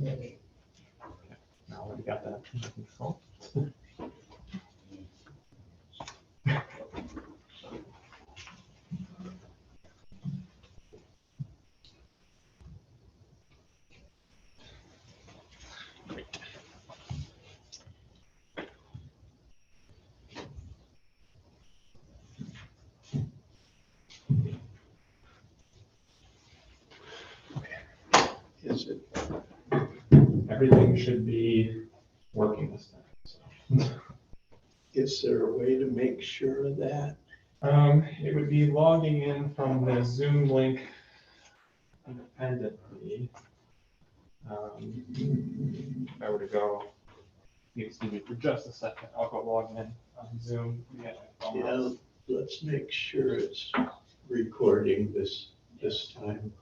Now that we got that under control. Is it? Everything should be working this time. So. Is there a way to make sure of that? It would be logging in from the Zoom link independently. If I were to go, excuse me for just a second, I'll go log in on Zoom. Yeah, let's make sure it's recording this time.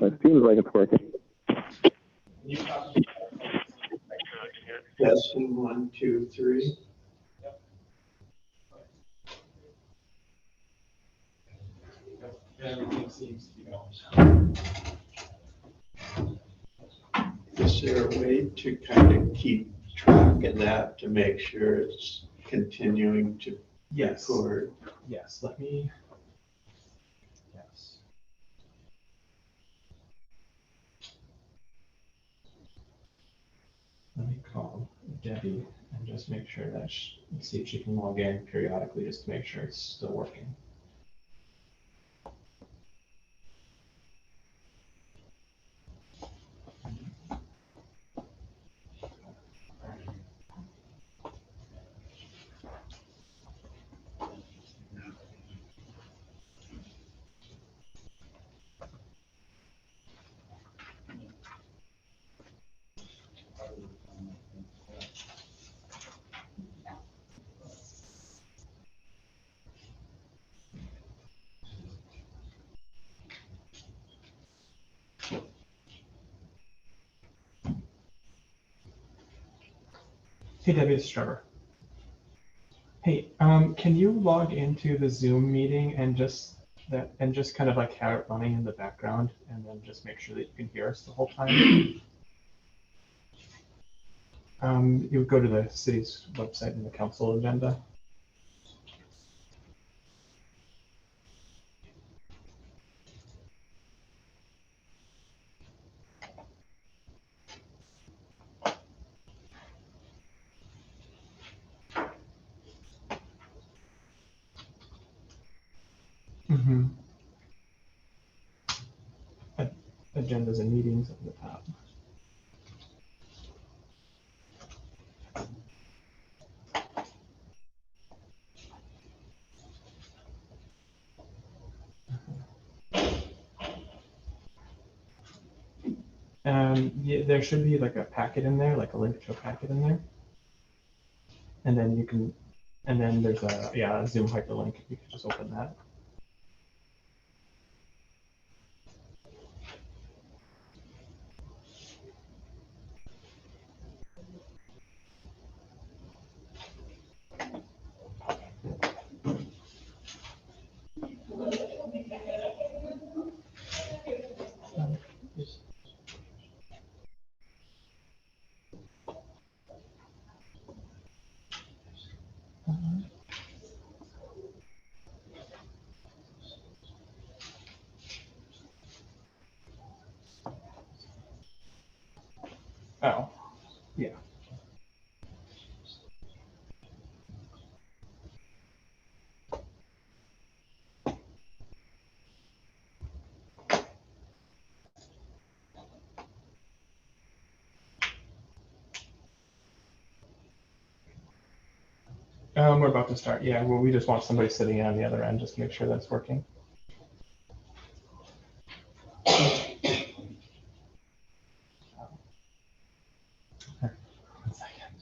It seems like it's working. Testing 1, 2, 3. Everything seems to be going. Is there a way to kind of keep track of that to make sure it's continuing to Yes. record? Yes. Let me. Yes. Let me call Debbie and just make sure that see if she can log in periodically just to make sure it's still working. Hey Debbie, it's Trevor. Hey, can you log into the Zoom meeting and just kind of like have it running in the background, and then just make sure that you can hear us the whole time? You would go to the city's website and the council agenda. Mm-hmm. Agendas and meetings at the top. Yeah, there should be like a packet in there, like a link to a packet in there. And then you can, and then there's a Zoom hyperlink. You can just open that. Oh, yeah. We're about to start. Yeah, well, we just want somebody sitting in on the other end just to make sure that's working. One second.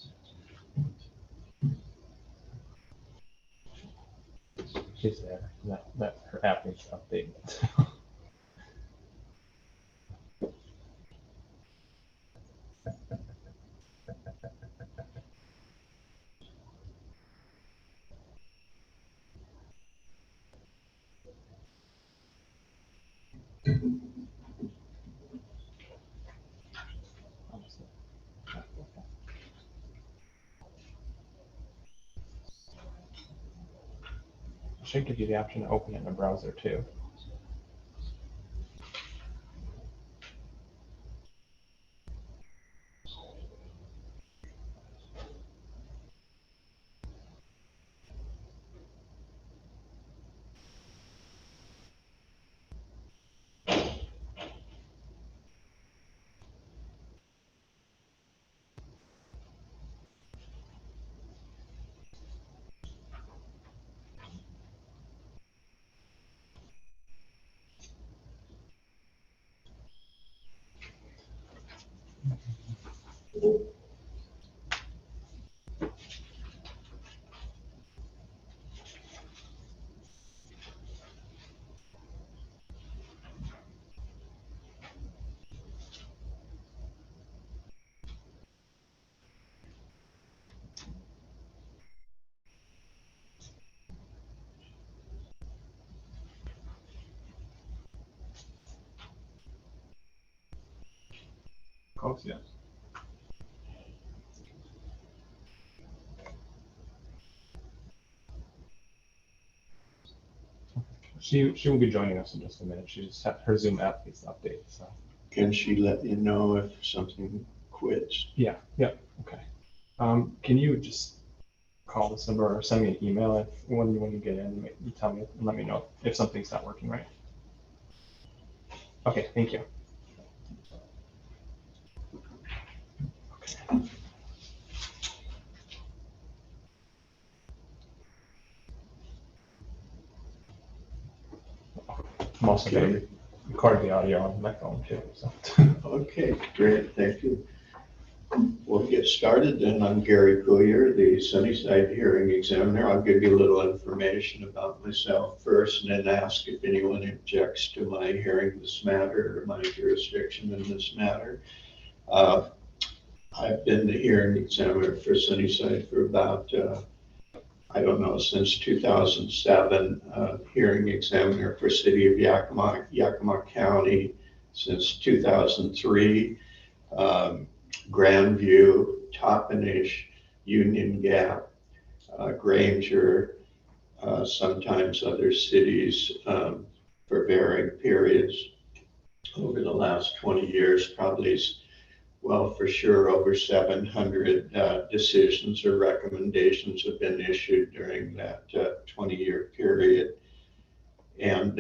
She's there. That her app needs to update. It should give you the option to open it in a browser too. Close, yes. She will be joining us in just a minute. She just her Zoom app needs to update. So Can she let you know if something quits? yeah, okay. Can you just call this number or send me an email when you get in? You tell me and let me know if something's not working right. Okay, thank you. Okay. I'm also going to record the audio on my phone too. So. Okay, great, thank you. We'll get started then. I'm Gary Coulier, the Sunnyside hearing examiner. I'll give you a little information about myself first and then ask if anyone objects to my hearing this matter or my jurisdiction in this matter. I've been the hearing examiner for Sunnyside for about, I don't know, since 2007, hearing examiner for City of Yakima County since 2003, Grandview, Toppenish, Union Gap, Granger, sometimes other cities for varying periods over the last 20 years, probably, well, for sure, over 700 decisions or recommendations have been issued during that 20-year period. And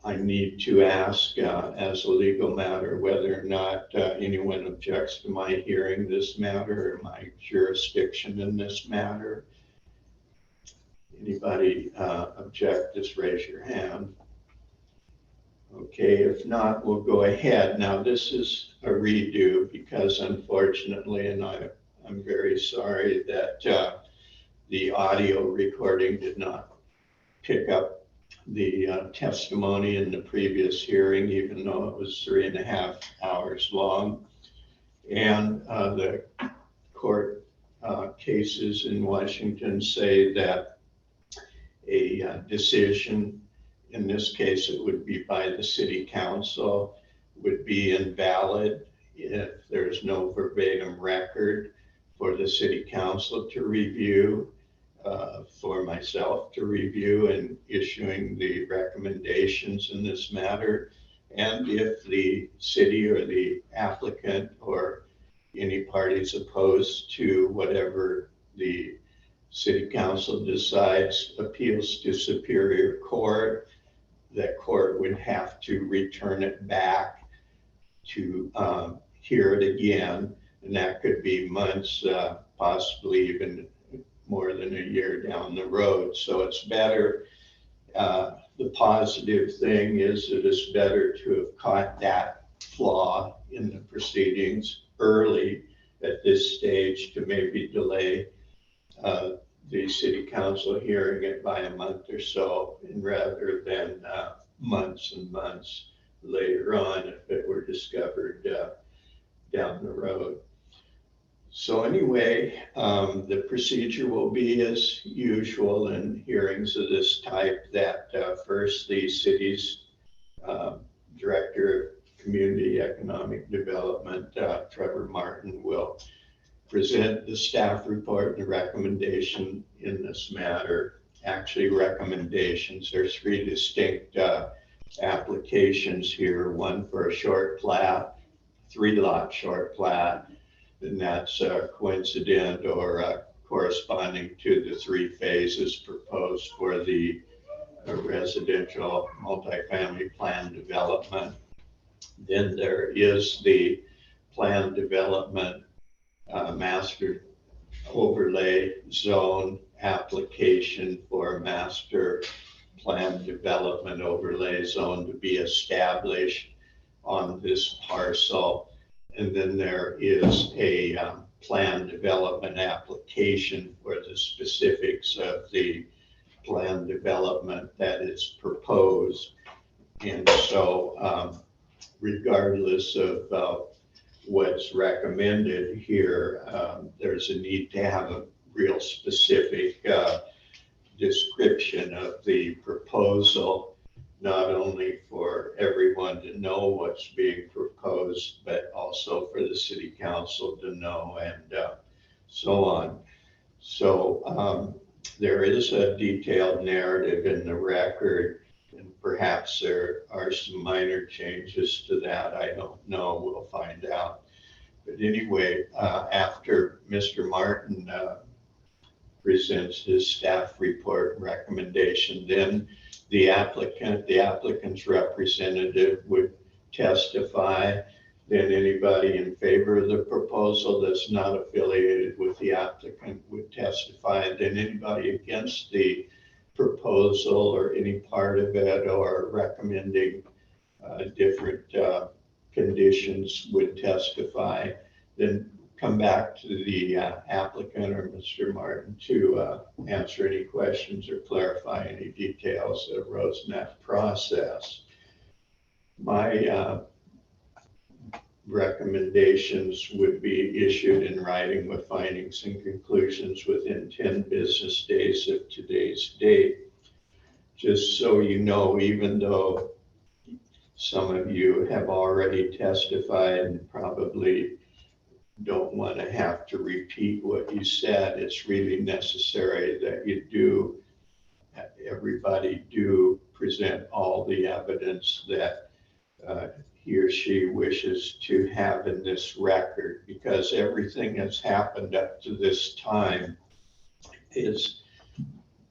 I need to ask, as a legal matter, whether or not anyone objects to my hearing this matter or my jurisdiction in this matter. Anybody object, just raise your hand. Okay, if not, we'll go ahead. Now, this is a redo because unfortunately, and I'm very sorry that the audio recording did not pick up the testimony in the previous hearing, even though it was 3.5 hours long. And the court cases in Washington say that a decision, in this case it would be by the city council, would be invalid if there's no verbatim record for the city council to review, for myself to review and issuing the recommendations in this matter. And if the city or the applicant or any parties opposed to whatever the city council decides appeals to Superior Court, that court would have to return it back to hear it again. And that could be months, possibly even more than a year down the road. So it's better. The positive thing is that it's better to have caught that flaw in the proceedings early at this stage to maybe delay the city council hearing it by a month or so, and rather than months and months later on if it were discovered down the road. So anyway, the procedure will be as usual in hearings of this type, that first the city's Director of Community Economic Development, Trevor Martin, will present the staff report and recommendation in this matter. Actually, recommendations, there's 3 distinct applications here, one for a short plat, 3-lot short plat, and that's coincident or corresponding to the 3 phases proposed for the residential multifamily plan development. Then there is the plan development master overlay zone application for a master plan development overlay zone to be established on this parcel. And then there is a plan development application for the specifics of the plan development that is proposed. And so regardless of what's recommended here, there's a need to have a real specific description of the proposal, not only for everyone to know what's being proposed, but also for the city council to know, and so on. So there is a detailed narrative in the record, and perhaps there are some minor changes to that. I don't know, we'll find out. But anyway, after Mr. Martin presents his staff report and recommendation, then the applicant's representative would testify. Then anybody in favor of the proposal that's not affiliated with the applicant would testify. Then anybody against the proposal or any part of it or recommending different conditions would testify. Then come back to the applicant or Mr. Martin to answer any questions or clarify any details that arose in that process. recommendations would be issued in writing with findings and conclusions within 10 business days of today's date. Just so you know, even though some of you have already testified and probably don't want to have to repeat what you said, it's really necessary that you do, everybody do present all the evidence that he or she wishes to have in this record, because everything that's happened up to this time is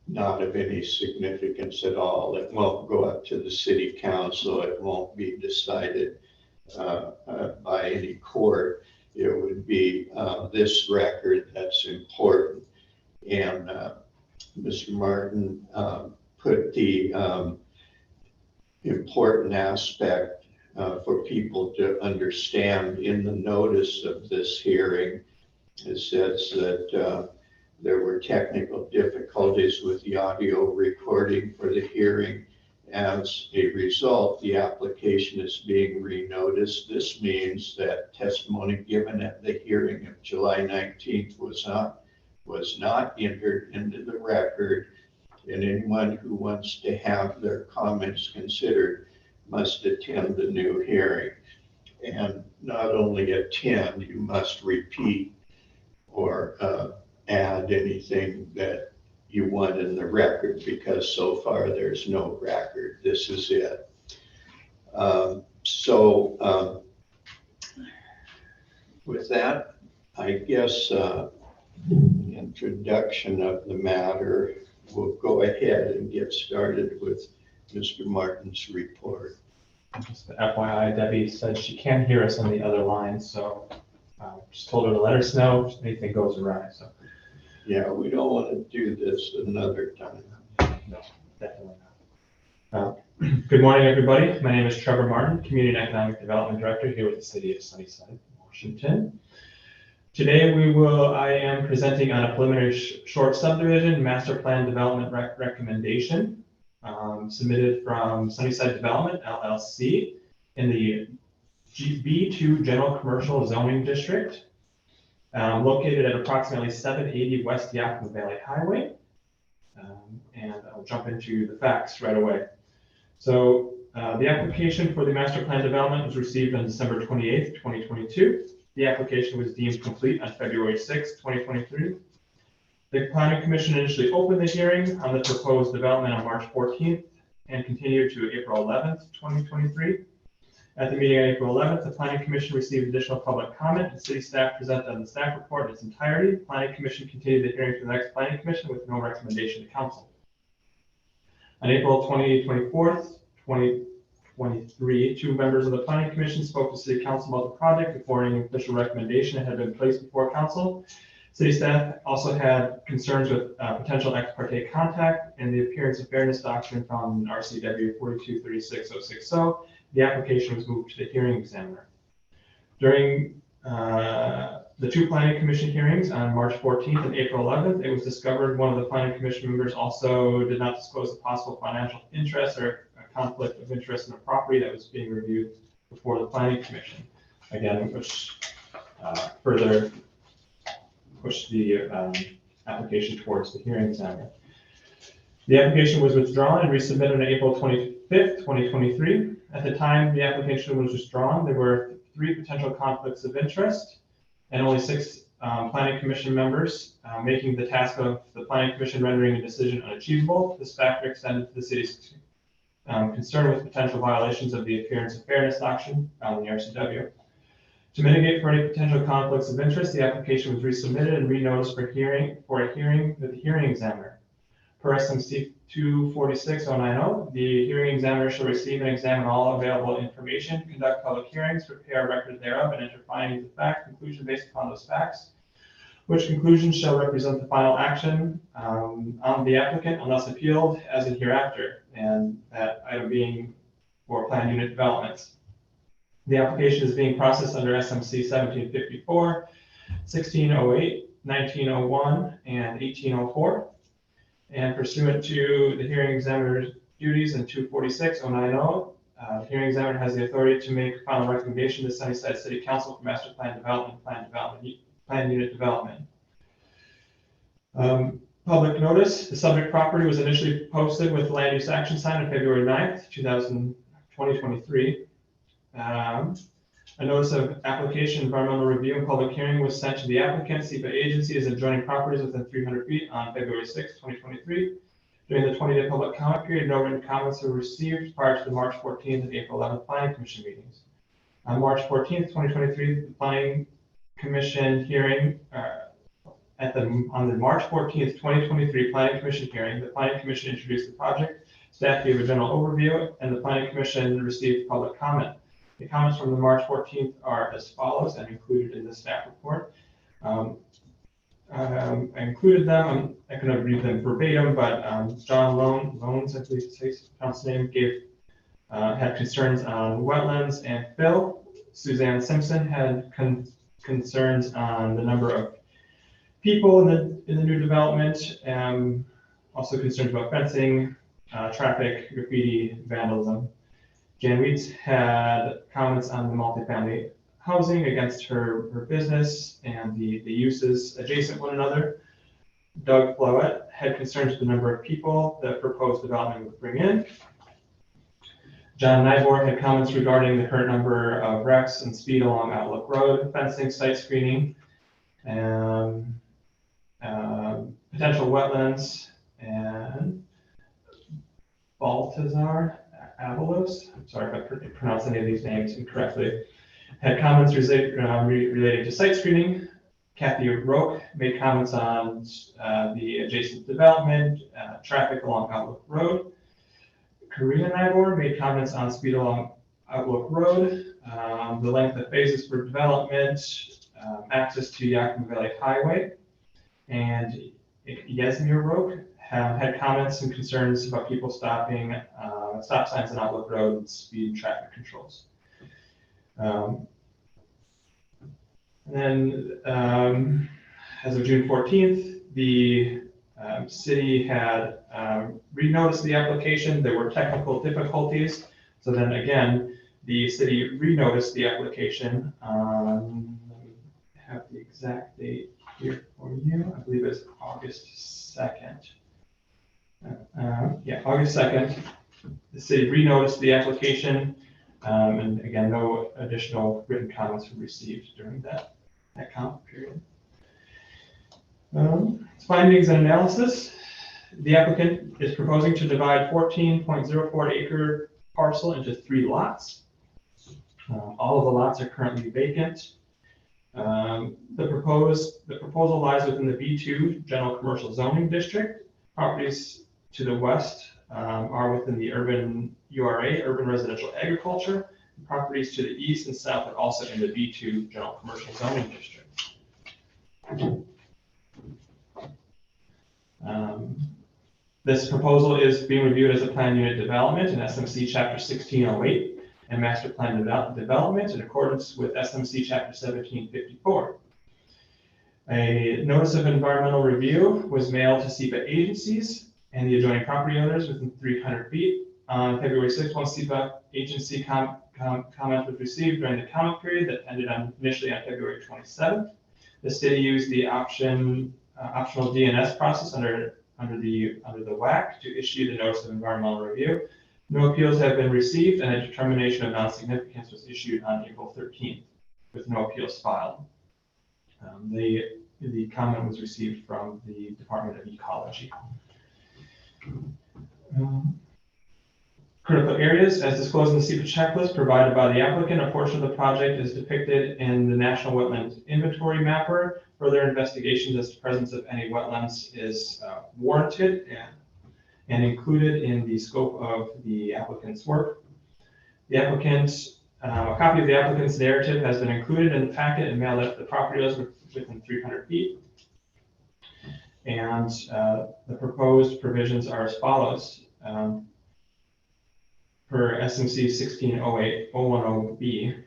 not of any significance at all. It won't go up to the city council. It won't be decided by any court. It would be this record that's important. And Mr. Martin put the important aspect for people to understand in the notice of this hearing. It says that there were technical difficulties with the audio recording for the hearing. As a result, the application is being renoticed. This means that testimony given at the hearing of July 19th was not entered into the record, and anyone who wants to have their comments considered must attend the new hearing. And not only attend, you must repeat or add anything that you want in the record, because so far there's no record. This is it. With that, I guess introduction of the matter, we'll go ahead and get started with Mr. Martin's report. Just FYI, Debbie said she can't hear us on the other line, so just told her to let us know if anything goes awry. So yeah, we don't want to do this another time. no, definitely not. Good morning, everybody. My name is Trevor Martin, Community and Economic Development Director here with the City of Sunnyside, Washington. Today I am presenting on a preliminary short subdivision master plan development recommendation submitted from Sunnyside Development, LLC, in the B2 General Commercial Zoning District, located at approximately 780 West Yakima Valley Highway. And I'll jump into the facts right away. So the application for the master plan development was received on December 28th, 2022. The application was deemed complete on February 6th, 2023. The Planning Commission initially opened the hearing on the proposed development on March 14th and continued to April 11th, 2023. At the meeting on April 11th, the Planning Commission received additional public comment, and city staff presented on the staff report in its entirety. The Planning Commission continued the hearing to the next Planning Commission with no recommendation to council. On April 24th, 2023, two members of the Planning Commission spoke to City Council about the project before any official recommendation had been placed before council. City staff also had concerns with potential ex parte contact and the appearance of fairness doctrine from RCW 4236-060. The application was moved to the hearing examiner. During the two Planning Commission hearings on March 14th and April 11th, it was discovered one of the Planning Commission members also did not disclose the possible financial interest or a conflict of interest in a property that was being reviewed before the Planning Commission. Again, which further pushed the application towards the hearing examiner. The application was withdrawn and resubmitted on April 25th, 2023. At the time the application was withdrawn, there were 3 potential conflicts of interest and only 6 Planning Commission members, making the task of the Planning Commission rendering a decision unachievable. This factor extended to the city's concern with potential violations of the appearance of fairness doctrine found in the RCW. To mitigate for any potential conflicts of interest, the application was resubmitted and renoticed for a hearing with the hearing examiner. Per SMC 246-090, the hearing examiner shall receive and examine all available information, conduct public hearings, prepare a record thereof, and enter findings of fact, conclusion based upon those facts, which conclusions shall represent the final action on the applicant unless appealed as in hereafter, and that item being for plan unit developments. The application is being processed under SMC 1754, 1608, 1901, and 1804. And pursuant to the hearing examiner's duties in 246-090, The hearing examiner has the authority to make final recommendation to Sunnyside City Council for master plan development, plan unit development. Public notice, the subject property was initially posted with land use action sign on February 9th, 2023. A notice of application, environmental review, and public hearing was sent to the applicant, SEPA agencies, and adjoining properties within 300 feet on February 6th, 2023. During the 20-day public comment period, no written comments were received prior to the March 14th and April 11th Planning Commission meetings. On March 14th, 2023, the Planning Commission hearing, on the March 14th, 2023 Planning Commission hearing, the Planning Commission introduced the project, staff gave a general overview, and the Planning Commission received public comment. The comments from the March 14th are as follows and included in the staff report. I included them. I'm not going to read them verbatim, but John Loans, I believe his name, had concerns on wetlands and fill. Suzanne Simpson had concerns on the number of people in the new development, also concerns about fencing, traffic, graffiti, vandalism. Jan Weeds had comments on the multifamily housing against her business and the uses adjacent one another. Doug Flowett had concerns with the number of people that proposed development would bring in. John Nyborg had comments regarding the current number of wrecks and speed along Outlook Road, fencing, site screening, potential wetlands, and Baltazar Avalos, I'm sorry if I pronounce any of these names incorrectly, had comments relating to site screening. Kathy Roque made comments on the adjacent development, traffic along Outlook Road. Karina Nibor made comments on speed along Outlook Road, the length of phases for development, access to Yakima Valley Highway. And Yasmir Roque had comments and concerns about people stopping, stop signs on Outlook Road and speed traffic controls. And then as of June 14th, the city had renoticed the application. There were technical difficulties. So then again, the city renoticed the application. Let me have the exact date here for you. I believe it's August 2nd. Yeah, August 2nd. The city renoticed the application. And again, no additional written comments were received during that comment period. Findings and analysis. The applicant is proposing to divide 14.04 acre parcel into 3 lots. All of the lots are currently vacant. The proposal lies within the B2 General Commercial Zoning District. Properties to the west are within the urban URA, Urban Residential Agriculture. Properties to the east and south are also in the B2 General Commercial Zoning District. This proposal is being reviewed as a plan unit development in SMC Chapter 1608 and master plan development in accordance with SMC Chapter 1754. A notice of environmental review was mailed to SEPA agencies and the adjoining property owners within 300 feet. On February 6th, one SEPA agency comment was received during the comment period that ended initially on February 27th. The city used the optional DNS process under the WAC to issue the notice of environmental review. No appeals have been received, and a determination of non-significance was issued on April 13th, with no appeals filed. The comment was received from the Department of Ecology. Critical areas, as disclosed in the SEPA checklist provided by the applicant, a portion of the project is depicted in the National Wetlands Inventory Mapper. Further investigations as to presence of any wetlands is warranted and included in the scope of the applicant's work. The a copy of the applicant's narrative has been included in the packet and mailed out to the property owners within 300 feet. And the proposed provisions are as follows. Per SMC 1608-010B,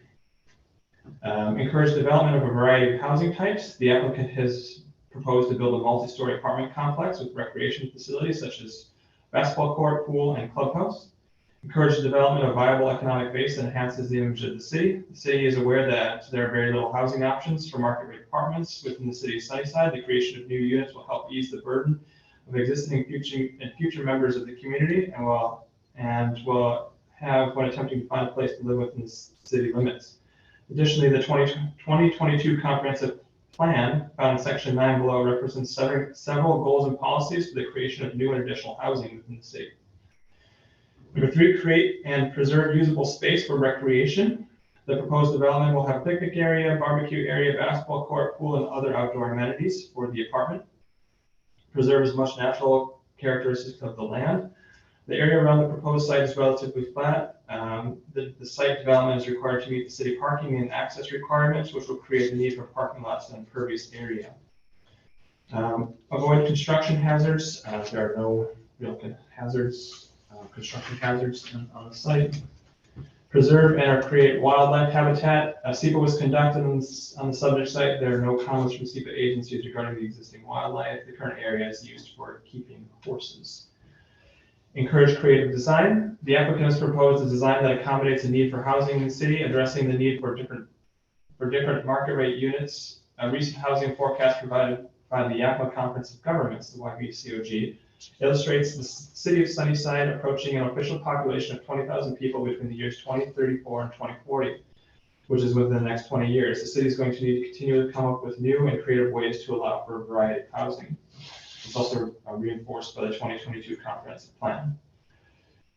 encourage development of a variety of housing types. The applicant has proposed to build a multi-story apartment complex with recreation facilities such as basketball court, pool, and clubhouse. Encourage the development of viable economic base that enhances the image of the city. The city is aware that there are very little housing options for market rate apartments within the city of Sunnyside. The creation of new units will help ease the burden of existing and future members of the community and will have when attempting to find a place to live within the city limits. Additionally, the 2022 comprehensive plan found in section 9 below represents several goals and policies for the creation of new and additional housing within the city. Number 3, create and preserve usable space for recreation. The proposed development will have a picnic area, barbecue area, basketball court, pool, and other outdoor amenities for the apartment. Preserve as much natural characteristics of the land. The area around the proposed site is relatively flat. The site development is required to meet the city parking and access requirements, which will create the need for parking lots and impervious area. Avoid construction hazards. There are no real construction hazards on the site. Preserve and or create wildlife habitat. SEPA was conducted on the subject site. There are no comments from SEPA agencies regarding the existing wildlife. The current area is used for keeping horses. Encourage creative design. The applicant has proposed a design that accommodates the need for housing in the city, addressing the need for different market rate units. A recent housing forecast provided by the Yakima Conference of Governments, the YPCOG, illustrates the city of Sunnyside approaching an official population of 20,000 people between the years 2034 and 2040, which is within the next 20 years. The city is going to need to continue to come up with new and creative ways to allow for a variety of housing. It's also reinforced by the 2022 comprehensive plan.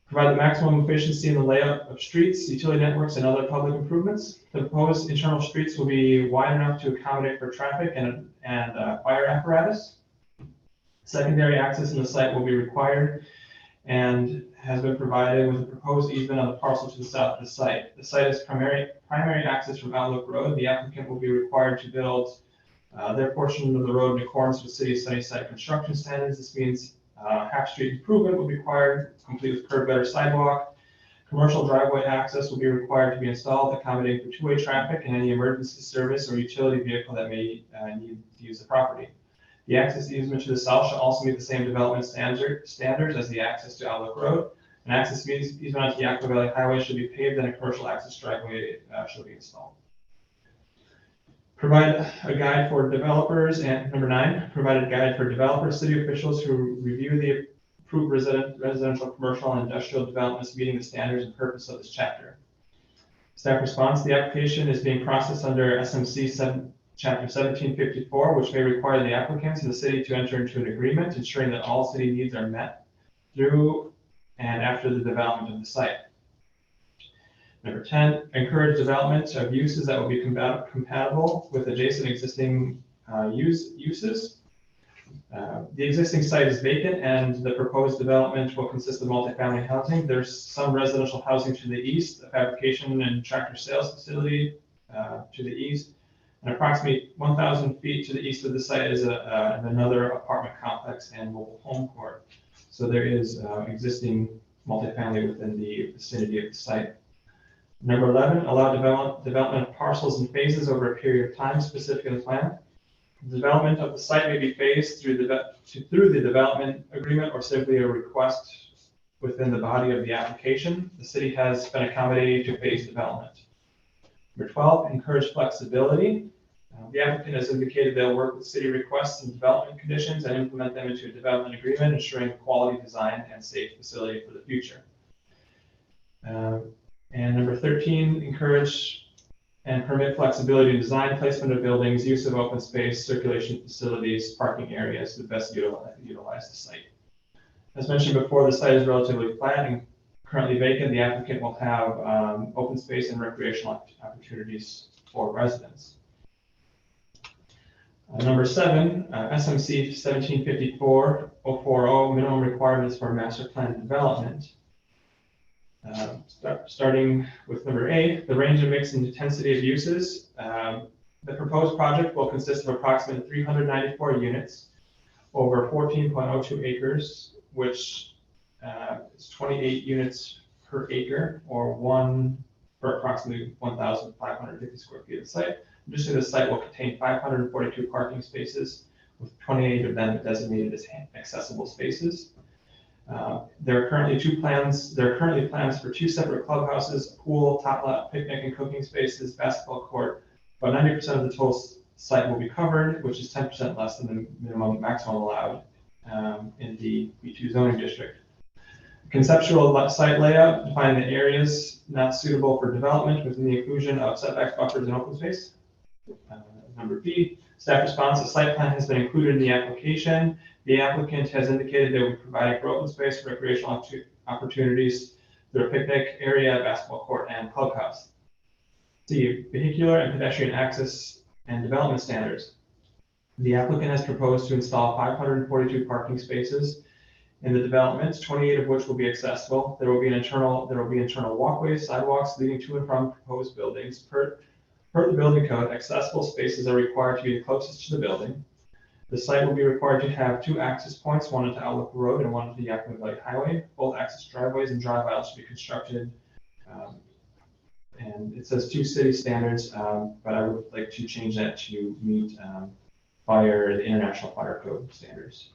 Provide the maximum efficiency in the layout of streets, utility networks, and other public improvements. The proposed internal streets will be wide enough to accommodate for traffic and fire apparatus. Secondary access in the site will be required and has been provided with a proposed easement on the parcel to the south of the site. The site is primary access from Outlook Road. The applicant will be required to build their portion of the road in accordance with City of Sunnyside construction standards. This means half-street improvement will be required, complete with curb gutter sidewalk. Commercial driveway access will be required to be installed, accommodating for two-way traffic and any emergency service or utility vehicle that may need to use the property. The access easement to the south shall also meet the same development standards as the access to Outlook Road. An access easement onto the Yakima Valley Highway should be paved and a commercial access driveway should be installed. Provide a guide for developers, and number 9, provide a guide for developers, city officials who review the approved residential, commercial, and industrial developments meeting the standards and purpose of this chapter. Staff response: the application is being processed under SMC Chapter 1754, which may require the applicants and the city to enter into an agreement ensuring that all city needs are met through and after the development of the site. Number 10, encourage development of uses that will be compatible with adjacent existing uses. The existing site is vacant and the proposed development will consist of multifamily housing. There's some residential housing to the east, a fabrication and tractor sales facility to the east, and approximately 1,000 feet to the east of the site is another apartment complex and mobile home court. So there is existing multifamily within the vicinity of the site. Number 11, allow development of parcels in phases over a period of time specific in the plan. The development of the site may be phased through the development agreement or simply a request within the body of the application. The city has been accommodating to phase development. Number 12, encourage flexibility. The applicant has indicated they'll work with city requests and development conditions and implement them into a development agreement, ensuring quality design and safe facility for the future. And number 13, encourage and permit flexibility in design, placement of buildings, use of open space, circulation facilities, parking areas to best utilize the site. As mentioned before, the site is relatively flat and currently vacant. The applicant will have open space and recreational opportunities for residents. Number 7, SMC 1754-040, minimum requirements for master plan development. Starting with number 8, the range of mix and intensity of uses. The proposed project will consist of approximately 394 units over 14.02 acres, which is 28 units per acre, or one for approximately 1,550 square feet of site. Additionally, the site will contain 542 parking spaces, with 28 of them designated as accessible spaces. There are currently plans for 2 separate clubhouses, a pool, top lot, picnic and cooking spaces, basketball court. About 90% of the total site will be covered, which is 10% less than the maximum allowed in the B2 zoning district. Conceptual site layout, define the areas not suitable for development within the inclusion of setback buffers and open space. Number B, staff response, the site plan has been included in the application. The applicant has indicated they will be providing for open space, recreational opportunities through a picnic area, basketball court, and clubhouse. C, vehicular and pedestrian access and development standards. The applicant has proposed to install 542 parking spaces in the developments, 28 of which will be accessible. There will be internal walkways, sidewalks leading to and from proposed buildings. Per the building code, accessible spaces are required to be the closest to the building. The site will be required to have 2 access points, one into Outlook Road and one to the Yakima Valley Highway. Both access driveways and drive aisles should be constructed. And it says 2 city standards, but I would like to change that to meet the International Fire Code standards.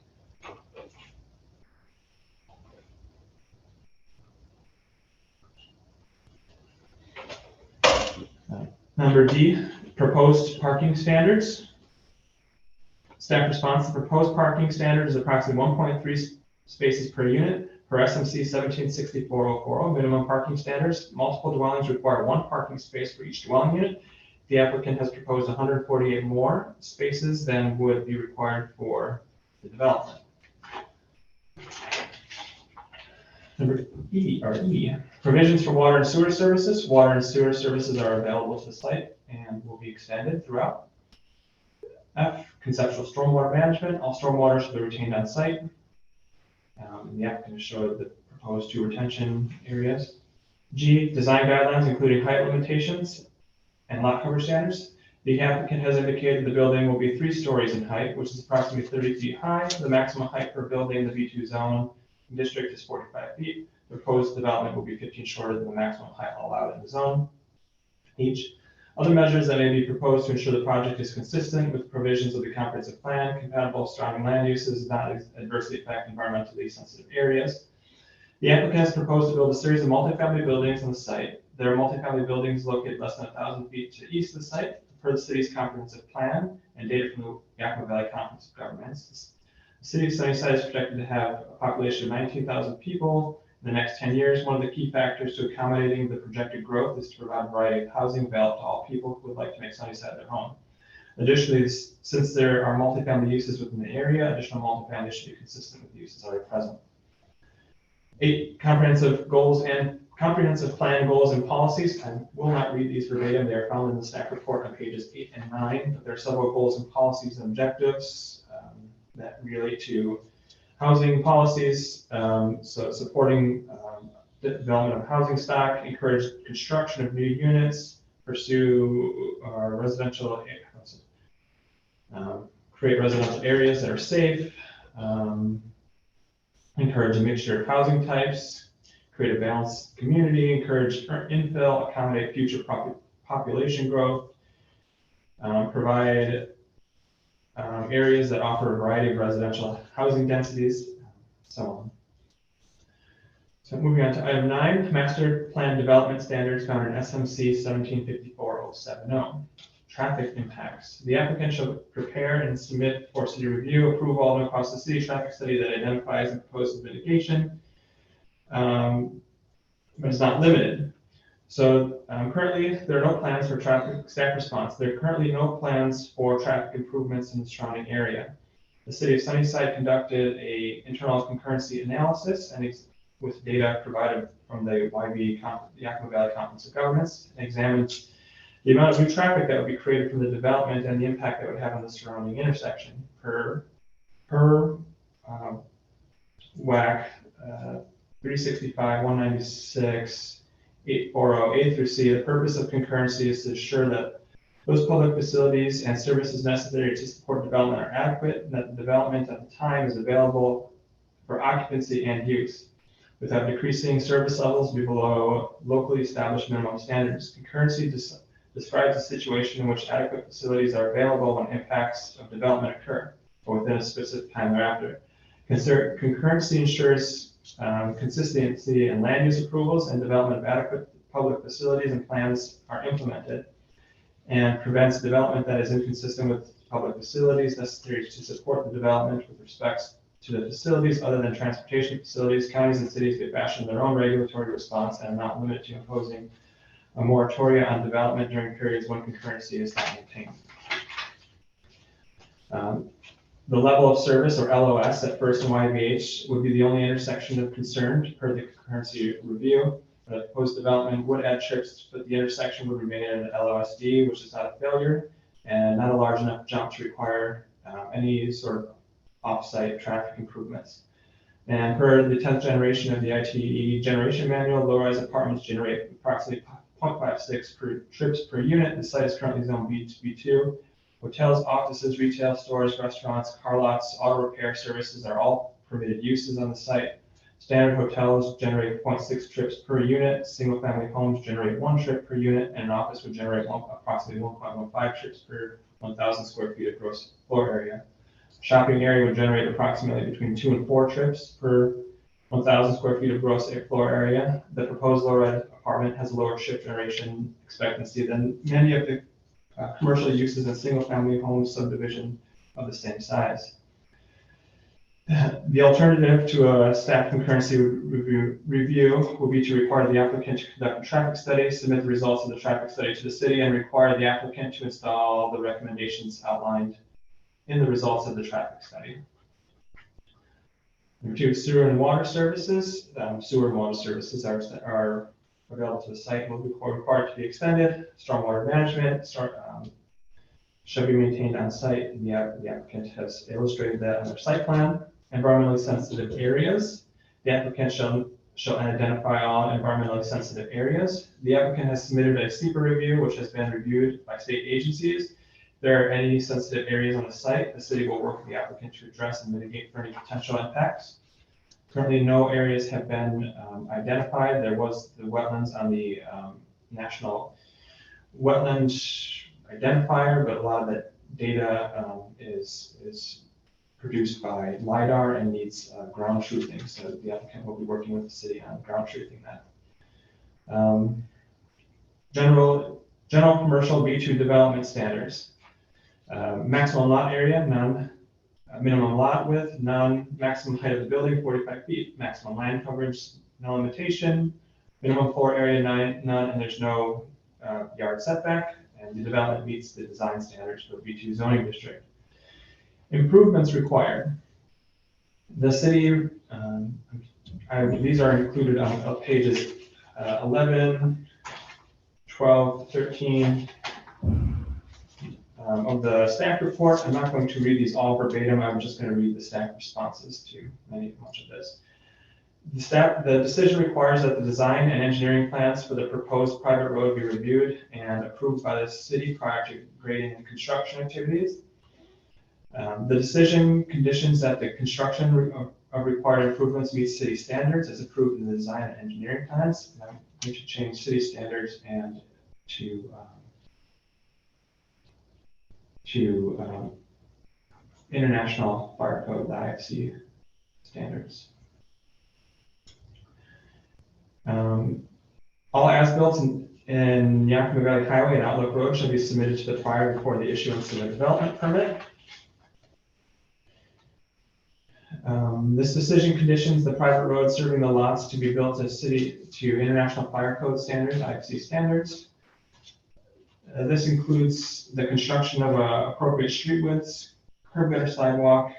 Number D, proposed parking standards. Staff response, the proposed parking standard is approximately 1.3 spaces per unit per SMC 1764040 minimum parking standards. Multiple dwellings require 1 parking space for each dwelling unit. The applicant has proposed 148 more spaces than would be required for the development. Number E, provisions for water and sewer services. Water and sewer services are available to the site and will be extended throughout. F, conceptual stormwater management. All stormwater should be retained on site. The applicant showed the proposed 2 retention areas. G, design guidelines including height limitations and lot coverage standards. The applicant has indicated the building will be 3 stories in height, which is approximately 30 feet high. The maximum height per building in the B2 zone district is 45 feet. The proposed development will be 15 shorter than the maximum height allowed in the zone. H, other measures that may be proposed to ensure the project is consistent with provisions of the comprehensive plan, compatible with surrounding land uses, not adversely affect environmentally sensitive areas. The applicant has proposed to build a series of multifamily buildings on the site. There are multifamily buildings located less than 1,000 feet to the east of the site, per the city's comprehensive plan and data from the Yakima Valley Conference of Governments. The city of Sunnyside is projected to have a population of 19,000 people in the next 10 years. One of the key factors to accommodating the projected growth is to provide a variety of housing available to all people who would like to make Sunnyside their home. Additionally, since there are multifamily uses within the area, additional multifamily should be consistent with the uses already present. 8, comprehensive plan goals and policies. I will not read these verbatim. They are found in the staff report on pages 8 and 9, but there are several goals and policies and objectives that relate to housing policies, so supporting the development of housing stock, encourage construction of new units, pursue create residential areas that are safe, encourage a mixture of housing types, create a balanced community, encourage infill, accommodate future population growth, provide areas that offer a variety of residential housing densities, so on. So moving on to item 9, master plan development standards found in SMC 1754070. Traffic impacts. The applicant shall prepare and submit for city review, approval, no cost to city traffic study that identifies and proposes mitigation, but is not limited. So currently, there are no plans for traffic staff response. There are currently no plans for traffic improvements in the surrounding area. The city of Sunnyside conducted an internal concurrency analysis and with data provided from the YV, the Yakima Valley Conference of Governments, and examined the amount of new traffic that would be created from the development and the impact that would have on the surrounding intersection. Per WAC 365, 196, 840 A through C, the purpose of concurrency is to ensure that those public facilities and services necessary to support development are adequate and that the development at the time is available for occupancy and use without decreasing service levels below locally established minimum standards. Concurrency describes a situation in which adequate facilities are available when impacts of development occur or within a specific time thereafter. Concurrency ensures consistency in land use approvals and development of adequate public facilities and plans are implemented, and prevents development that is inconsistent with public facilities necessary to support the development with respect to the facilities other than transportation facilities. Counties and cities may fashion their own regulatory response and are not limited to imposing a moratoria on development during periods when concurrency is not maintained. The level of service, or LOS, at First and YVH would be the only intersection of concern per the concurrency review. The proposed development would add trips, but the intersection would remain at an LOSD, which is not a failure and not a large enough jump to require any sort of off-site traffic improvements. And per the 10th generation of the ITE generation manual, low-rise apartments generate approximately 0.56 per trips per unit. The site is currently zoned B2. Hotels, offices, retail stores, restaurants, car lots, auto repair services are all permitted uses on the site. Standard hotels generate 0.6 trips per unit. Single-family homes generate 1 trip per unit, and an office would generate approximately 1.15 trips per 1,000 square feet of gross floor area. Shopping area would generate approximately between 2 and 4 trips per 1,000 square feet of gross floor area. The proposed low-rise apartment has a lower trip generation expectancy than many of the commercial uses in single-family home subdivision of the same size. The alternative to a staff concurrency review will be to require the applicant to conduct a traffic study, submit the results of the traffic study to the city, and require the applicant to install the recommendations outlined in the results of the traffic study. Number 2, sewer and water services. Sewer and water services are available to the site, will be required to be extended. Stormwater management shall be maintained on site, and the applicant has illustrated that on their site plan. Environmentally sensitive areas. The applicant shall identify all environmentally sensitive areas. The applicant has submitted a SEPA review, which has been reviewed by state agencies. If there are any sensitive areas on the site, the city will work with the applicant to address and mitigate for any potential impacts. Currently, no areas have been identified. There was the wetlands on the National Wetland Identifier, but a lot of that data is produced by LiDAR and needs ground truthing. So the applicant will be working with the city on ground truthing that. General commercial B2 development standards. Maximum lot area, none. Minimum lot width, none. Maximum height of the building, 45 feet. Maximum land coverage, no limitation. Minimum floor area, none, and there's no yard setback. And the development meets the design standards for B2 zoning district. Improvements required. The city, these are included on pages 11, 12, 13 of the staff report. I'm not going to read these all verbatim. I'm just going to read the staff responses to much of this. The decision requires that the design and engineering plans for the proposed private road be reviewed and approved by the city prior to grading and construction activities. The decision conditions that the construction of required improvements meet city standards as approved in the design and engineering plans. And I'm going to change city standards and to International Fire Code, the IFC standards. All as-built in Yakima Valley Highway and Outlook Road shall be submitted to the prior before the issuance of a development permit. This decision conditions the private road serving the lots to be built to International Fire Code standards, IFC standards. This includes the construction of appropriate street widths, curb gutter sidewalk,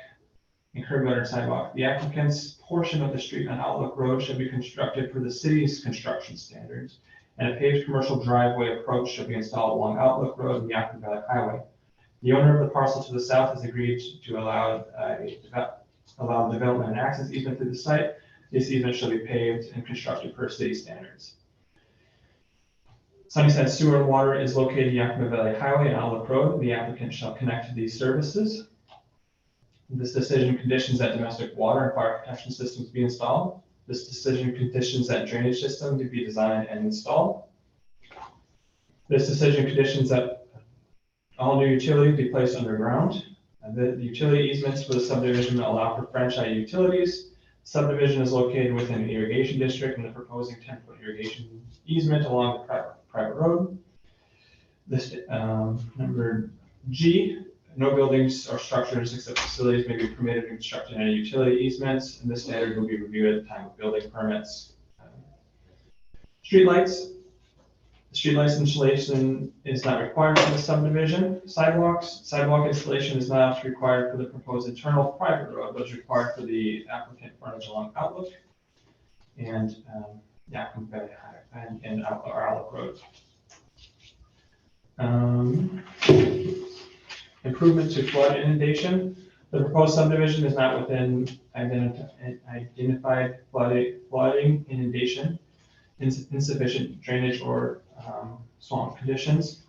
and curb gutter sidewalk. The applicant's portion of the street on Outlook Road should be constructed for the city's construction standards, and a paved commercial driveway approach should be installed along Outlook Road and Yakima Valley Highway. The owner of the parcel to the south has agreed to allow development and access easement through the site. This easement shall be paved and constructed per city standards. Sunnyside Sewer and Water is located at Yakima Valley Highway and Outlook Road. The applicant shall connect to these services. This decision conditions that domestic water and fire protection systems be installed. This decision conditions that drainage system to be designed and installed. This decision conditions that all new utilities be placed underground. The utility easements for the subdivision allow for franchise utilities. Subdivision is located within an irrigation district and the proposing 10-foot irrigation easement along the private road. This, number G, no buildings or structures except facilities may be permitted to construct in any utility easements, and this standard will be reviewed at the time of building permits. Streetlights. The streetlights installation is not required for the subdivision. Sidewalk installation is not required for the proposed internal private road, but is required for the applicant frontage along Outlook and Outlook Road. Improvement to flood inundation. The proposed subdivision is not within identified flooding, inundation, insufficient drainage, or swamp conditions.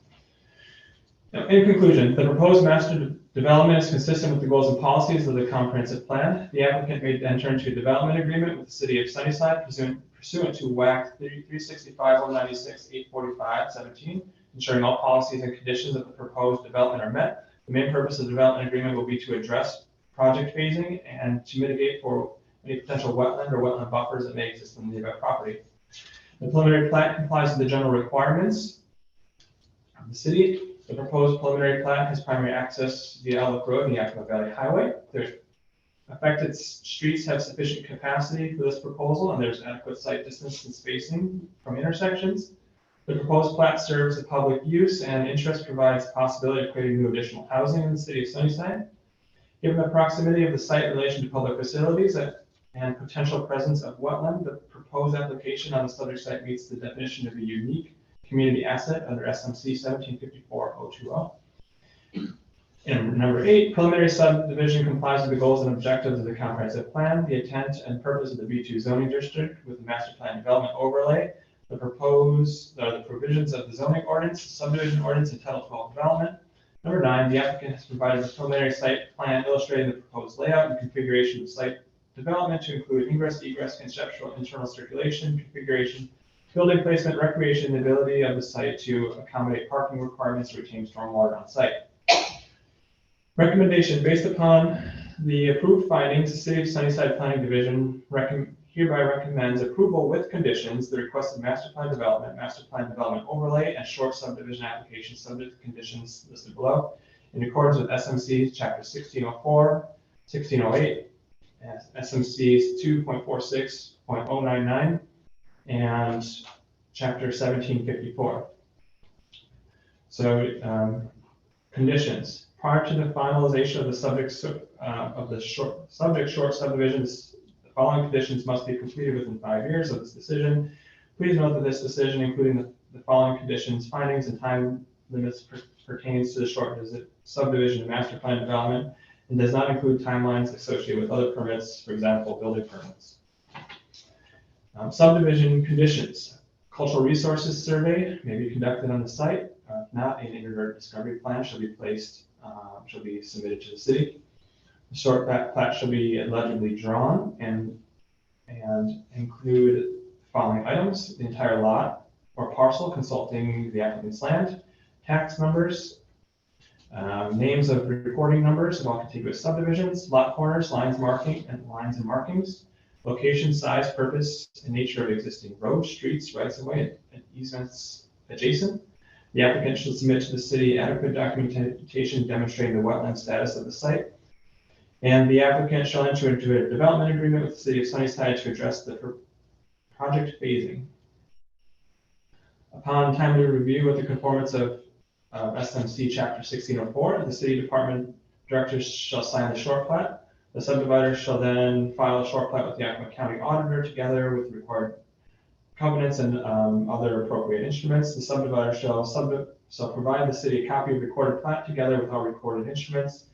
Now, in conclusion, the proposed master development is consistent with the goals and policies of the comprehensive plan. The applicant may enter into a development agreement with the city of Sunnyside pursuant to WAC 365-196-845-17, ensuring all policies and conditions of the proposed development are met. The main purpose of the development agreement will be to address project phasing and to mitigate for any potential wetland or wetland buffers that may exist on the nearby property. The preliminary plat complies with the general requirements of the city. The proposed preliminary plat has primary access via Outlook Road and the Yakima Valley Highway. There's affected streets have sufficient capacity for this proposal, and there's adequate site distance and spacing from intersections. The proposed plat serves a public use and interest provides the possibility of creating new additional housing in the city of Sunnyside. Given the proximity of the site in relation to public facilities and potential presence of wetland, the proposed application on the subject site meets the definition of a unique community asset under SMC 1754-020. And number 8, preliminary subdivision complies with the goals and objectives of the comprehensive plan, the intent and purpose of the B2 zoning district with the master plan development overlay, the provisions of the zoning ordinance, subdivision ordinance, and Title 12 development. Number 9, the applicant has provided a preliminary site plan illustrating the proposed layout and configuration of site development to include ingress, egress, conceptual, internal circulation, configuration, building placement, recreation, and the ability of the site to accommodate parking requirements to retain stormwater on site. Recommendation: based upon the approved findings, the City of Sunnyside Planning Division hereby recommends approval with conditions the requested master plan development overlay, and short subdivision application subject to conditions listed below, in accordance with SMC Chapter 1604, 1608, SMC 2.46.099, and Chapter 1754. So, conditions. Prior to the finalization of the subject short subdivisions, the following conditions must be completed within 5 years of this decision. Please note that this decision, including the following conditions, findings, and time limits pertains to the short subdivision and master plan development and does not include timelines associated with other permits, for example, building permits. Subdivision conditions. Cultural resources survey may be conducted on the site. If not, an inadvertent discovery plan shall be submitted to the city. The short plat shall be legibly drawn and include the following items: the entire lot or parcel consulting the applicant's land, tax numbers, names of recording numbers of all contiguous subdivisions, lot corners, lines and markings, location, size, purpose, and nature of existing roads, streets, rights of way, and easements adjacent. The applicant should submit to the city adequate documentation demonstrating the wetland status of the site. And the applicant shall enter into a development agreement with the city of Sunnyside to address the project phasing. Upon timely review of the conformance of SMC Chapter 1604, the city department directors shall sign the short plat. The subdivider shall then file a short plat with the Yakima County auditor together with the required covenants and other appropriate instruments. The subdivider shall provide the city a copy of recorded plat together with all recorded instruments.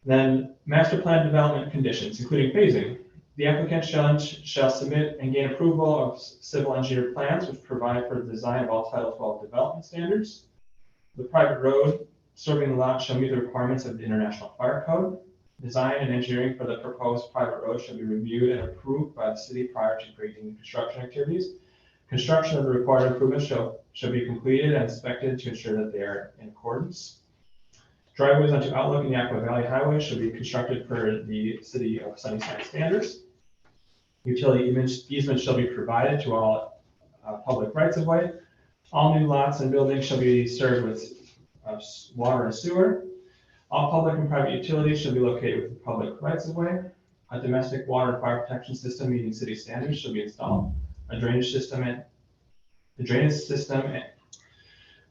Then master plan development conditions, including phasing. The applicant shall submit and gain approval of civil engineered plans which provide for the design of all Title 12 development standards. The private road serving the lot shall meet the requirements of the International Fire Code. Design and engineering for the proposed private road shall be reviewed and approved by the city prior to completing construction activities. Construction of the required improvements shall be completed and inspected to ensure that they are in accordance. Driveways onto Outlook and Yakima Valley Highway should be constructed per the City of Sunnyside standards. Utility easements shall be provided to all public rights-of-way. All new lots and buildings shall be served with water and sewer. All public and private utilities shall be located within public rights-of-way. A domestic water and fire protection system meeting city standards shall be installed. A drainage system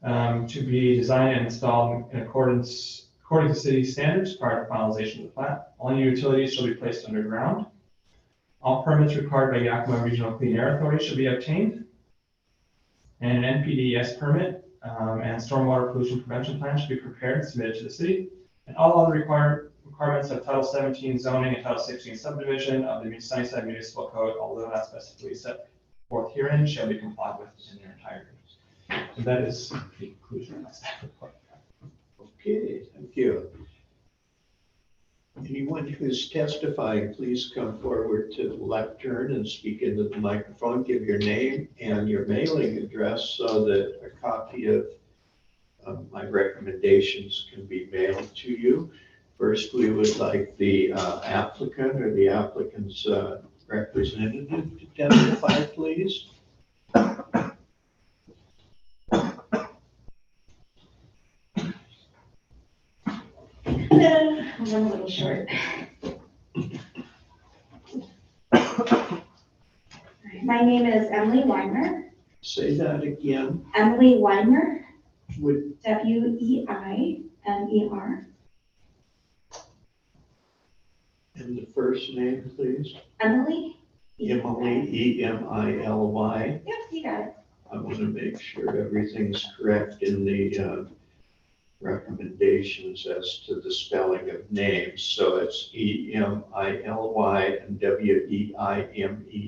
to be designed and installed in according to city standards prior to finalization of the plat. All new utilities shall be placed underground. All permits required by Yakima Regional Clean Air Authority should be obtained. And an NPDES permit and stormwater pollution prevention plan should be prepared and submitted to the city. And all other requirements of Title 17 zoning and Title 16 subdivision of the Sunnyside Municipal Code, although not specifically set forth herein, shall be complied with in their entirety. And that is the conclusion of my staff report. Okay, thank you. Anyone who's testifying, please come forward to the lectern and speak into the microphone. Give your name and your mailing address so that a copy of my recommendations can be mailed to you. First, we would like the applicant or the applicant's representative to testify, please. Hello, I'm a little short. My name is Emily Weimer. Say that again. Emily Weimer, Would Weimer. and the first name, please. Emily. Emily, Emily. Yep, you got it. I want to make sure everything's correct in the recommendations as to the spelling of names. So it's Emily and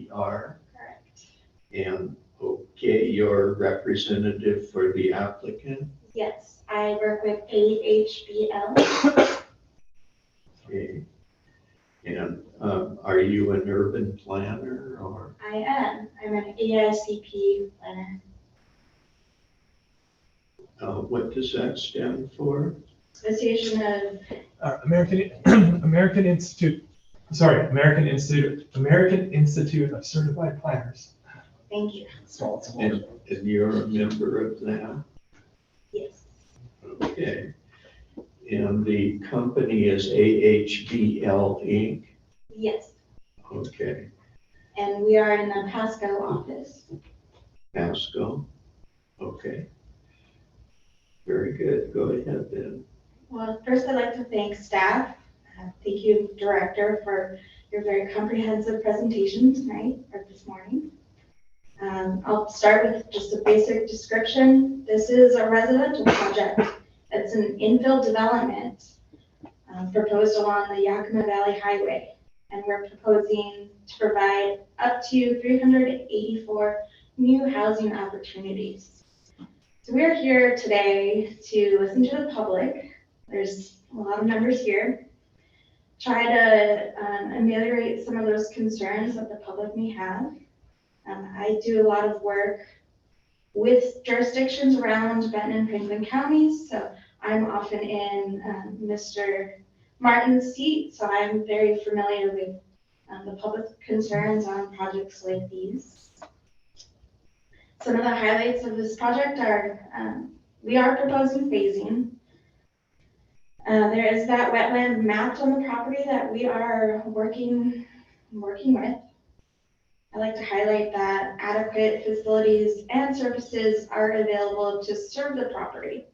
Weimer. Correct. And okay, your representative for the applicant. Yes, I work with AHBL. Okay. And are you an urban planner or? I am. I'm an AICP planner. What does that stand for? Association of American Institute of Certified Planners. Thank you. And you're a member of that? Yes. Okay. And the company is AHBL Inc.? Yes. Okay. And we are in the Pasco office. Pasco? Okay. Very good. Go ahead then. Well, first I'd like to thank staff. Thank you, Director, for your very comprehensive presentation tonight or this morning. I'll start with just a basic description. This is a residential project. It's an infill development proposed along the Yakima Valley Highway. And we're proposing to provide up to 384 new housing opportunities. So we're here today to listen to the public. There's a lot of members here. Try to ameliorate some of those concerns that the public may have. I do a lot of work with jurisdictions around Benton and Franklin counties, so I'm often in Mr. Martin's seat, so I'm very familiar with the public concerns on projects like these. Some of the highlights of this project are we are proposing phasing. There is that wetland mapped on the property that we are working with. I like to highlight that adequate facilities and services are available to serve the property.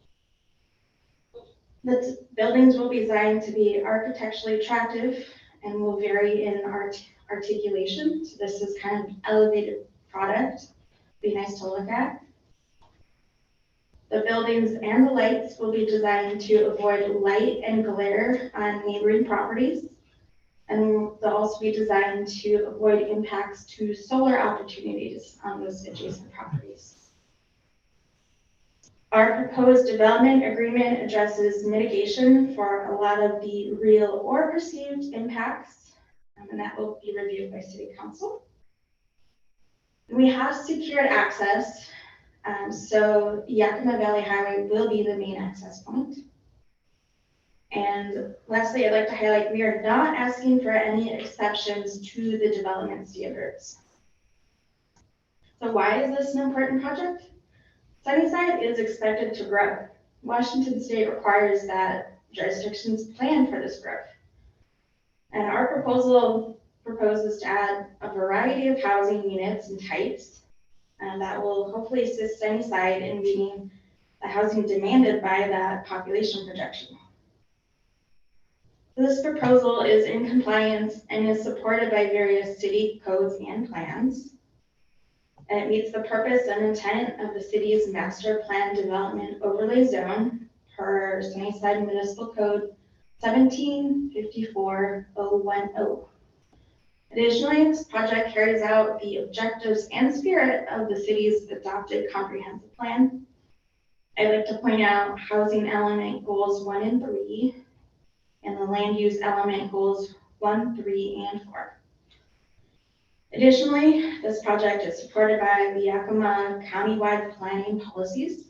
The buildings will be designed to be architecturally attractive and will vary in articulation. So this is kind of elevated product. Be nice to look at. The buildings and the lights will be designed to avoid light and glare on neighboring properties. And they'll also be designed to avoid impacts to solar opportunities on those adjacent properties. Our proposed development agreement addresses mitigation for a lot of the real or perceived impacts, and that will be reviewed by City Council. We have secured access, so Yakima Valley Highway will be the main access point. And lastly, I'd like to highlight, we are not asking for any exceptions to the development standards. So why is this an important project? Sunnyside is expected to grow. Washington State requires that jurisdictions plan for this growth. And our proposal proposes to add a variety of housing units and types, and that will hopefully assist Sunnyside in meeting the housing demanded by that population projection. This proposal is in compliance and is supported by various city codes and plans. And it meets the purpose and intent of the city's master plan development overlay zone per Sunnyside Municipal Code 1754010. Additionally, this project carries out the objectives and spirit of the city's adopted comprehensive plan. I'd like to point out housing element goals 1 and 3, and the land use element goals 1, 3, and 4. Additionally, this project is supported by the Yakima countywide planning policies.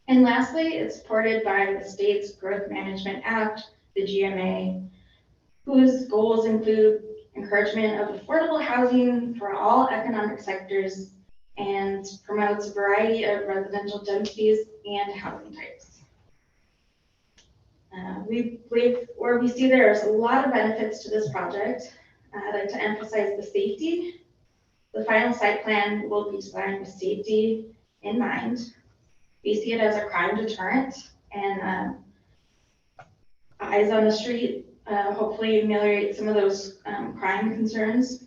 And lastly, it's supported by the state's Growth Management Act, the GMA, whose goals include encouragement of affordable housing for all economic sectors and promotes a variety of residential densities and housing types. We believe, or we see there's a lot of benefits to this project. I'd like to emphasize the safety. The final site plan will be designed with safety in mind. We see it as a crime deterrent, and eyes on the street hopefully ameliorate some of those crime concerns.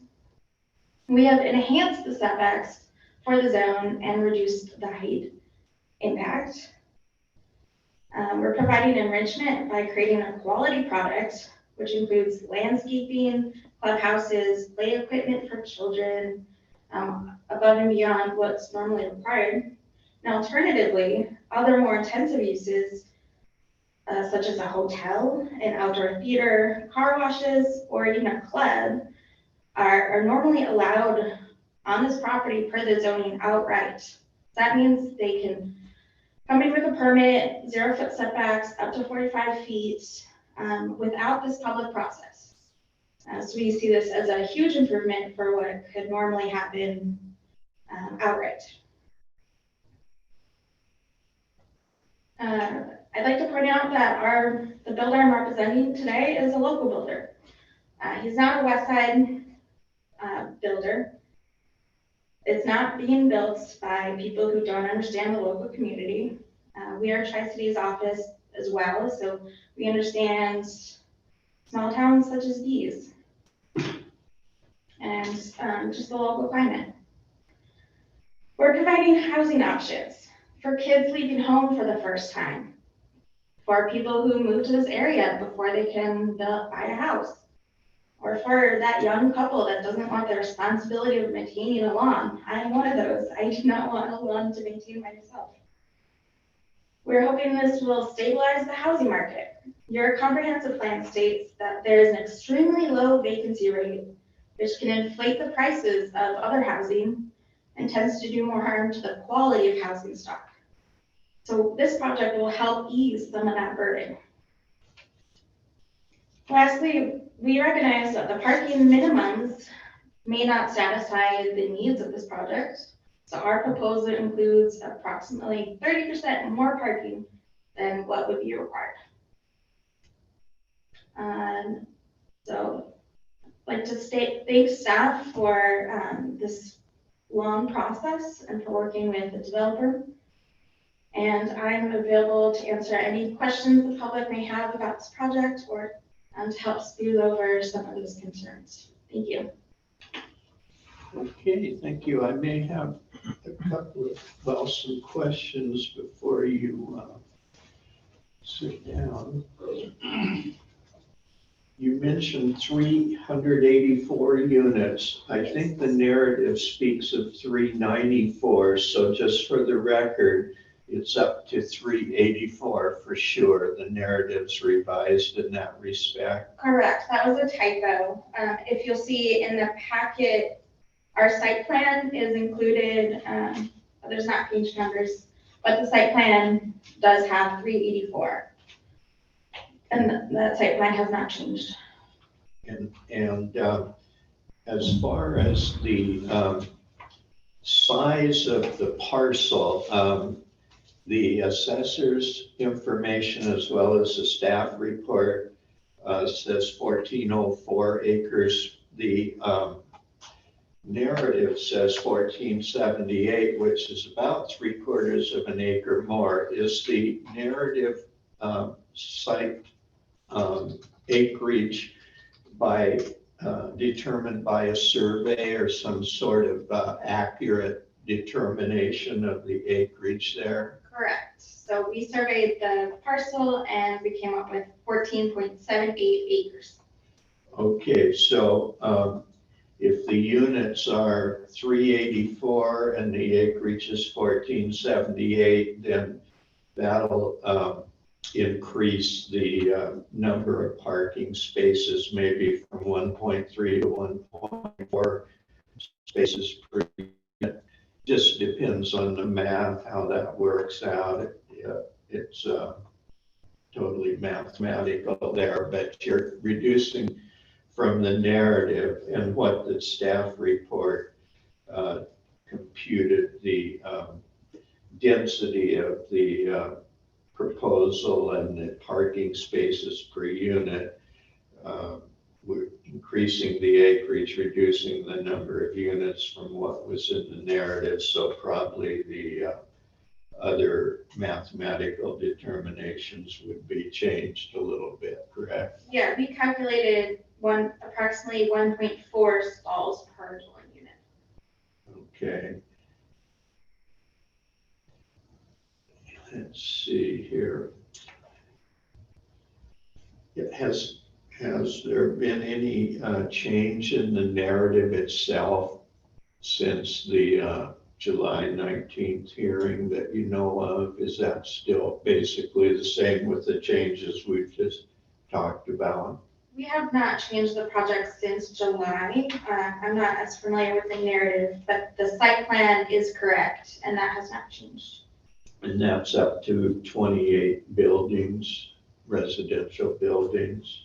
We have enhanced the setbacks for the zone and reduced the height impact. We're providing enrichment by creating a quality product, which includes landscaping, clubhouses, play equipment for children, above and beyond what's normally required. And alternatively, other more intensive uses, such as a hotel, an outdoor theater, car washes, or even a club, are normally allowed on this property per the zoning outright. That means they can come in with a permit, 0-foot setbacks, up to 45 feet, without this public process. So we see this as a huge improvement for what could normally happen outright. I'd like to point out that the builder I'm representing today is a local builder. He's not a West Side builder. It's not being built by people who don't understand the local community. We are Tri-Cities office as well, so we understand small towns such as these and just the local climate. We're providing housing options for kids leaving home for the first time, for people who move to this area before they can buy a house, or for that young couple that doesn't want the responsibility of maintaining a lawn. I'm one of those. I do not want a lawn to maintain myself. We're hoping this will stabilize the housing market. Your comprehensive plan states that there is an extremely low vacancy rate, which can inflate the prices of other housing and tends to do more harm to the quality of housing stock. So this project will help ease some of that burden. Lastly, we recognize that the parking minimums may not satisfy the needs of this project. So our proposal includes approximately 30% more parking than what would be required. So I'd like to thank staff for this long process and for working with the developer. And I'm available to answer any questions the public may have about this project or to help smooth over some of those concerns. Thank you. Okay, thank you. I may have a couple of, some questions before you sit down. You mentioned 384 units. I think the narrative speaks of 394. So just for the record, it's up to 384 for sure. The narrative's revised in that respect. Correct. That was a typo. If you'll see in the packet, our site plan is included. There's not page numbers, but the site plan does have 384. And that site plan has not changed. And as far as the size of the parcel, the assessor's information as well as the staff report says 1,404 acres. The narrative says 1,478, which is about 3/4 of an acre more. Is the narrative site acreage by determined by a survey or some sort of accurate determination of the acreage there? Correct. So we surveyed the parcel and we came up with 14.78 acres. Okay, so if the units are 384 and the acreage is 1478, then that'll increase the number of parking spaces maybe from 1.3 to 1.4 spaces per unit. Just depends on the math, how that works out. It's totally mathematical there, but you're reducing from the narrative and what the staff report computed the density of the proposal and the parking spaces per unit. We're increasing the acreage, reducing the number of units from what was in the narrative. So probably the other mathematical determinations would be changed a little bit, correct? Yeah, we calculated approximately 1.4 stalls per dwelling unit. Okay. Let's see here. Has there been any change in the narrative itself since the July 19th hearing that you know of? Is that still basically the same with the changes we've just talked about? We have not changed the project since July. I'm not as familiar with the narrative, but the site plan is correct and that has not changed. And that's up to 28 buildings, residential buildings.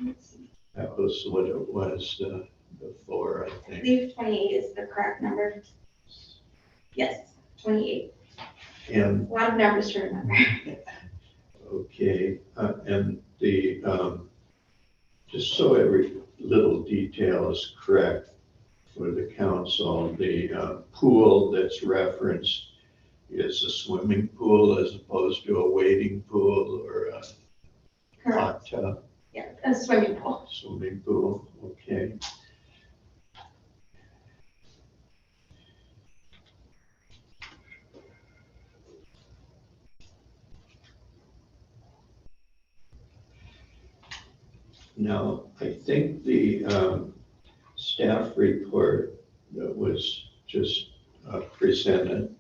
Let's see. That was what it was before, I I think. believe 28 is the correct number. Yes, 28. And A lot of numbers to remember. okay, and the just so every little detail is correct for the council, the pool that's referenced is a swimming pool as opposed to a wading pool or a Correct. hot tub. Yeah, a swimming pool. Swimming pool, okay. Now, I think the staff report that was just presented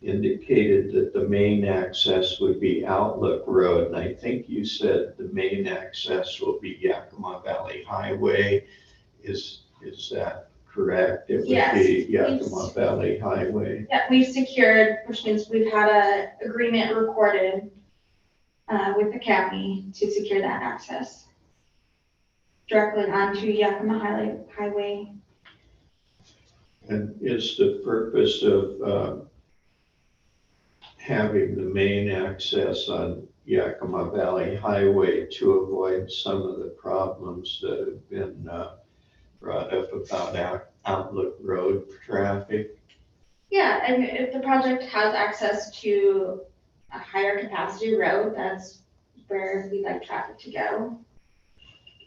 indicated that the main access would be Outlook Road. And I think you said the main access will be Yakima Valley Highway. Is that correct? It would Yes, be Yakima Valley Highway. Yeah, we've secured, which means we've had an agreement recorded with the county to secure that access directly onto Yakima Highway. And is the purpose of having the main access on Yakima Valley Highway to avoid some of the problems that have been brought up about Outlook Road traffic? Yeah, and if the project has access to a higher capacity road, that's where we'd like traffic to go.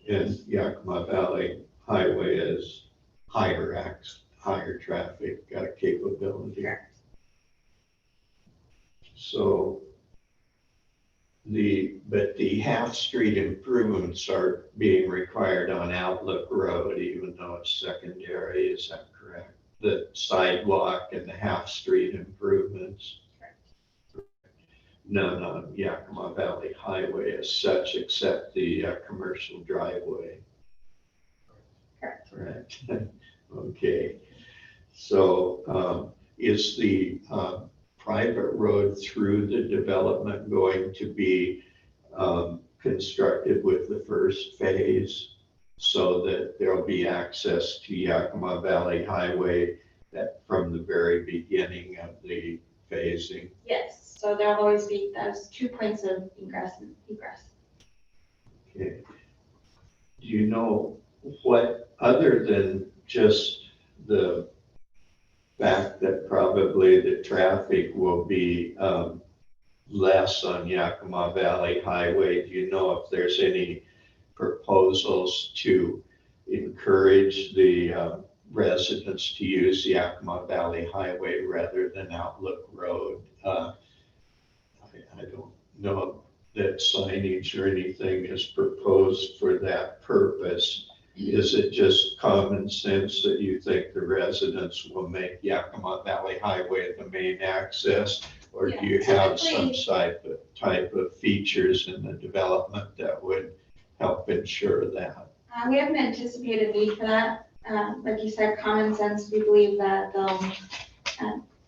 And Yakima Valley Highway is higher traffic capability. Correct. So but the half-street improvements are being required on Outlook Road, even though it's secondary, is that correct? The sidewalk and the half-street improvements? Correct. None on Yakima Valley Highway as such, except the commercial driveway. Correct. Correct. Okay. So is the private road through the development going to be constructed with the first phase so that there'll be access to Yakima Valley Highway that from the very beginning of the phasing. Yes, so there'll always be those 2 points of ingress and egress. Okay. Do you know what, other than just the fact that probably the traffic will be less on Yakima Valley Highway, do you know if there's any proposals to encourage the residents to use Yakima Valley Highway rather than Outlook Road? I don't know that signage or anything is proposed for that purpose. Is it just common sense that you think the residents will make Yakima Valley Highway the main access? Or do you have some type of features in the development that would help ensure that? We haven't anticipated need for that. Like you said, common sense, we believe that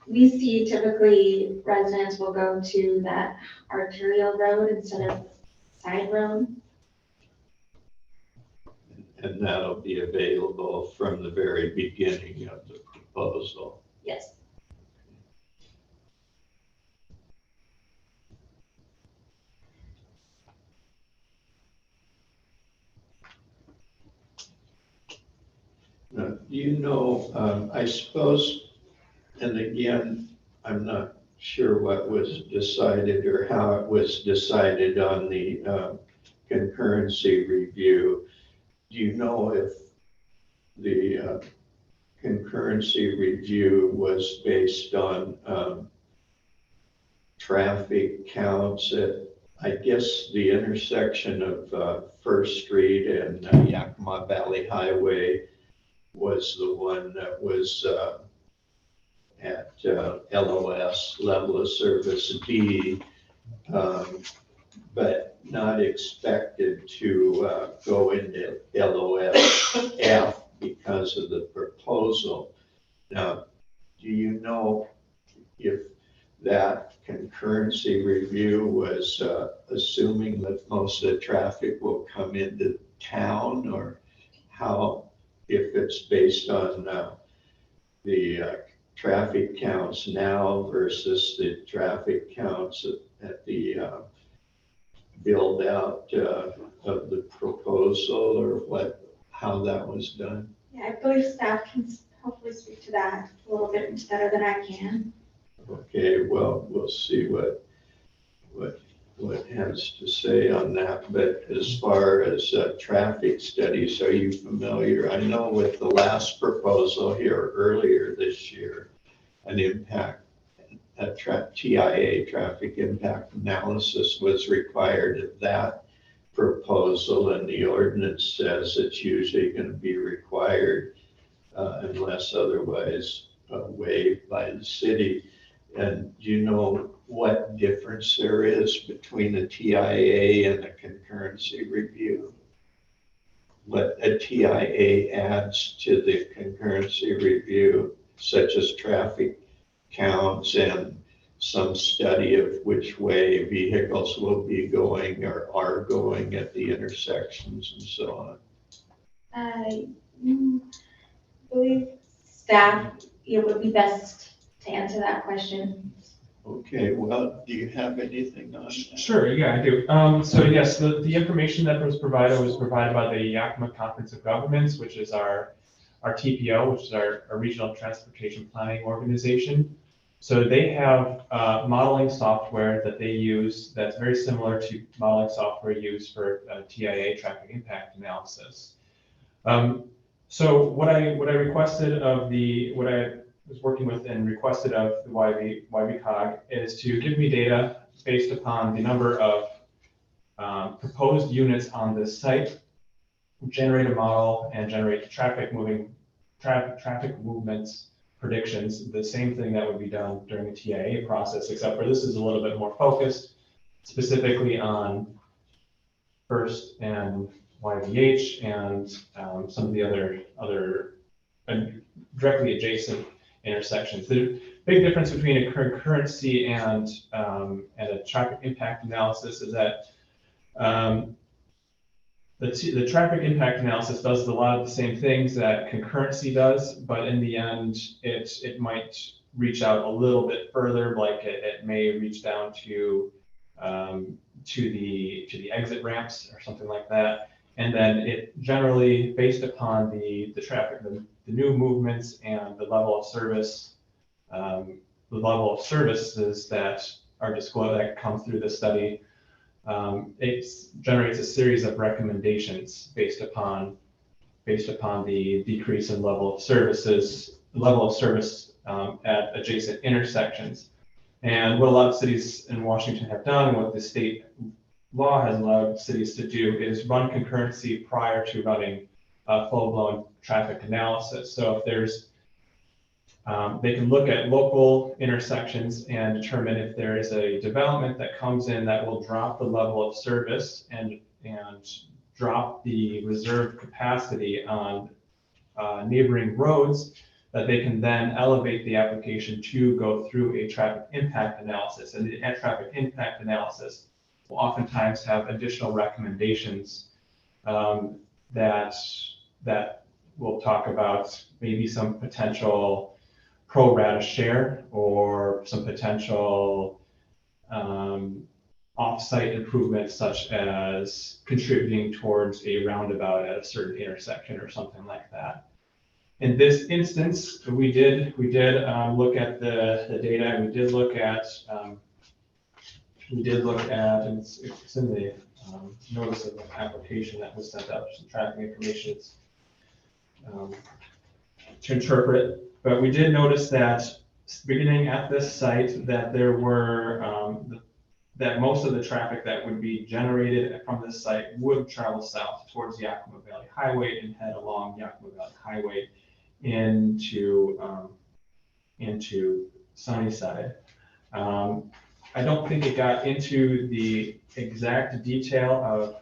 we see typically residents will go to that arterial road instead of side road. And that'll be available from the very beginning of the proposal. Yes. Now, you know, I suppose, and again, I'm not sure what was decided or how it was decided on the concurrency review. Do you know if the concurrency review was based on traffic counts at, I guess, the intersection of First Street and Yakima Valley Highway was the one that was at LOS, level of service D, but not expected to go into LOS F because of the proposal. Now, do you know if that concurrency review was assuming that most of the traffic will come into town, or how, if it's based on the traffic counts now versus the traffic counts at the build out of the proposal, or how that was done? Yeah, I believe staff can hopefully speak to that a little bit better than I can. Okay, well, we'll see what has to say on that. But as far as traffic studies, are you familiar? I know with the last proposal here earlier this year, TIA, traffic impact analysis, was required of that proposal, and the ordinance says it's usually going to be required unless otherwise waived by the city. And do you know what difference there is between the TIA and the concurrency review? What a TIA adds to the concurrency review, such as traffic counts and some study of which way vehicles will be going or are going at the intersections and so on. I believe staff, it would be best to answer that question. Okay, well, do you have anything on that? Sure, yeah, I do. So yes, the information that was provided by the Yakima Conference of Governments, which is our TPO, which is our Regional Transportation Planning Organization. So they have modeling software that they use that's very similar to modeling software used for TIA, traffic impact analysis. So what I requested of what I was working with and requested of the YVCOG is to give me data based upon the number of proposed units on this site, generate a model, and generate traffic movements predictions, the same thing that would be done during the TIA process, except for this is a little bit more focused, specifically on First and YVH and some of the other directly adjacent intersections. The big difference between a concurrency and a traffic impact analysis is that The traffic impact analysis does a lot of the same things that concurrency does, but in the end, it might reach out a little bit further, like it may reach down to the exit ramps or something like that. And then it generally, based upon the traffic, the new movements and the level of service, the level of services that are disclosed that come through the study, it generates a series of recommendations based upon the decrease in level of service at adjacent intersections. And what a lot of cities in Washington have done, and what the state law has allowed cities to do, is run concurrency prior to running full-blown traffic analysis. So if there's they can look at local intersections and determine if there is a development that comes in that will drop the level of service and drop the reserve capacity on neighboring roads, that they can then elevate the application to go through a traffic impact analysis. And the traffic impact analysis will oftentimes have additional recommendations that will talk about maybe some potential pro rata share or some potential off-site improvements, such as contributing towards a roundabout at a certain intersection or something like that. In this instance, we did look at the data, and we did look at, and it's in the notice of application that was sent out, some tracking information to interpret. But we did notice that beginning at this site, that there were that most of the traffic that would be generated from this site would travel south towards the Yakima Valley Highway and head along Yakima Valley Highway into Sunnyside. I don't think it got into the exact detail of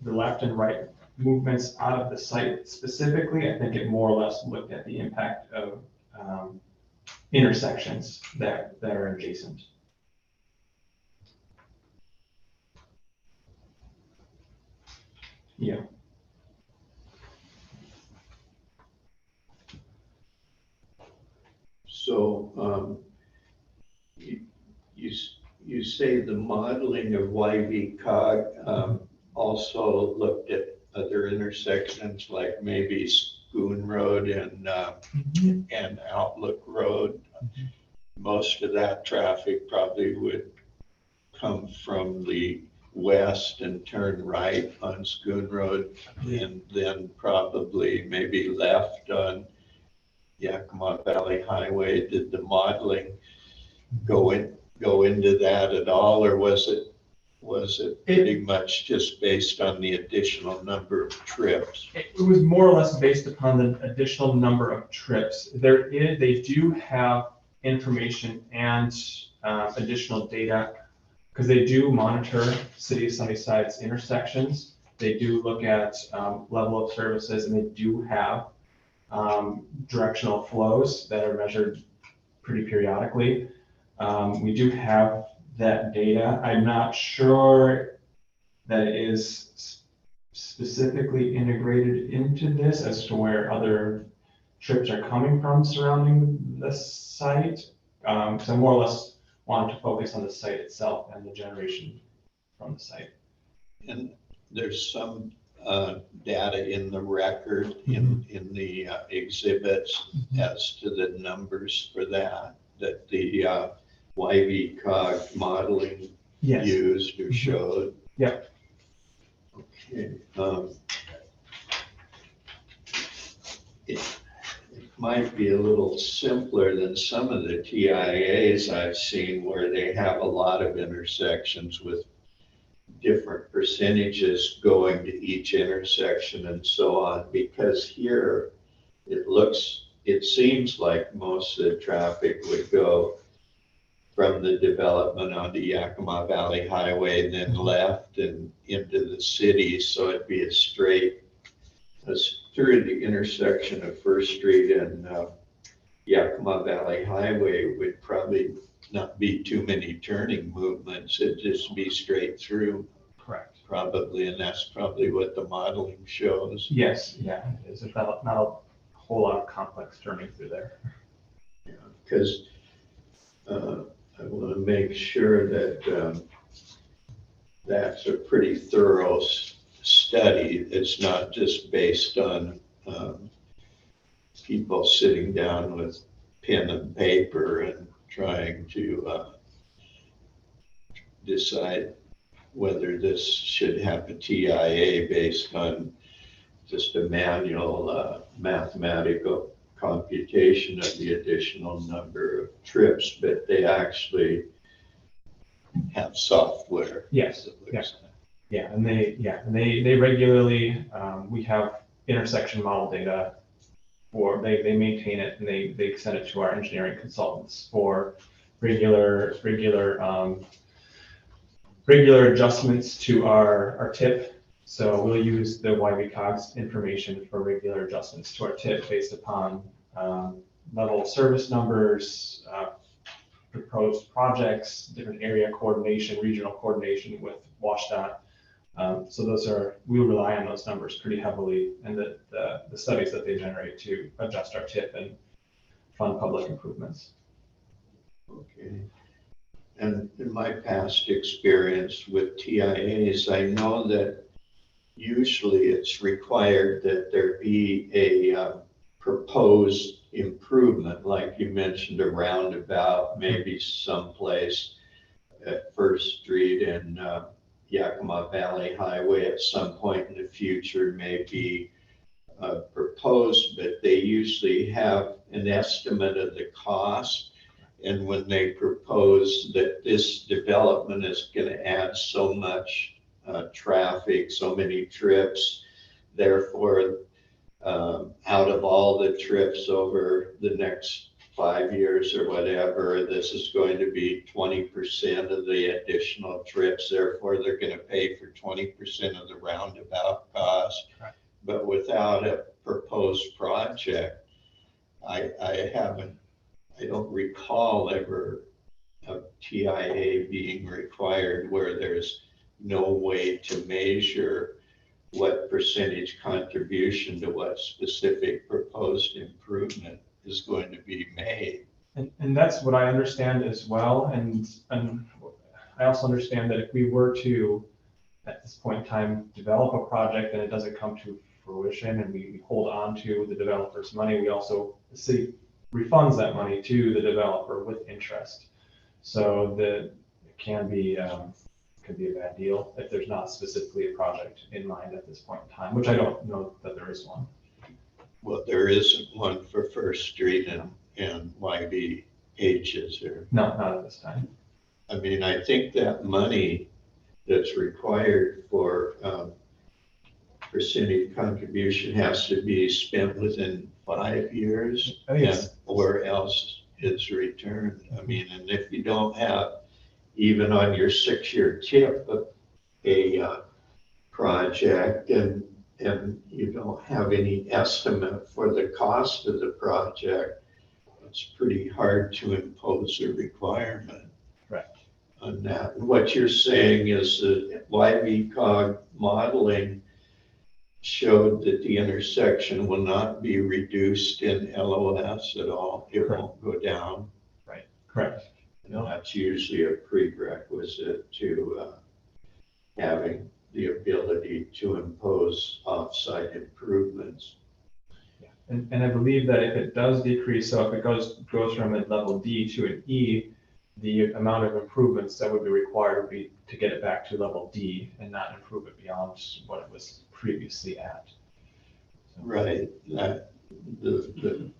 the left and right movements out of the site specifically. I think it more or less looked at the impact of intersections that are adjacent. Yeah. So you say the modeling of YV-COG also looked at other intersections, like maybe Spoon Road and Outlook Road. Most of that traffic probably would come from the west and turn right on Spoon Road, and then probably maybe left on Yakima Valley Highway. Did the modeling go into that at all, or was it pretty much just based on the additional number of trips? It was more or less based upon the additional number of trips. They do have information and additional data, because they do monitor City of Sunnyside's intersections. They do look at level of services, and they do have directional flows that are measured pretty periodically. We do have that data. I'm not sure that it is specifically integrated into this as to where other trips are coming from surrounding the site. So I more or less wanted to focus on the site itself and the generation from the site. And there's some data in the record, in the exhibits, as to the numbers for that the YV-COG modeling used or showed. Yeah. Okay. It might be a little simpler than some of the TIAs I've seen, where they have a lot of intersections with different percentages going to each intersection and so on, because here it seems like most of the traffic would go from the development onto Yakima Valley Highway, then left and into the city. So it'd be a straight, through the intersection of First Street and Yakima Valley Highway would probably not be too many turning movements. It'd just be straight through. probably, and that's probably what the modeling shows. Yes, yeah, there's not a whole lot of complex turning through there. Because I want to make sure that that's a pretty thorough study. It's not just based on people sitting down with pen and paper and trying to decide whether this should have a TIA based on just a manual mathematical computation of the additional number of trips, but they actually have software. Yes, that looks yes. at it. They regularly, we have intersection model data for, they maintain it and they send it to our engineering consultants for regular adjustments to our tip. So we'll use the YV-COGS information for regular adjustments to our tip based upon level of service numbers, proposed projects, different area coordination, regional coordination with WashDOT. So we rely on those numbers pretty heavily and the studies that they generate to adjust our tip and fund public improvements. Okay. And in my past experience with TIAs, I know that usually it's required that there be a proposed improvement, like you mentioned, a roundabout, maybe someplace at First Street and Yakima Valley Highway at some point in the future may be proposed, but they usually have an estimate of the cost. And when they propose that this development is going to add so much traffic, so many trips, therefore, out of all the trips over the next 5 years or whatever, this is going to be 20% of the additional trips. Therefore, they're going to pay for 20% of the roundabout cost. Right. But without a proposed project, I don't recall ever a TIA being required where there's no way to measure what percentage contribution to what specific proposed improvement is going to be made. And that's what I understand as well. And I also understand that if we were to, at this point in time, develop a project and it doesn't come to fruition and we hold on to the developer's money, the city refunds that money to the developer with interest. So it can be a bad deal if there's not specifically a project in mind at this point in time, which I don't know that there is one. Well, there isn't one for First Street and YVH, is there? No, not at this time. I mean, I think that money that's required for percentage contribution has to be spent within 5 years, or else it's returned. I mean, and if you don't have, even on your 6-year tip, a project and you don't have any estimate for the cost of the project, it's pretty hard to impose a requirement. Right. On that. And what you're saying is that YV-COG modeling showed that the intersection will not be reduced in LOS at all. It Correct. won't go down. Right. Correct. And that's usually a prerequisite to having the ability to impose off-site improvements. Yeah. And I believe that if it does decrease, so if it goes from a level D to an E, the amount of improvements that would be required would be to get it back to level D and not improve it beyond what it was previously at. So. Right. That the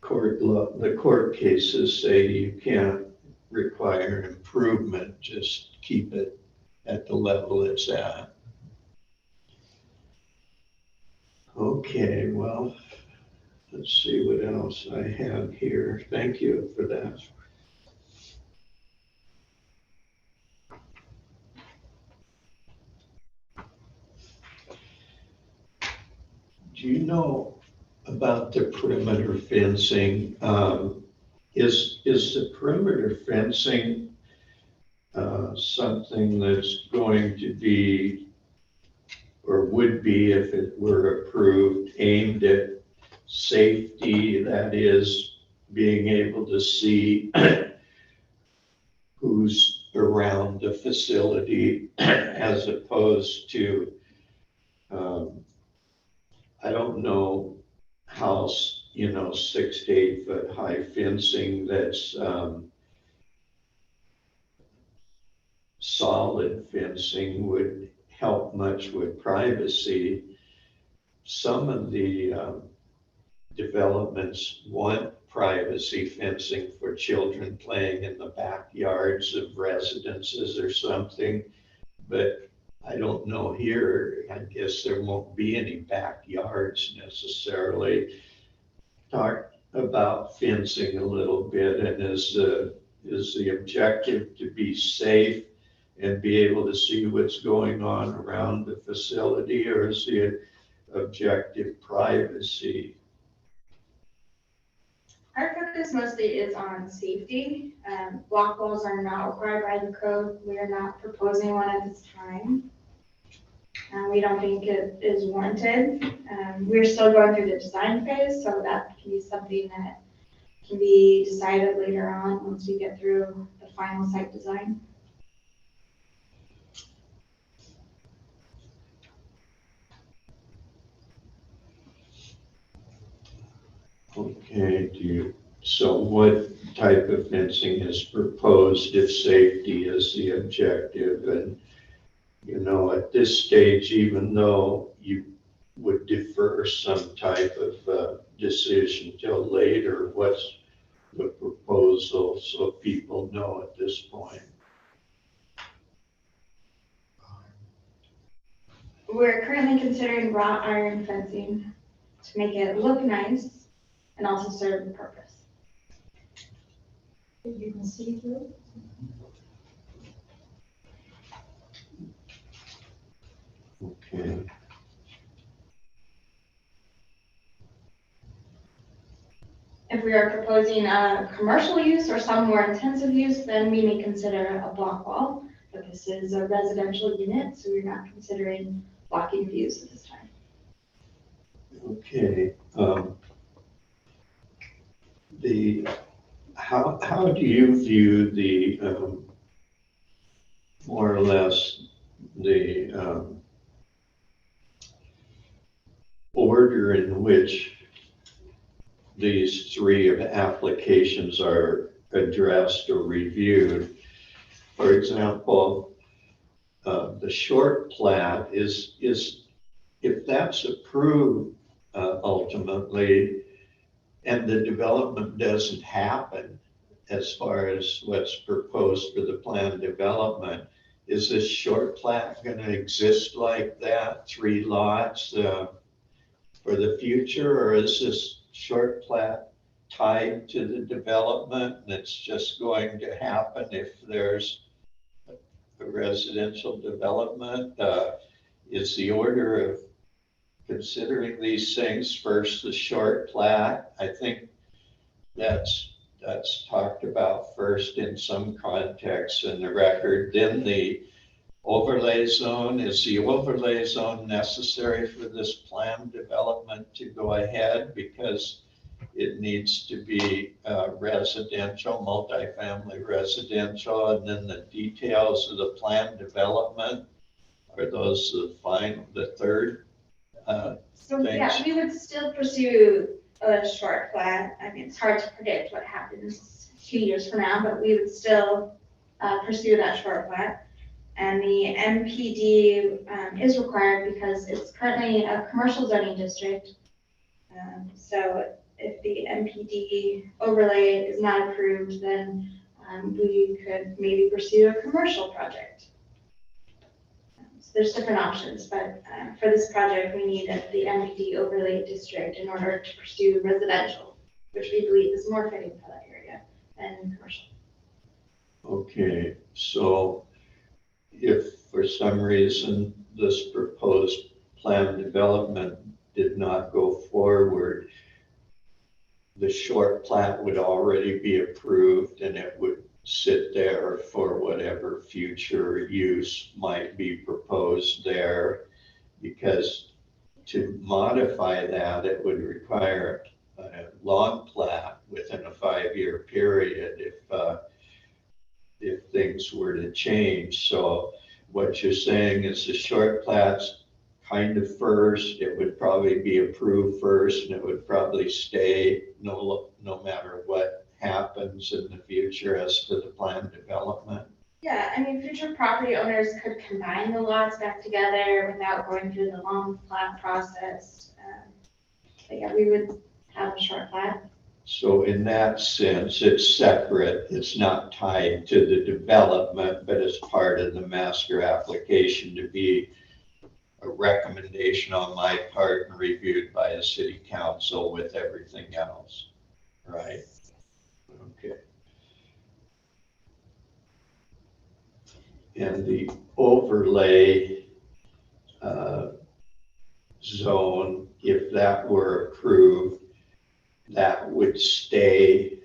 court cases say you can't require improvement, just keep it at the level it's at. Okay, well, let's see what else I have here. Thank you for that. Do you know about the perimeter fencing? Is the perimeter fencing something that's going to be or would be if it were approved, aimed at safety, that is, being able to see who's around the facility as opposed to, I don't know how, 6 to 8 foot high fencing that's solid fencing would help much with privacy. Some of the developments want privacy fencing for children playing in the backyards of residences or something, but I don't know here. I guess there won't be any backyards necessarily. Talk about fencing a little bit, and is the objective to be safe and be able to see what's going on around the facility, or is the objective privacy? Our focus mostly is on safety. Block walls are not required by the code. We are not proposing one at this time. We don't think it is warranted. We're still going through the design phase, so that can be something that can be decided later on once we get through the final site design. Okay, so what type of fencing is proposed if safety is the objective? And, at this stage, even though you would defer some type of decision till later, what's the proposal so people know at this point? We're currently considering wrought iron fencing to make it look nice and also serve the purpose. You can see through. Okay. If we are proposing a commercial use or some more intensive use, then we may consider a block wall. But this is a residential unit, so we're not considering blocking views at this time. Okay. How do you view the more or less the order in which these three applications are addressed or reviewed? For example, the short plat is if that's approved ultimately, and the development doesn't happen as far as what's proposed for the planned development, is this short plat going to exist like that, 3 lots for the future, or is this short plat tied to the development and it's just going to happen if there's a residential development? Is the order of considering these things first the short plat? I think that's talked about first in some context in the record. Then the overlay zone. Is the overlay zone necessary for this planned development to go ahead because it needs to be residential, multifamily residential, and then the details of the planned development, are those the third So yeah, Thanks. we would still pursue a short plat. I mean, it's hard to predict what happens 2 years from now, but we would still pursue that short plat. And the MPD is required because it's currently a commercial zoning district. So if the MPD overlay is not approved, then we could maybe pursue a commercial project. So there's different options, but for this project, we need the MPD overlay district in order to pursue residential, which we believe is more fitting for that area than commercial. Okay, so if for some reason this proposed planned development did not go forward, the short plat would already be approved and it would sit there for whatever future use might be proposed there. because to modify that, it would require a long plat within a 5-year period if things were to change. So what you're saying is the short plat's kind of first, it would probably be approved first, and it would probably stay no matter what happens in the future as to the planned development. Yeah, I mean, future property owners could combine the lots back together without going through the long plat process. But yeah, we would have a short plat. So in that sense, it's separate. It's not tied to the development, but it's part of the master application to be a recommendation on my part and reviewed by the city council with everything else, right? Okay. And the overlay zone, if that were approved, that would stay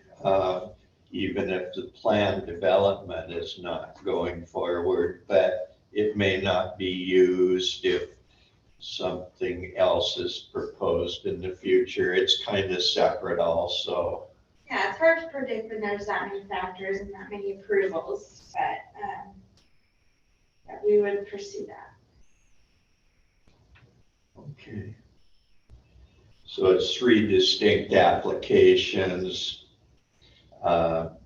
even if the planned development is not going forward, but it may not be used if something else is proposed in the future. It's kind of separate also. Yeah, it's hard to predict when there's that many factors and that many approvals, but yeah, we would pursue that. Okay. So it's 3 distinct applications.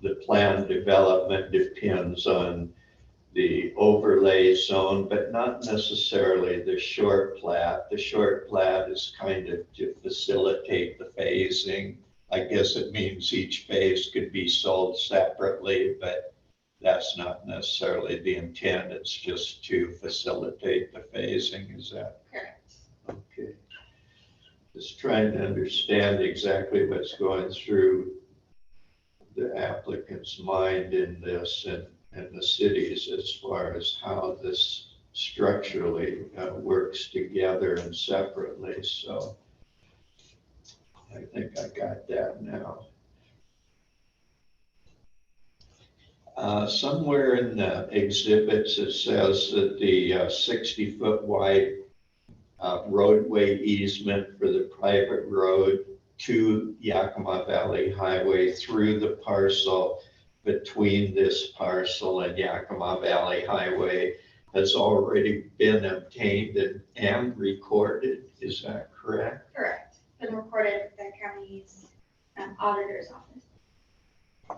The planned development depends on the overlay zone, but not necessarily the short plat. The short plat is kind of to facilitate the phasing. I guess it means each phase could be sold separately, but that's not necessarily the intent. It's just to facilitate the phasing. Is that Correct. okay? Just trying to understand exactly what's going through the applicant's mind in this and the cities as far as how this structurally works together and separately. So I think I got that now. Somewhere in the exhibits, it says that the 60-foot wide roadway easement for the private road to Yakima Valley Highway through the parcel between this parcel and Yakima Valley Highway has already been obtained and recorded. Is that correct? Correct. Been recorded at the county's auditor's office.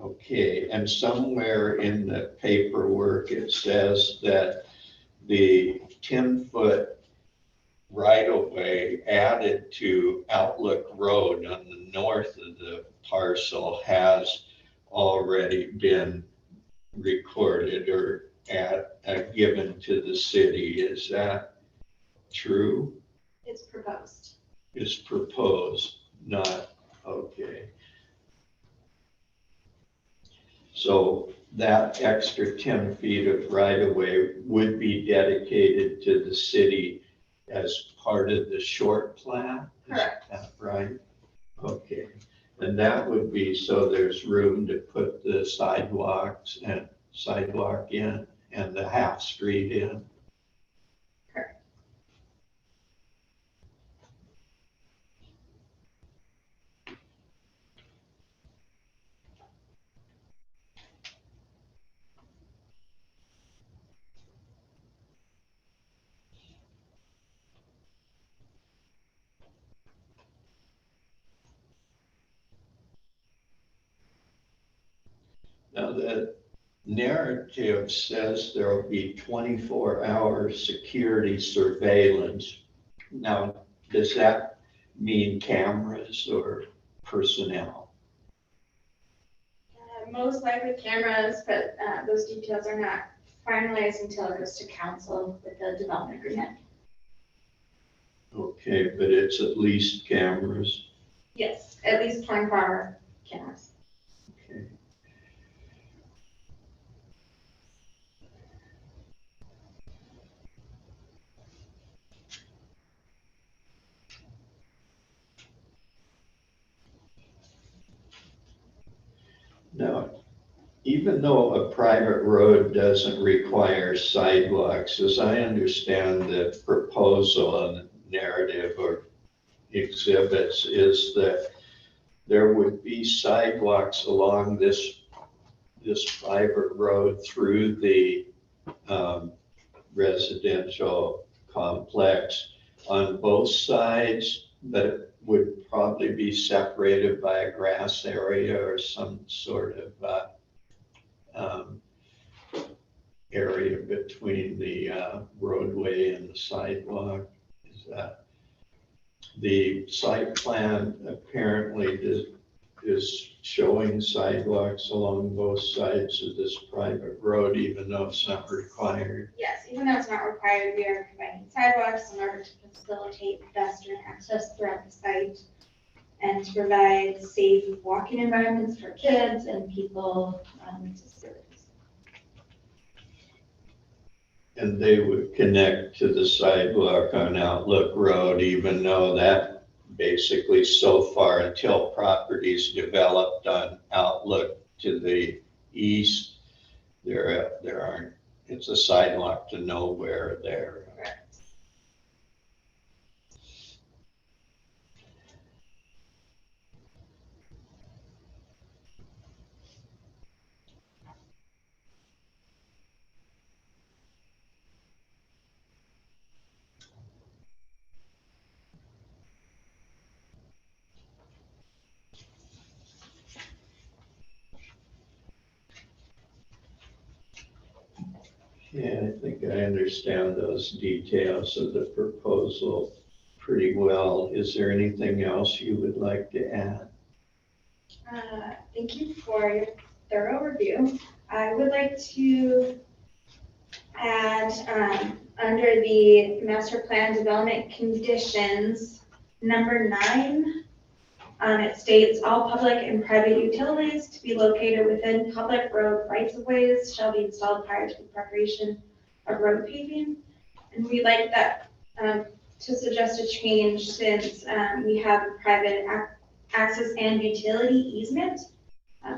Okay, and somewhere in the paperwork, it says that the 10-foot right-of-way added to Outlook Road on the north of the parcel has already been recorded or given to the city. Is that true? It's proposed. It's proposed, not, okay. So that extra 10 feet of right-of-way would be dedicated to the city as part of the short plat? Correct. Is that right? Okay. And that would be so there's room to put the sidewalks and sidewalk in and the half street in? Correct. Now, the narrative says there will be 24-hour security surveillance. Now, does that mean cameras or personnel? Most likely cameras, but those details are not finalized until it goes to council with the development agreement. Okay, but it's at least cameras. Yes, at least 24-hour cameras. Okay. Now, even though a private road doesn't require sidewalks, as I understand the proposal and narrative or exhibits, is that there would be sidewalks along this private road through the residential complex on both sides, but it would probably be separated by a grass area or some sort of area between the roadway and the sidewalk. Is that the site plan apparently is showing sidewalks along both sides of this private road, even though it's not required? Yes, even though it's not required, we are providing sidewalks in order to facilitate pedestrian access throughout the site and to provide safe walking environments for kids and people with disabilities. And they would connect to the sidewalk on Outlook Road, even though that basically so far until properties developed on Outlook to the east, there aren't, it's a sidewalk to nowhere there. Correct. Yeah, I think I understand those details of the proposal pretty well. Is there anything else you would like to add? Thank you for your thorough review. I would like to add, under the master plan development conditions, number 9, it states all public and private utilities to be located within public road rights of ways shall be installed prior to the preparation of road paving. And we'd like that to suggest a change since we have private access and utility easement.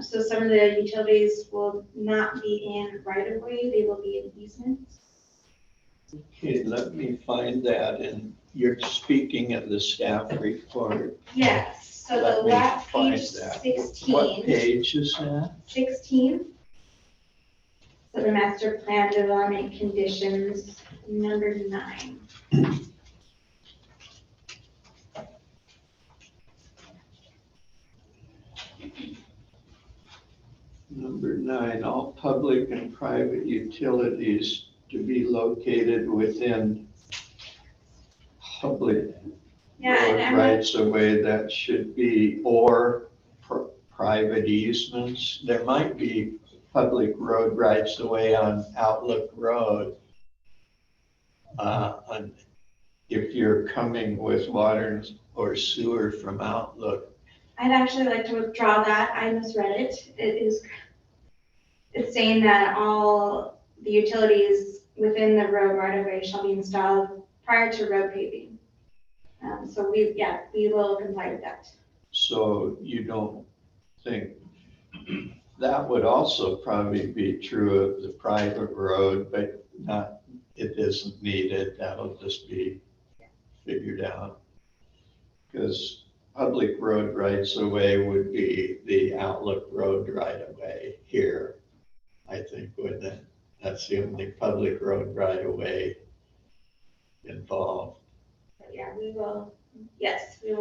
So some of the utilities will not be in right of way, they will be in easements. Okay, let me find that, and you're speaking of the staff report. Yes, so Let the me last find page that. 16. What page is that? 16. So the master plan development conditions, number 9. Number 9, all public and private utilities to be located within public Yeah, road and rights of way. That should be, or private easements. There might be public road rights of way on Outlook Road. If you're coming with water or sewer from Outlook. I'd actually like to withdraw that. I misread it. It's saying that all the utilities within the road right of way shall be installed prior to road paving. So we will comply with that. So you don't think that would also probably be true of the private road, but not, it isn't needed. That'll just be figured out. Because public road rights of way would be the Outlook Road right of way here, I think, wouldn't it? That's the only public road right of way involved. But yeah, we will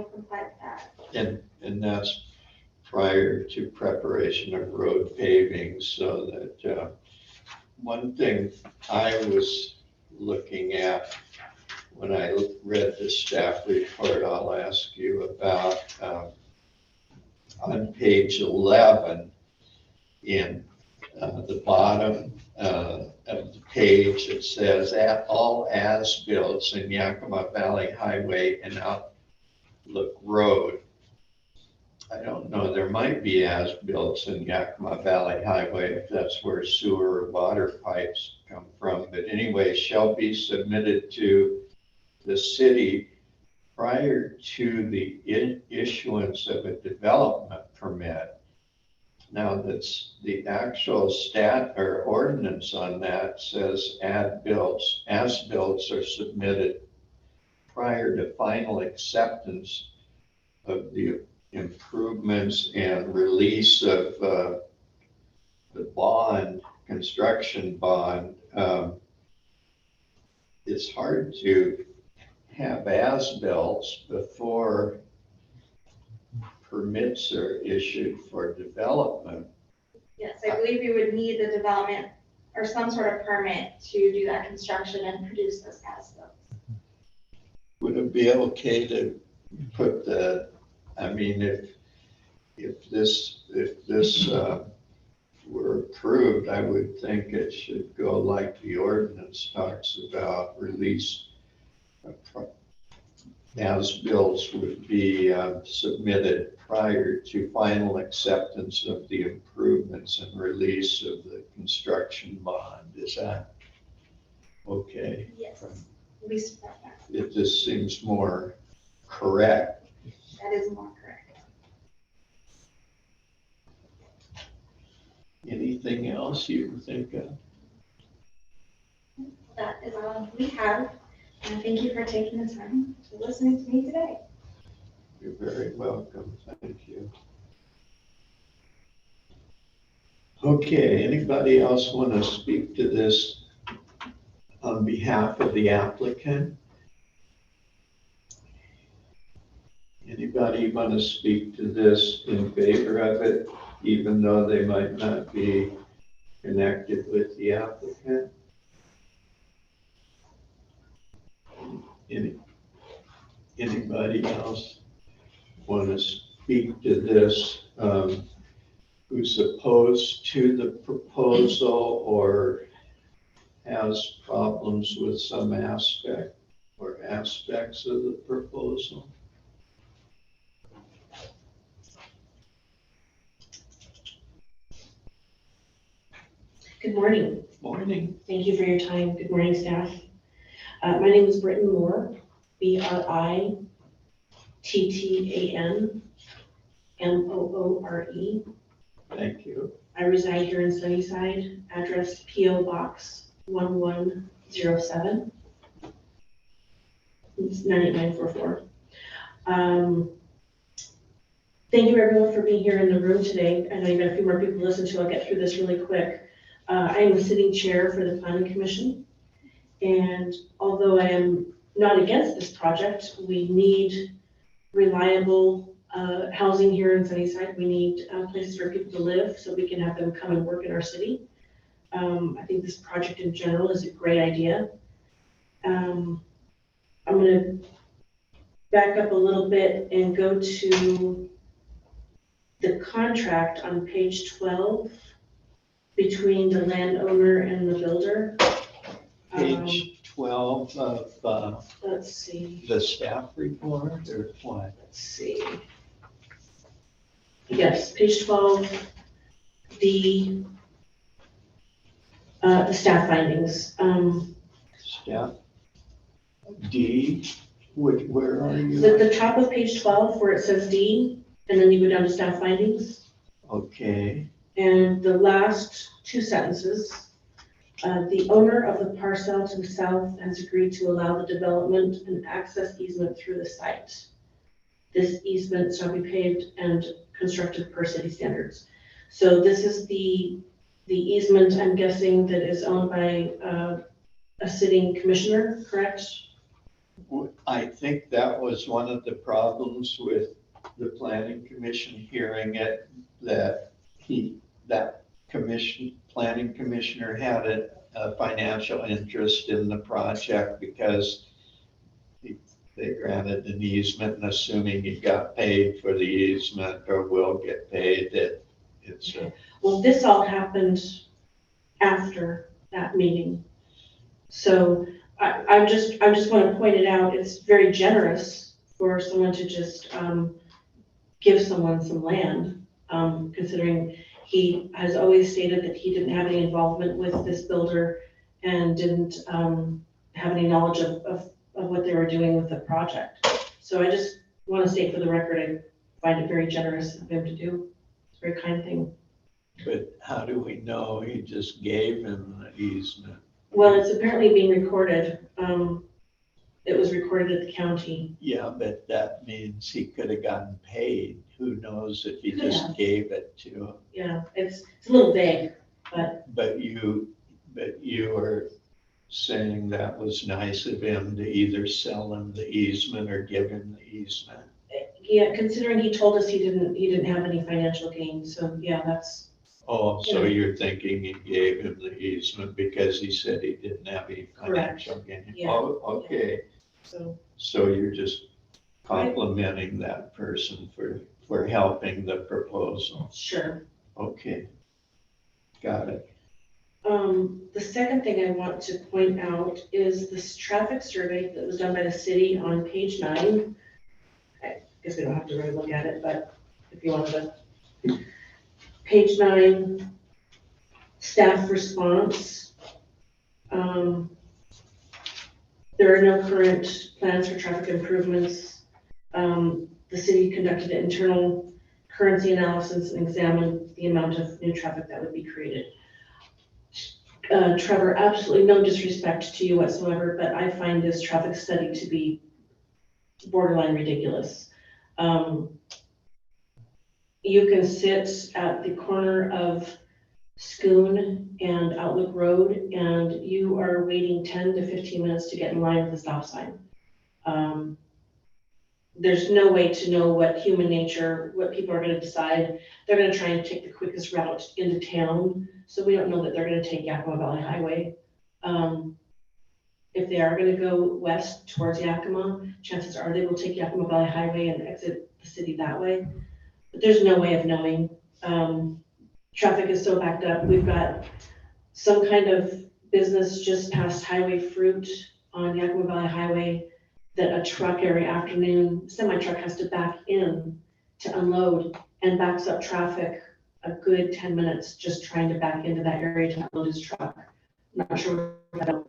comply with that. And that's prior to preparation of road paving, so that one thing I was looking at when I read the staff report, I'll ask you about on page 11 in the bottom of the page, it says at all as-builts in Yakima Valley Highway and Outlook Road. I don't know, there might be as-builts in Yakima Valley Highway if that's where sewer or water pipes come from. But anyway, shall be submitted to the city prior to the issuance of a development permit. Now, that's the actual stat or ordinance on that says as-builts are submitted prior to final acceptance of the improvements and release of the bond, construction bond. It's hard to have as-built before permits are issued for development. Yes, I believe we would need the development or some sort of permit to do that construction and produce those as-built. Would it be okay to put I mean, if this were approved, I would think it should go like the ordinance talks about release. As-bills would be submitted prior to final acceptance of the improvements and release of the construction bond. Is that okay? Yes, we support that. It just seems more correct. That is more correct. Anything else you think of? That is all we have. And thank you for taking the time to listen to me today. You're very welcome. Thank you. Okay, anybody else want to speak to this on behalf of the applicant? Anybody want to speak to this in favor of it, even though they might not be connected with the applicant? Anybody else want to speak to this who's opposed to the proposal or has problems with some aspect or aspects of the proposal? Good morning. Morning. Thank you for your time. Good morning, staff. My name is Britton Moore, BRITTANMOORE. Thank you. I reside here in Sunnyside, address PO Box 1107. It's 98944. Thank you everyone for being here in the room today. I know you've got a few more people to listen to. I'll get through this really quick. I am the sitting chair for the Planning Commission. And although I am not against this project, we need reliable housing here in Sunnyside. We need places for people to live so we can have them come and work in our city. I think this project in general is a great idea. I'm going to back up a little bit and go to the contract on page 12 between the landowner and the builder. Page 12 of Let's see. the staff report or what? Let's see. Yes, page 12, the staff findings. Staff D, where are you? The top of page 12 where it says D, and then you go down to staff findings. Okay, And the last two sentences, the owner of the parcel to the south has agreed to allow the development and access easement through the site. This easement shall be paved and constructed per city standards. So this is the easement, I'm guessing, that is owned by a sitting commissioner, correct? I think that was one of the problems with the planning commission hearing it, that planning commissioner had a financial interest in the project because they granted an easement and assuming he got paid for the easement or will get paid, it's a. Well, this all happened after that meeting. So I just want to point it out, it's very generous for someone to just give someone some land, considering he has always stated that he didn't have any involvement with this builder and didn't have any knowledge of what they were doing with the project. So I just want to state for the record, I find it very generous of him to do. It's a very kind thing. But how do we know he just gave him the easement? Well, it's apparently being recorded. It was recorded at the county. Yeah, but that means he could have gotten paid. Who knows if he Could just have. gave it to him? Yeah, it's a little vague, but But you are saying that was nice of him to either sell him the easement or give him the easement. yeah, considering he told us he didn't have any financial gain, so yeah, that's, Oh, so Yeah. you're thinking he gave him the easement because he said he didn't have any financial gain? Yeah. Oh, okay. so, So you're just complimenting that person for helping the proposal. sure. Okay. Got it. The second thing I want to point out is this traffic survey that was done by the city on page 9. I guess we don't have to really look at it, but if you wanted to. Page 9, staff response. There are no current plans for traffic improvements. The city conducted an internal currency analysis and examined the amount of new traffic that would be created. Trevor, absolutely no disrespect to you whatsoever, but I find this traffic study to be borderline ridiculous. You can sit at the corner of Schoon and Outlook Road, and you are waiting 10 to 15 minutes to get in line at the stop sign. There's no way to know what human nature, what people are going to decide. They're going to try and take the quickest route into town, so we don't know that they're going to take Yakima Valley Highway. If they are going to go west towards Yakima, chances are they will take Yakima Valley Highway and exit the city that way. But there's no way of knowing. Traffic is so backed up. We've got some kind of business just past Highway Fruit on Yakima Valley Highway that a truck every afternoon, semi-truck has to back in to unload and backs up traffic a good 10 minutes just trying to back into that area to unload his truck. I'm not sure what that is,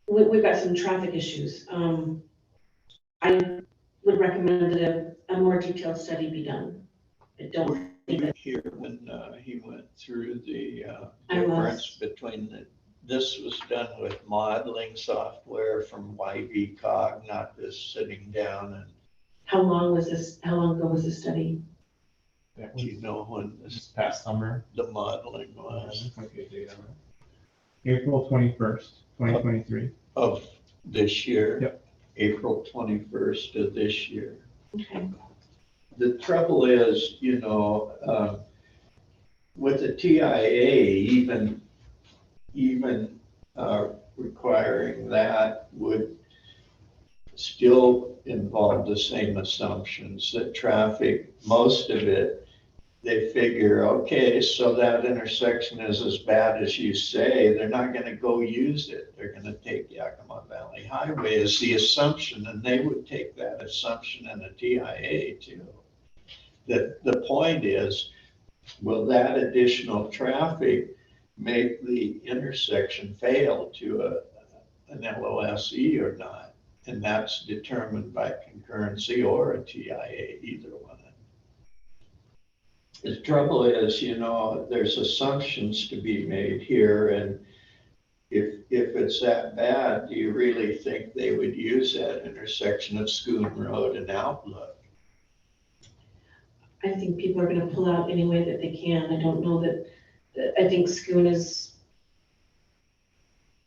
but we've got some traffic issues. I would recommend that a more detailed study be done. I don't think that, Here when he went through the I was. difference between this was done with modeling software from YVCog, not just sitting down and, how long ago was this study? That do was you know when this past summer. the modeling was Might be a date on it. April 21st, 2023. of this year? Yep. April 21st of this year. Okay. The trouble is, with the TIA, even requiring that would still involve the same assumptions that traffic, most of it, they figure, okay, so that intersection is as bad as you say, they're not going to go use it. They're going to take Yakima Valley Highway as the assumption, and they would take that assumption in a TIA too. The point is, will that additional traffic make the intersection fail to an LOSE or not? And that's determined by concurrency or a TIA, either one. The trouble is, there's assumptions to be made here, and if it's that bad, do you really think they would use that intersection of Schoon Road and Outlook? I think people are gonna pull out any way that they can. I don't know that, I think Schoon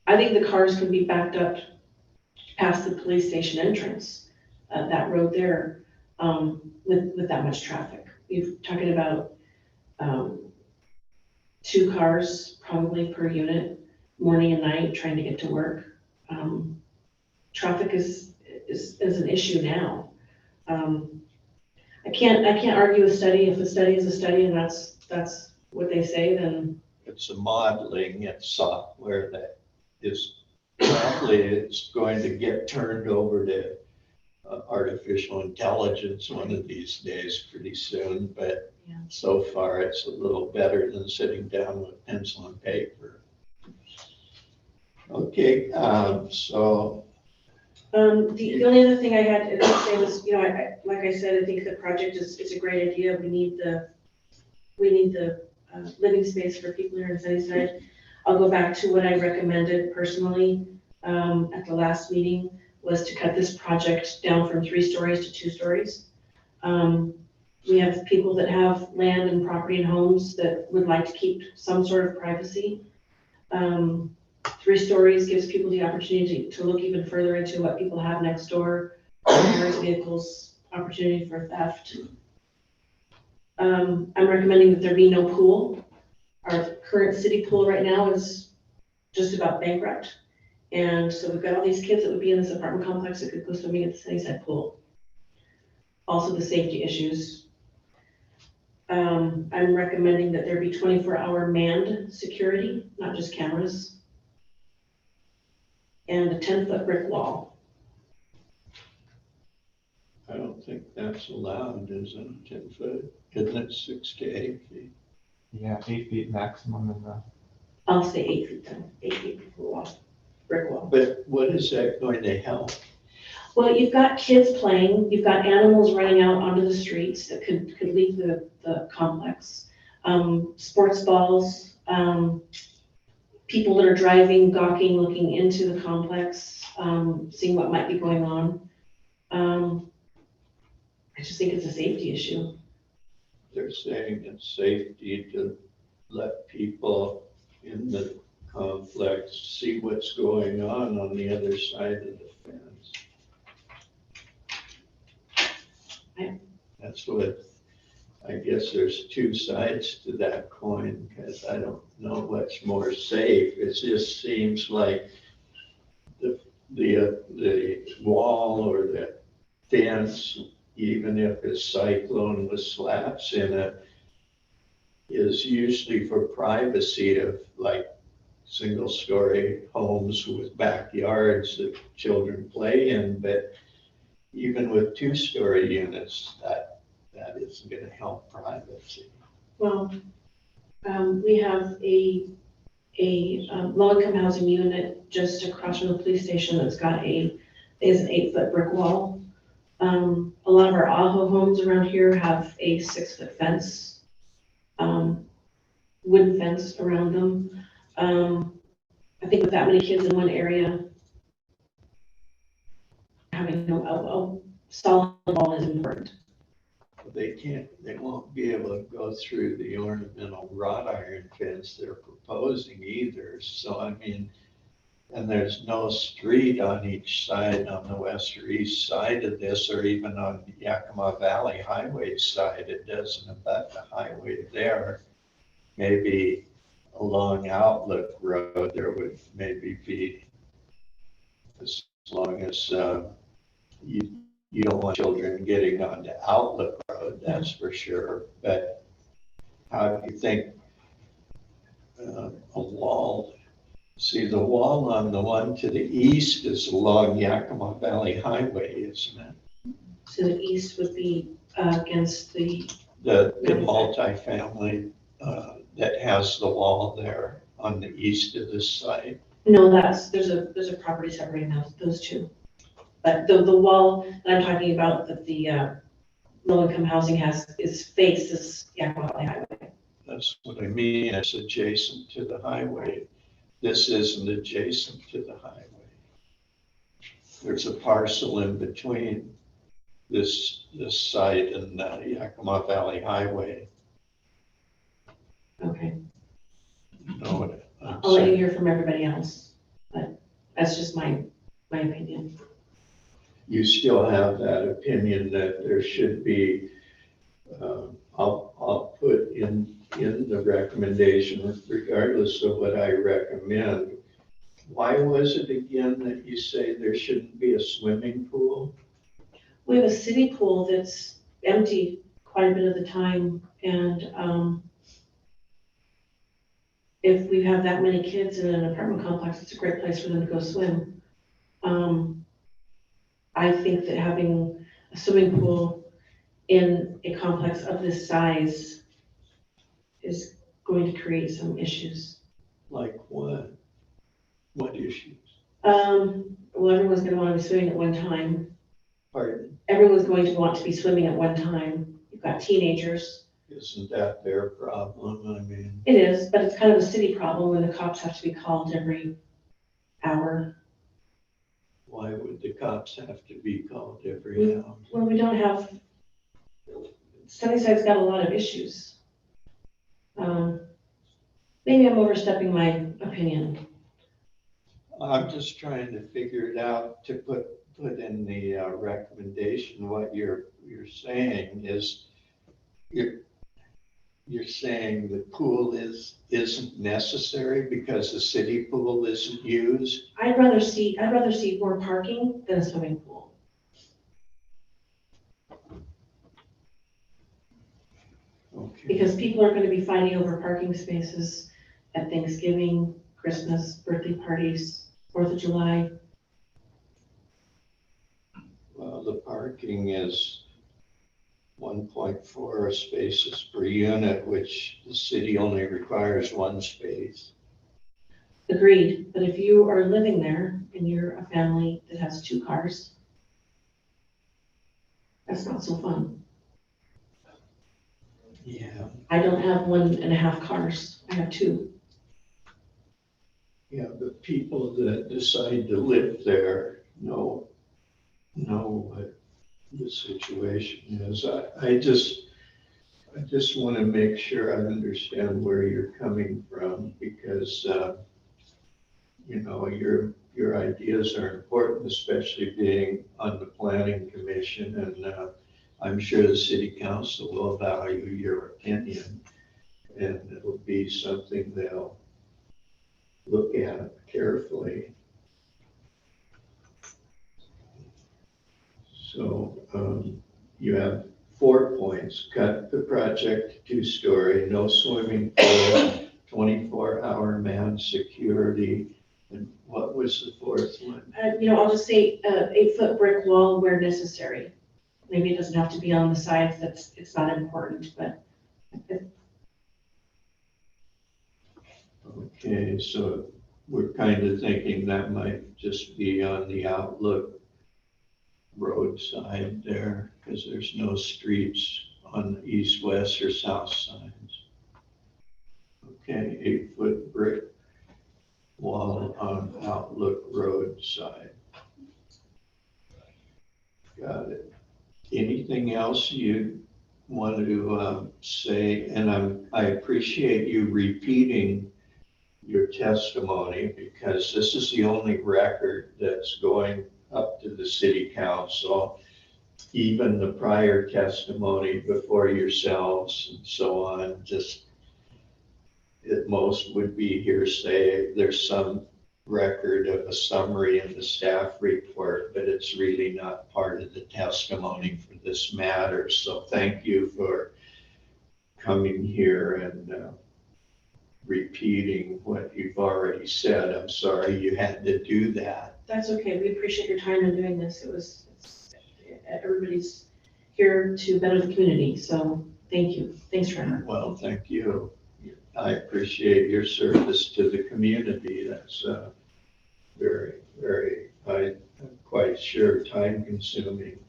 I think the cars can be backed up past the police station entrance, that road there, with that much traffic. You're talking about, 2 cars probably per unit, morning and night, trying to get to work. Traffic is an issue now. I can't argue a study. If a study is a study and that's what they say, then. It's a modeling, it's software that is probably, it's going to get turned over to artificial intelligence one of these days pretty soon, but Yeah. so far it's a little better than sitting down with pencil and paper. Okay, so. The only other thing I had to say was, like I said, I think the project is a great idea. We need the we need the living space for people here in Sunnyside. I'll go back to what I recommended personally at the last meeting, was to cut this project down from 3 stories to 2 stories. We have people that have land and property and homes that would like to keep some sort of privacy. 3 stories gives people the opportunity to look even further into what people have next door, cars, vehicles, opportunity for theft. I'm recommending that there be no pool. Our current city pool right now is just about bankrupt. And so we've got all these kids that would be in this apartment complex that could go swimming at the Sunnyside pool. Also the safety issues. I'm recommending that there be 24-hour manned security, not just cameras. And a 10-foot brick wall. I don't think that's allowed, is it, 10 foot? Isn't it 6 to 8 feet? Yeah, 8 feet maximum in the, I'll say 8 feet then, 8 feet wall, brick wall. But what is that going to help? Well, you've got kids playing, you've got animals running out onto the streets that could leave the complex. Sports balls, people that are driving, gawking, looking into the complex, seeing what might be going on. I just think it's a safety issue. They're saying it's safety to let people in the complex see what's going on the other side of the fence. That's what, I guess there's 2 sides to that coin, because I don't know what's more safe. It just seems like the wall or the fence, even if it's cyclone with slats in it, is usually for privacy of like single-story homes with backyards that children play in. But even with 2-story units, that isn't going to help privacy. Well, we have a low-income housing unit just across from the police station that's got is an 8-foot brick wall. A lot of our Aho homes around here have a 6-foot fence, wooden fence around them. I think with that many kids in one area, having a solid wall is important. They won't be able to go through the ornamental wrought iron fence they're proposing either. So, I mean, and there's no street on each side, on the west or east side of this, or even on the Yakima Valley Highway side. It doesn't abut the highway there. Maybe along Outlook Road, there would maybe be, as long as you don't want children getting onto Outlook Road, that's for sure. But how do you think a wall? See, the wall on the one to the east is along Yakima Valley Highway, isn't it? So the east would be against the multifamily that has the wall there on the east of this site. No, there's a property separating those 2. But the wall that I'm talking about that the low-income housing faces Yakima Valley Highway. That's what I mean. It's adjacent to the highway. This isn't adjacent to the highway. There's a parcel in between this site and the Yakima Valley Highway. Okay. You know what I'm I'll let you saying? hear from everybody else, but that's just my opinion. You still have that opinion that there should be, I'll put in the recommendation, regardless of what I recommend. Why was it again that you say there shouldn't be a swimming pool? We have a city pool that's empty quite a bit of the time, and if we have that many kids in an apartment complex, it's a great place for them to go swim. I think that having a swimming pool in a complex of this size is going to create some issues. Like what? What issues? Well, everyone's going to want to be swimming at one time. Pardon? Everyone's going to want to be swimming at one time. You've got teenagers Isn't that their problem? I mean, It is, but it's kind of a city problem where the cops have to be called every hour. why would the cops have to be called every hour? Well, we don't have, Sunnyside's got a lot of issues. Maybe I'm overstepping my opinion. I'm just trying to figure it out to put in the recommendation. What you're saying is, you're saying the pool isn't necessary because the city pool isn't used? I'd rather see more parking than a swimming pool. Okay. Because people are gonna be fighting over parking spaces at Thanksgiving, Christmas, birthday parties, 4th of July. Well, the parking is 1.4 spaces per unit, which the city only requires one space. Agreed, but if you are living there and you're a family that has 2 cars, that's not so fun. Yeah. I don't have 1.5 cars, I have 2. Yeah, the people that decide to live there know what the situation is. I just want to make sure I understand where you're coming from because, your ideas are important, especially being on the planning commission. And I'm sure the city council will value your opinion and it'll be something they'll look at carefully. So you have 4 points: cut the project 2-story, no swimming pool, 24-hour manned security. And what was the 4th one? I'll just say 8-foot brick wall where necessary. Maybe it doesn't have to be on the sides, it's not important, but Okay, so we're kind of thinking that might just be on the Outlook roadside there, because there's no streets on the east, west, or south sides. Okay, 8-foot brick wall on Outlook roadside. Got it. Anything else you want to say? And I appreciate you repeating your testimony because this is the only record that's going up to the city council. Even the prior testimony before yourselves and so on, just at most would be hearsay. There's some record of a summary in the staff report, but it's really not part of the testimony for this matter. So thank you for coming here and repeating what you've already said. I'm sorry you had to do that. that's okay. We appreciate your time in doing this. Everybody's here to better the community, so thank you. Thanks, Trevor. Well, thank you. I appreciate your service to the community. That's very, very, I'm quite sure, time consuming.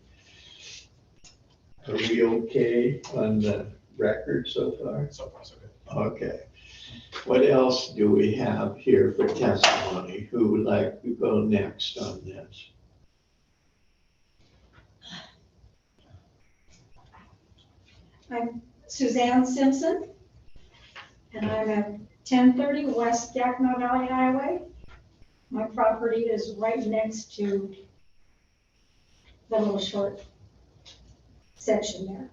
Are we okay on the record so far? So far, so good. Okay. What else do we have here for testimony? Who would like to go next on this? I'm Suzanne Simpson, and I'm at 1030 West Yakima Valley Highway. My property is right next to the little short section there.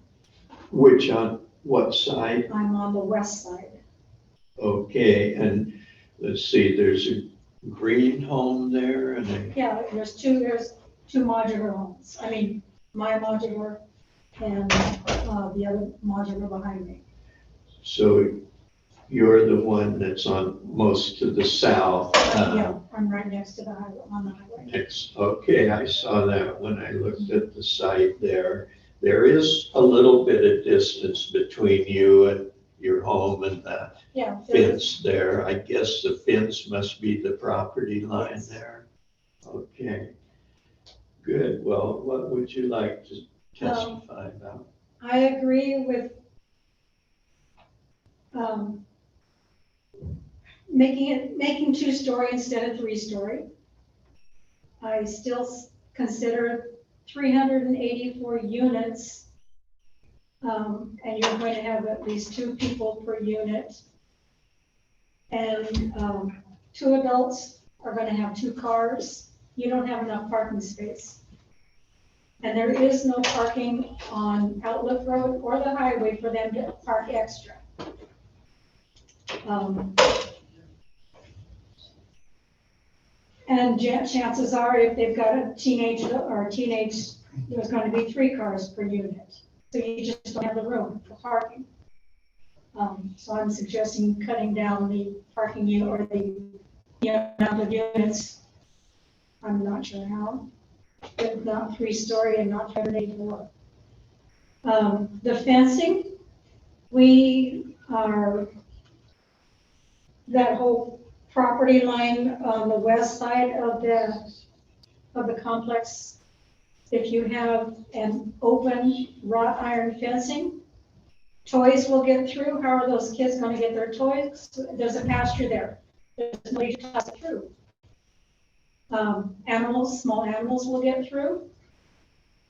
Which on what side? I'm on the west side. Okay, and let's see, there's a green home there and a, Yeah, there's two modular homes. I mean, my modular and the other modular behind me. so you're the one that's on most to the south. Yeah, I'm right next to the highway, on the highway. Okay, I saw that when I looked at the site there. There is a little bit of distance between you and your home and the Yeah. fence there. I guess the fence must be the property line Yes. there. Okay, good. Well, what would you like to testify about? I agree with making 2-story instead of 3-story. I still consider 384 units, and you're going to have at least 2 people per unit. And 2 adults are going to have 2 cars. You don't have enough parking space. And there is no parking on Outlook Road or the highway for them to park extra. And chances are, if they've got a teenage, there's going to be 3 cars per unit. So you just don't have the room for parking. So I'm suggesting cutting down the parking unit or the amount of units. I'm not sure how, but not 3-story and not 384. The fencing, we are, that whole property line on the west side of the complex, if you have an open wrought iron fencing, toys will get through. How are those kids going to get their toys? There's a pasture there. There's no way to pass it through. Animals, small animals will get through.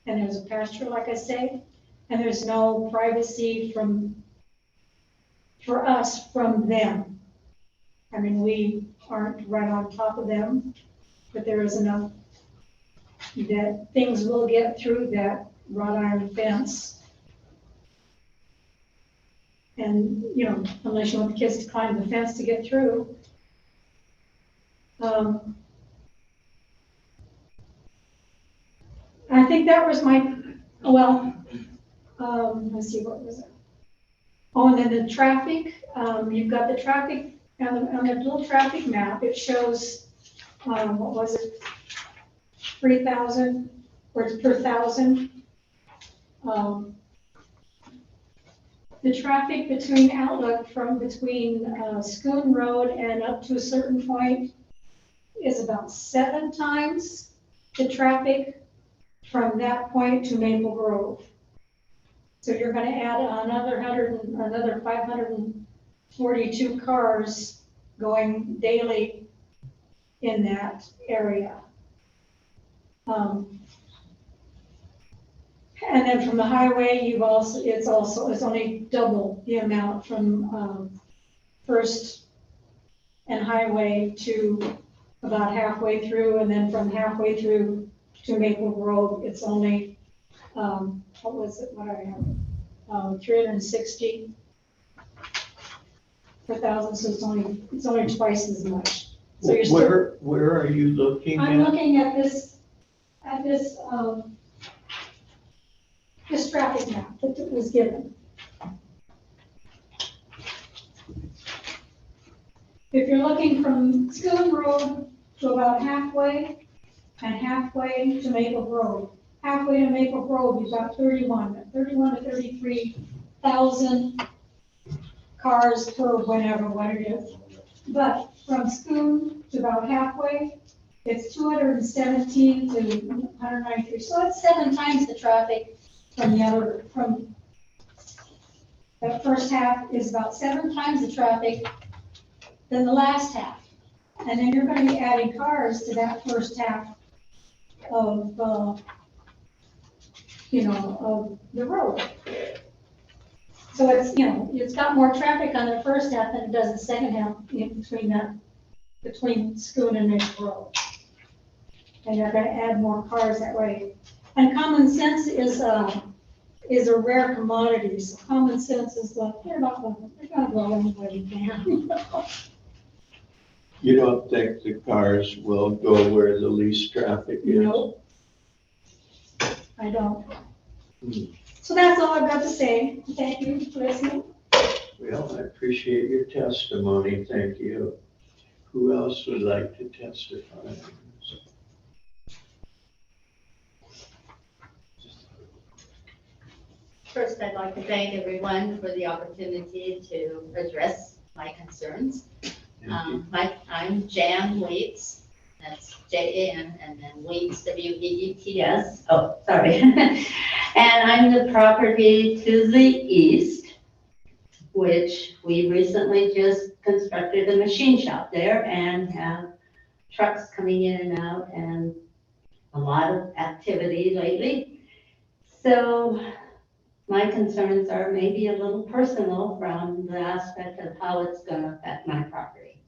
And there's a pasture, like I say, and there's no privacy for us from them. I mean, we aren't right on top of them, but there is enough that things will get through that wrought iron fence. And, unless you want the kids to climb the fence to get through. I think that was let's see, what was it? Oh, and then the traffic, you've got the traffic, on the little traffic map, it shows, what was it? 3,000, or it's per 1,000. The traffic between Outlook between Schoon Road and up to a certain point is about 7 times the traffic from that point to Maple Grove. So you're going to add another 542 cars going daily in that area. And then from the highway, it's only double the amount from First and Highway to about halfway through, and then from halfway through to Maple Grove, it's only, what was it, 360 per 1,000, so it's only twice as much. So you're Where are you looking at? I'm looking at this traffic map that was given. If you're looking from Schoon Road to about halfway, and halfway to Maple Grove. Halfway to Maple Grove, you've got 31 to 33,000 cars per whenever, what it is. But from Schoon to about halfway, it's 217 to 193. So it's 7 times the traffic from that first half is about 7 times the traffic than the last half. And then you're going to be adding cars to that first half of of the road. So it's got more traffic on the first half than it does the second half between Schoon and Maple Road. And you're going to add more cars that way. And common sense is a rare commodity. So common sense is they're going to go anywhere you can. You don't think the cars will go where the least traffic is? No, I don't. So that's all I've got to say. Thank you for listening. Well, I appreciate your testimony. Thank you. Who else would like to testify? First, I'd like to thank everyone for the opportunity to address my concerns. I'm Jan Waits, that's Jan, and then Waits, W-E-E-T-S. Oh, sorry. And I'm the property to the east, which we recently just constructed a machine shop there and have trucks coming in and out and a lot of activity lately. So my concerns are maybe a little personal from the aspect of how it's gonna affect my property.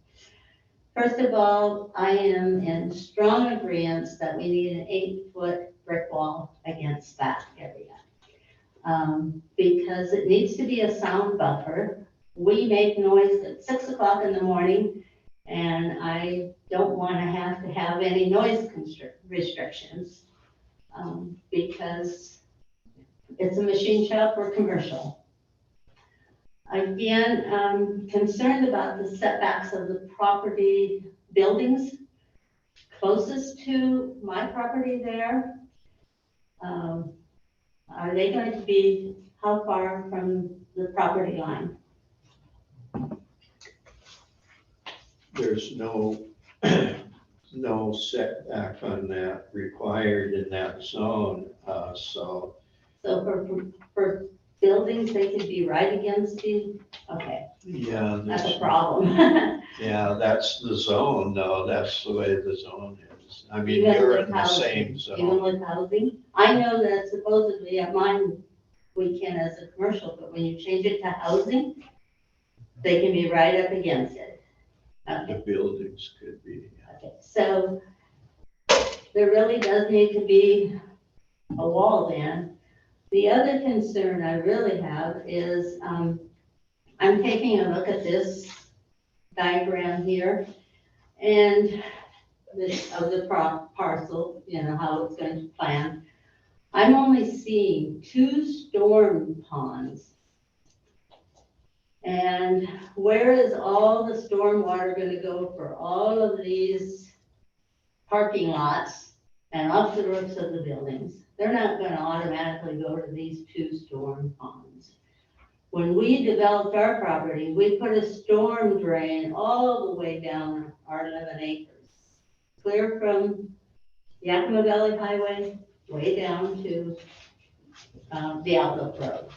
First of all, I am in strong agreement that we need an 8-foot brick wall against that area. Because it needs to be a sound buffer. We make noise at 6 o'clock in the morning, and I don't want to have any noise restrictions, because it's a machine shop or commercial. Again, I'm concerned about the setbacks of the property buildings closest to my property there. Are they going to be how far from the property line? There's no, no setback on that required in that zone, so. So for buildings, they could be right against the, okay, Yeah, that's a there's, problem. yeah, that's the zone, though, that's the way the zone is. I mean, Even you're with in the housing, same Even zone. with housing, I know that supposedly at mine, we can as a commercial, but when you change it to housing, they can be right up against it. The Okay, buildings could be. okay, so there really does need to be a wall then. The other concern I really have is, I'm taking a look at this diagram here, and this, of the parcel, you know, how it's going to plan. I'm only seeing 2 storm ponds. And where is all the storm water gonna go for all of these parking lots and off the roofs of the buildings? They're not gonna automatically go to these 2 storm ponds. When we developed our property, we put a storm drain all the way down our 11 acres. Clear from Yakima Valley Highway, way down to the Outlook Road.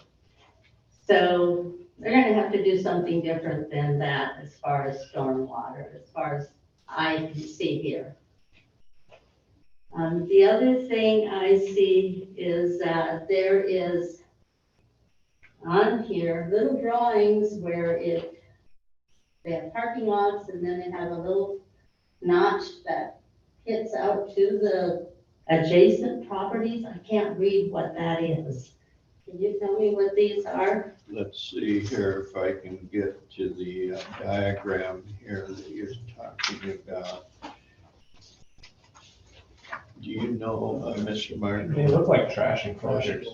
So they're gonna have to do something different than that as far as stormwater, as far as I can see here. The other thing I see is that there is on here little drawings where they have parking lots and then they have a little notch that hits out to the adjacent properties. I can't read what that is. Can you tell me what these are? Let's see here if I can get to the diagram here that you're talking about. Do you know, Mr. Martin? They look like trash enclosures.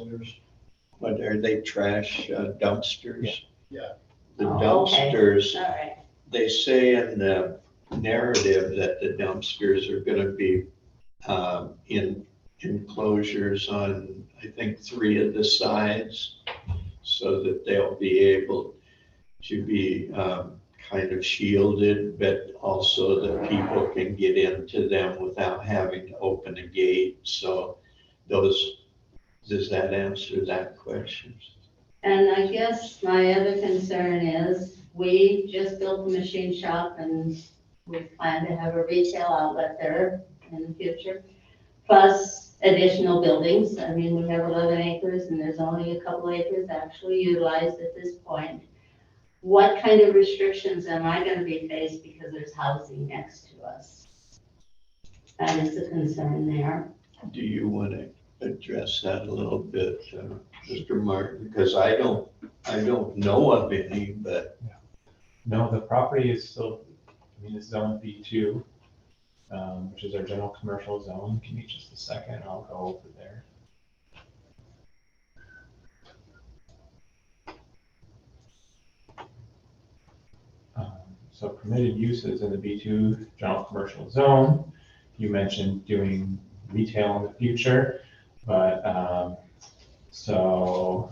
What, are they trash dumpsters? Yeah. The Oh, okay. dumpsters, All right. they say in the narrative that the dumpsters are gonna be in enclosures on, I think, 3 of the sides, so that they'll be able to be kind of shielded, but also that people can get into them without having to open a gate. So those, does that answer that question? And I guess my other concern is, we just built a machine shop and we plan to have a retail outlet there in the future, plus additional buildings. I mean, we have 11 acres and there's only a couple acres actually utilized at this point. What kind of restrictions am I gonna be faced because there's housing next to us? That is a concern there. Do you want to address that a little bit, Mr. Martin? Because I don't know of any, but. No, the property is still, I mean, it's zone B2, which is our general commercial zone. Give me just a second, I'll go over there. So permitted uses in the B2 general commercial zone. You mentioned doing retail in the future, but so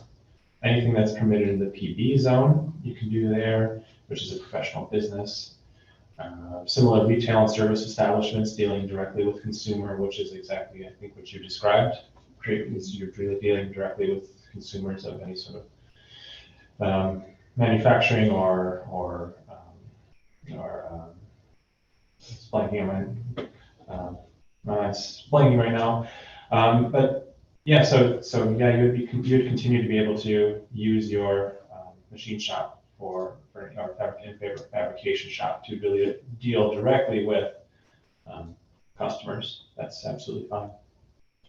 anything that's permitted in the PB zone, you can do there, which is a professional business. Similar retail and service establishments dealing directly with consumer, which is exactly, I think, what you described. You're really dealing directly with consumers of any sort of manufacturing it's blanking on it's blanking right now. But yeah, so yeah, you'd continue to be able to use your machine shop for in favor of fabrication shop to really deal directly with customers. That's absolutely fine.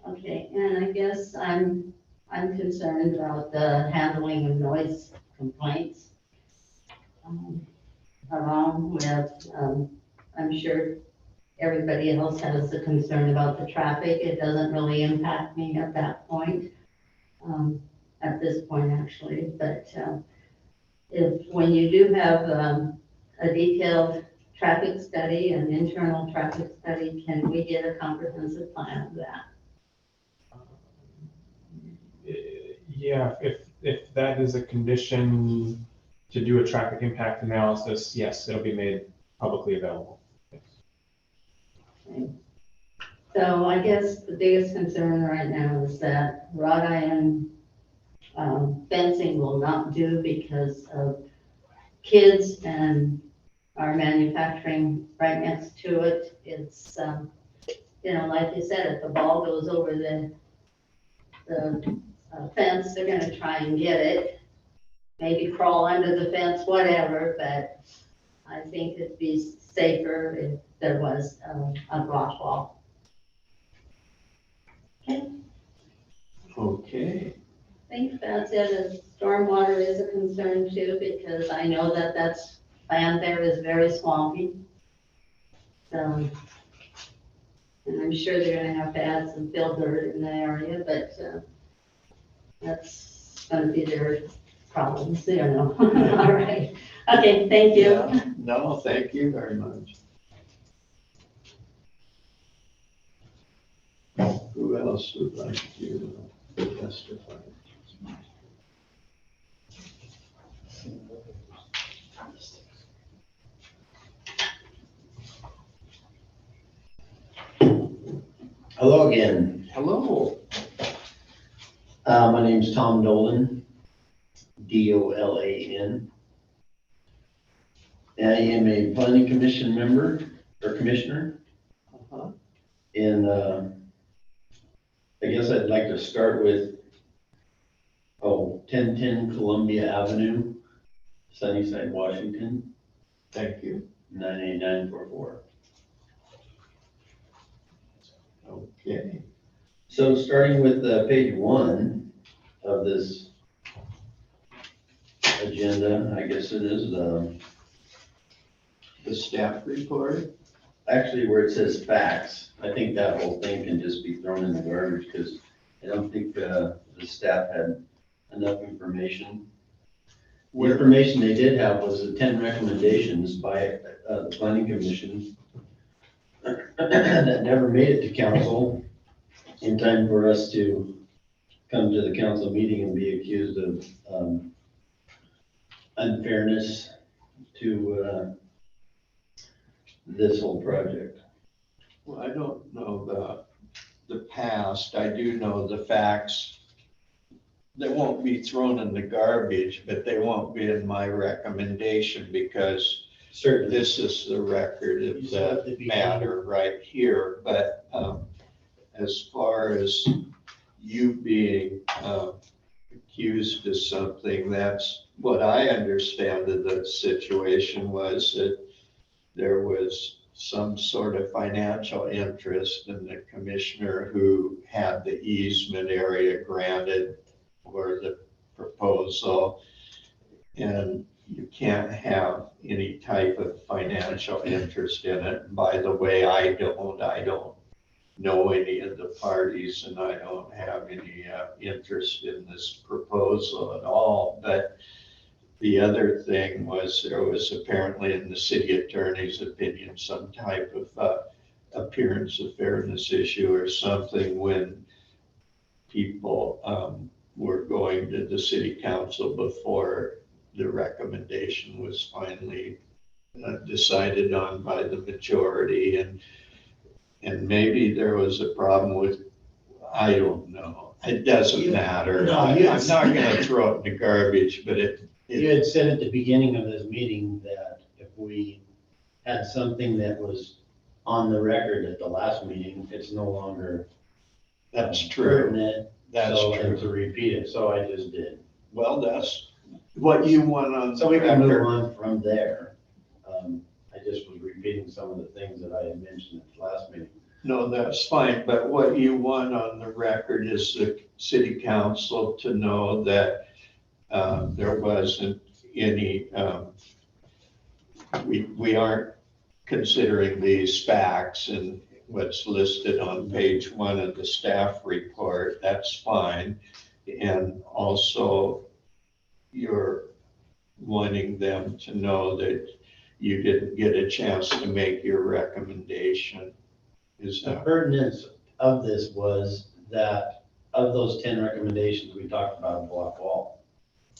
Okay, and I guess I'm concerned about the handling of noise complaints. Along with, I'm sure everybody else has a concern about the traffic. It doesn't really impact me at that point, at this point actually, but when you do have a detailed traffic study, an internal traffic study, can we get a comprehensive plan of that? Yeah, if that is a condition to do a traffic impact analysis, yes, it'll be made publicly available. Okay. So I guess the biggest concern right now is that wrought iron fencing will not do because of kids and our manufacturing right next to it. It's, like you said, if the ball goes over the fence, they're gonna try and get it, maybe crawl under the fence, whatever, but I think it'd be safer if there was a block wall. Okay, Okay, I think that's it. Stormwater is a concern too, because I know that land there is very swampy. So, and I'm sure they're gonna have to add some fill dirt in the area, but that's gonna be their problems, All right. Okay, thank you. yeah, no, thank you very much. Who else would like to testify? Hello again. Hello. My name's Tom Dolan, Dolan. I am a planning commission member or commissioner. Uh-huh. And I guess I'd like to start with 1010 Columbia Avenue, Sunnyside, Washington, Thank you. 98944. Okay. So starting with page 1 of this agenda, I guess it is The staff report? actually where it says facts. I think that whole thing can just be thrown in the garbage because I don't think the staff had enough information. The information they did have was the 10 recommendations by the planning commission that never made it to council in time for us to come to the council meeting and be accused of unfairness to this whole project. Well, I don't know the past. I do know the facts. They won't be thrown in the garbage, but they won't be in my recommendation because Certainly. this is the record of the matter right here. But as far as you being accused of something, that's what I understand of the situation was that there was some sort of financial interest in the commissioner who had the easement area granted for the proposal. And you can't have any type of financial interest in it. By the way, I don't know any of the parties and I don't have any interest in this proposal at all. But the other thing was there was apparently in the city attorney's opinion some type of appearance of fairness issue or something when people were going to the city council before the recommendation was finally decided on by the majority. And maybe there was a problem with, I don't know. It doesn't matter. No, I'm not going to throw it in the garbage, but You had said at the beginning of this meeting that if we had something that was on the record at the last meeting, it's no longer That's true. pertinent. That's So, true. and to repeat it, so I just did. Well, that's what you want on. So we can move record. on from there. I just was repeating some of the things that I had mentioned at the last meeting. No, that's fine, but what you want on the record is the city council to know that there wasn't any, we aren't considering these facts and what's listed on page 1 of the staff report. That's fine. And also, you're wanting them to know that you didn't get a chance to make your recommendation. Is The that? pertinence of this was that of those 10 recommendations, we talked about a block wall.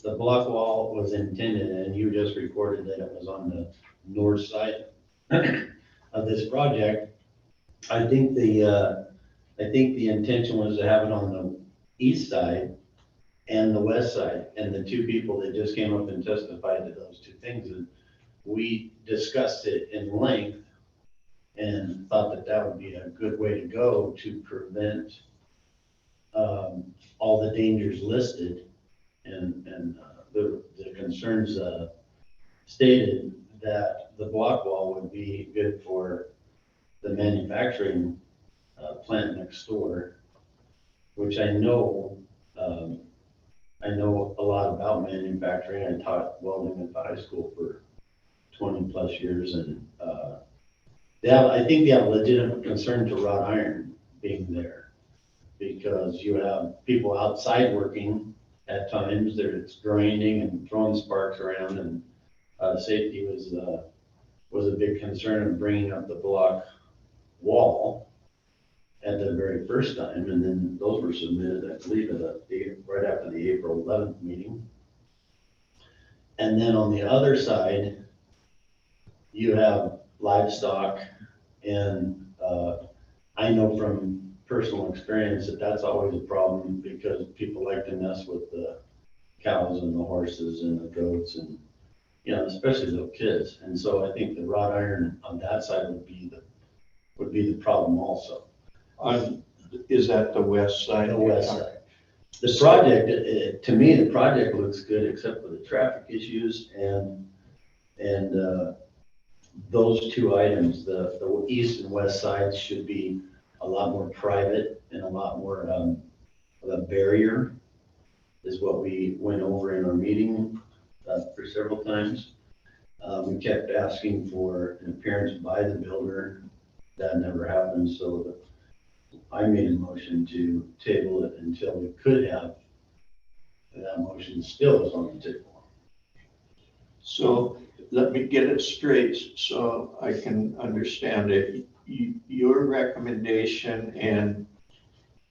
The block wall was intended, and you just reported that it was on the north side of this project. I think the intention was to have it on the east side and the west side. And the two people that just came up and testified to those two things, and we discussed it in length and thought that that would be a good way to go to prevent all the dangers listed. And the concerns stated that the block wall would be good for the manufacturing plant next door, which I know a lot about manufacturing. I taught welding at the high school for 20 plus years, and I think they have legitimate concern to wrought iron being there, because you have people outside working at times. It's grinding and throwing sparks around, and safety was a big concern of bringing up the block wall at the very first time. And then those were submitted, I believe, right after the April 11th meeting. And then on the other side, you have livestock, and I know from personal experience that that's always a problem, because people like to mess with the cows and the horses and the goats, and especially little kids. And so I think the wrought iron on that side would be the problem also. Is that the west side? The west side. The project, to me, the project looks good except for the traffic issues and those two items. The east and west sides should be a lot more private and a lot more of a barrier, is what we went over in our meeting for several times. We kept asking for an appearance by the builder. That never happened, so I made a motion to table it until we could have. And that motion still is on the table. So let me get it straight so I can understand it. Your recommendation, and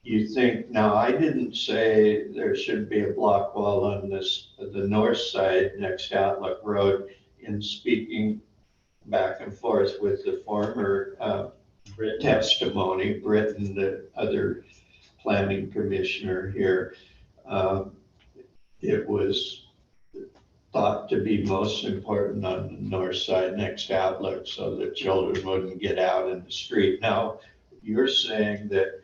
you think, now I didn't say there should be a block wall on the north side next to Outlook Road. In speaking back and forth with the former testimony, Britton, the other planning commissioner here, it was thought to be most important on the north side next to Outlook, so the children wouldn't get out in the street. Now, you're saying that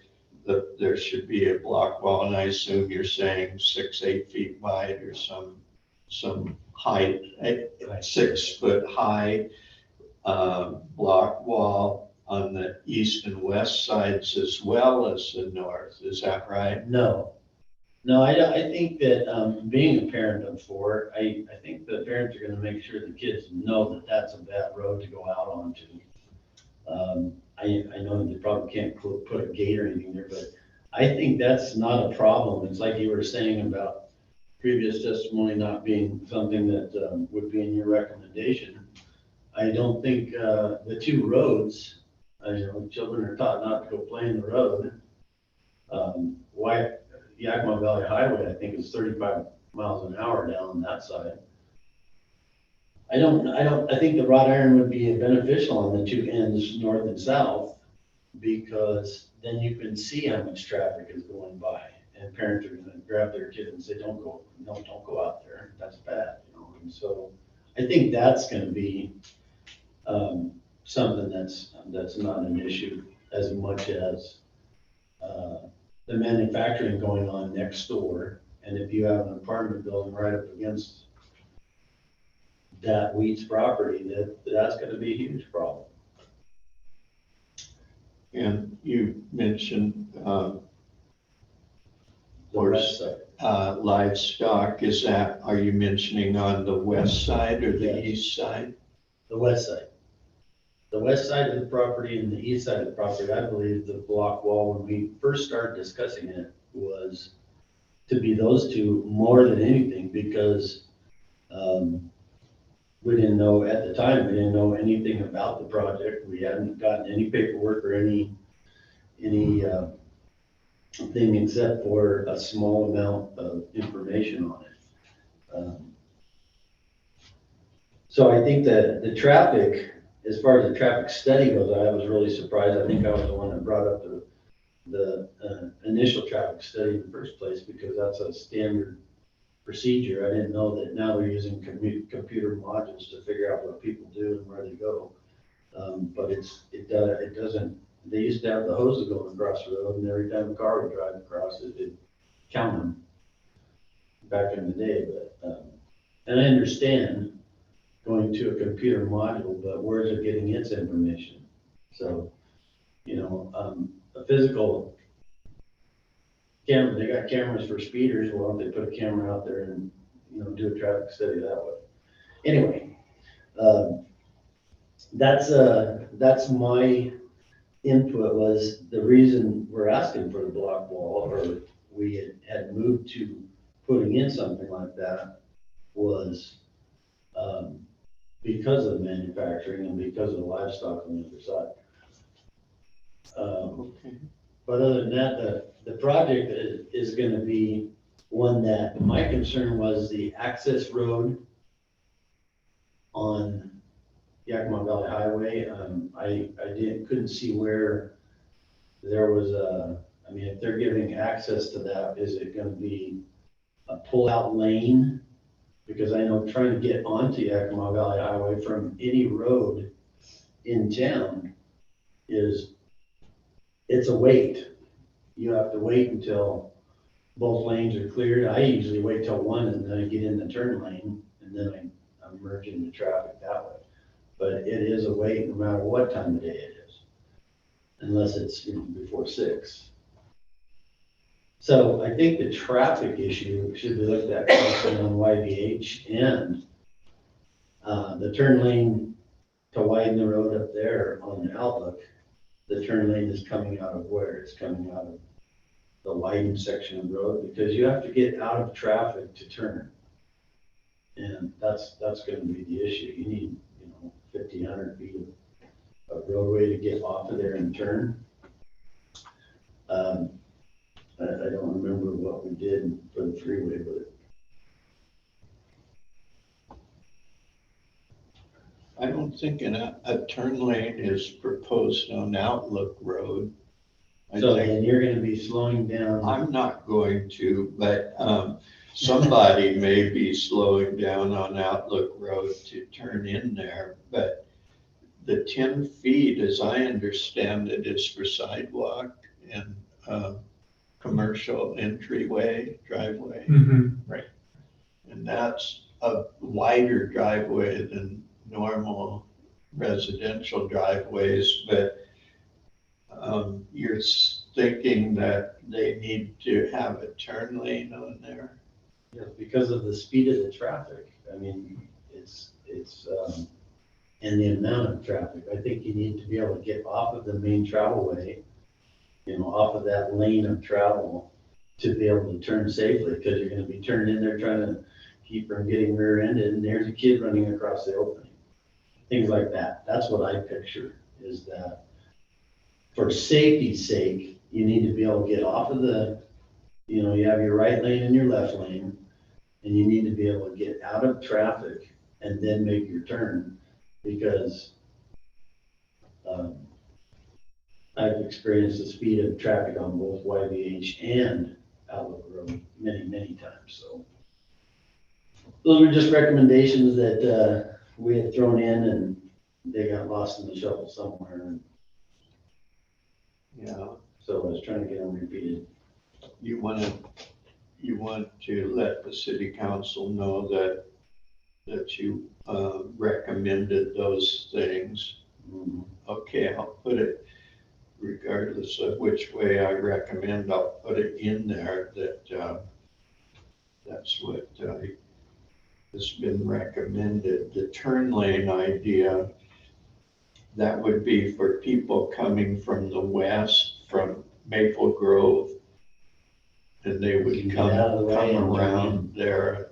there should be a block wall, and I assume you're saying 6-8 feet wide or some height, 6 foot high block wall on the east and west sides as well as the north. Is that right? No, I think that being a parent of 4, I think the parents are going to make sure the kids know that that's a bad road to go out onto. I know they probably can't put a gate or anything there, but I think that's not a problem. It's like you were saying about previous testimony not being something that would be in your recommendation. I don't think the two roads, children are taught not to go play in the road. Yakima Valley Highway, I think, is 35 miles an hour down on that side. I think the wrought iron would be beneficial on the two ends, north and south, because then you can see how much traffic is going by, and parents are going to grab their kid and say, don't go out there. That's bad. parking. So I think that's gonna be, something that's not an issue as much as, the manufacturing going on next door. And if you have an apartment building right up against that Wheats property, that's gonna be a huge problem. And you mentioned, The west side. livestock, are you mentioning on the west side or the Yes. east side? The west side. The west side of the property and the east side of the property, I believe the block wall, when we first started discussing it, was to be those two more than anything, because we didn't know, at the time, we didn't know anything about the project. We hadn't gotten any paperwork or any thing except for a small amount of information on it. So I think that the traffic, as far as the traffic study goes, I was really surprised. I think I was the one that brought up the initial traffic study in the first place, because that's a standard procedure. I didn't know that now they're using computer modules to figure out what people do and where they go. But it doesn't, they used to have the hoses going across the road, and every time a car would drive across it, it'd count them back in the day. But, and I understand going to a computer module, but where's it getting its information? So, a physical camera, they got cameras for speeders. Well, if they put a camera out there and, do a traffic study that way. Anyway, that's my input. Was the reason we're asking for the block wall, or we had moved to putting in something like that, was because of manufacturing and because of the livestock on the other side. Okay. But other than that, the project is gonna be one that, my concern was the access road on Yakima Valley Highway. I couldn't see where there was if they're giving access to that, is it gonna be a pull-out lane? Because I know trying to get onto Yakima Valley Highway from any road in town it's a wait. You have to wait until both lanes are cleared. I usually wait till one, and then I get in the turn lane, and then I merge into traffic that way. But it is a wait no matter what time of day it is, unless it's before 6. So I think the traffic issue should be looked at closely on YVH, and the turn lane to widen the road up there on the Outlook. The turn lane is coming out of where? It's coming out of the widened section of the road, because you have to get out of traffic to turn. And that's going to be the issue. You need, 50, 100 feet of roadway to get off of there and turn. I don't remember what we did for the freeway, but I don't think a turn lane is proposed on Outlook Road. so then you're going to be slowing down. I'm not going to, but somebody may be slowing down on Outlook Road to turn in there. But the 10 feet, as I understand it, is for sidewalk and commercial entryway, driveway. Right. And that's a wider driveway than normal residential driveways, but you're thinking that they need to have a turn lane on there? Yeah, because of the speed of the traffic. It's and the amount of traffic. I think you need to be able to get off of the main travelway, off of that lane of travel, to be able to turn safely, because you're going to be turned in there trying to keep from getting rear-ended, and there's a kid running across the opening. Things like that. That's what I picture, is that for safety's sake, you need to be able to get off of you have your right lane and your left lane, and you need to be able to get out of traffic and then make your turn, because I've experienced the speed of traffic on both YVH and Outlook Road many, many times. So those were just recommendations that, we had thrown in and they got lost in the shuffle somewhere. Yeah, So I was trying to get them repeated. you want to let the city council know that you recommended those things. Mhm. Okay, I'll put it, regardless of which way I recommend, I'll put it in there that that's what has been recommended. The turn lane idea, that would be for people coming from the west, from Maple Grove. And they You would can get come out of the way and turn around there.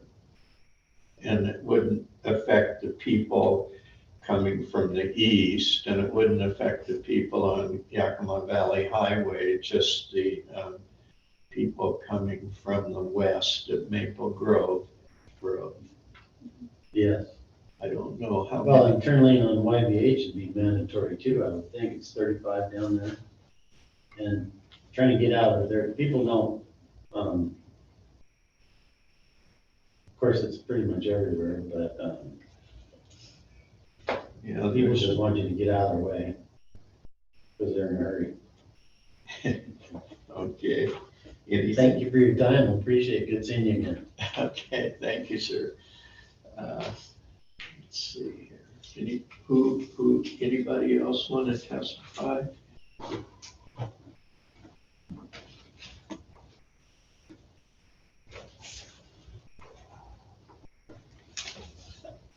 And it wouldn't affect the people coming from the east, and it wouldn't affect the people on Yakima Valley Highway, just the people coming from the west of Maple Grove Road. Yes. I don't know how Well, many. and turn lane on YBH would be mandatory too, I would think. It's 35 down there. And trying to get out of there, people don't, of course, it's pretty much everywhere, but, You know, people there's, just want you to get out of the way because they're in a hurry. okay. Anything? Thank you for your time. Appreciate it. Good seeing you again. Okay, thank you, sir. Let's see here. Anybody else want to testify?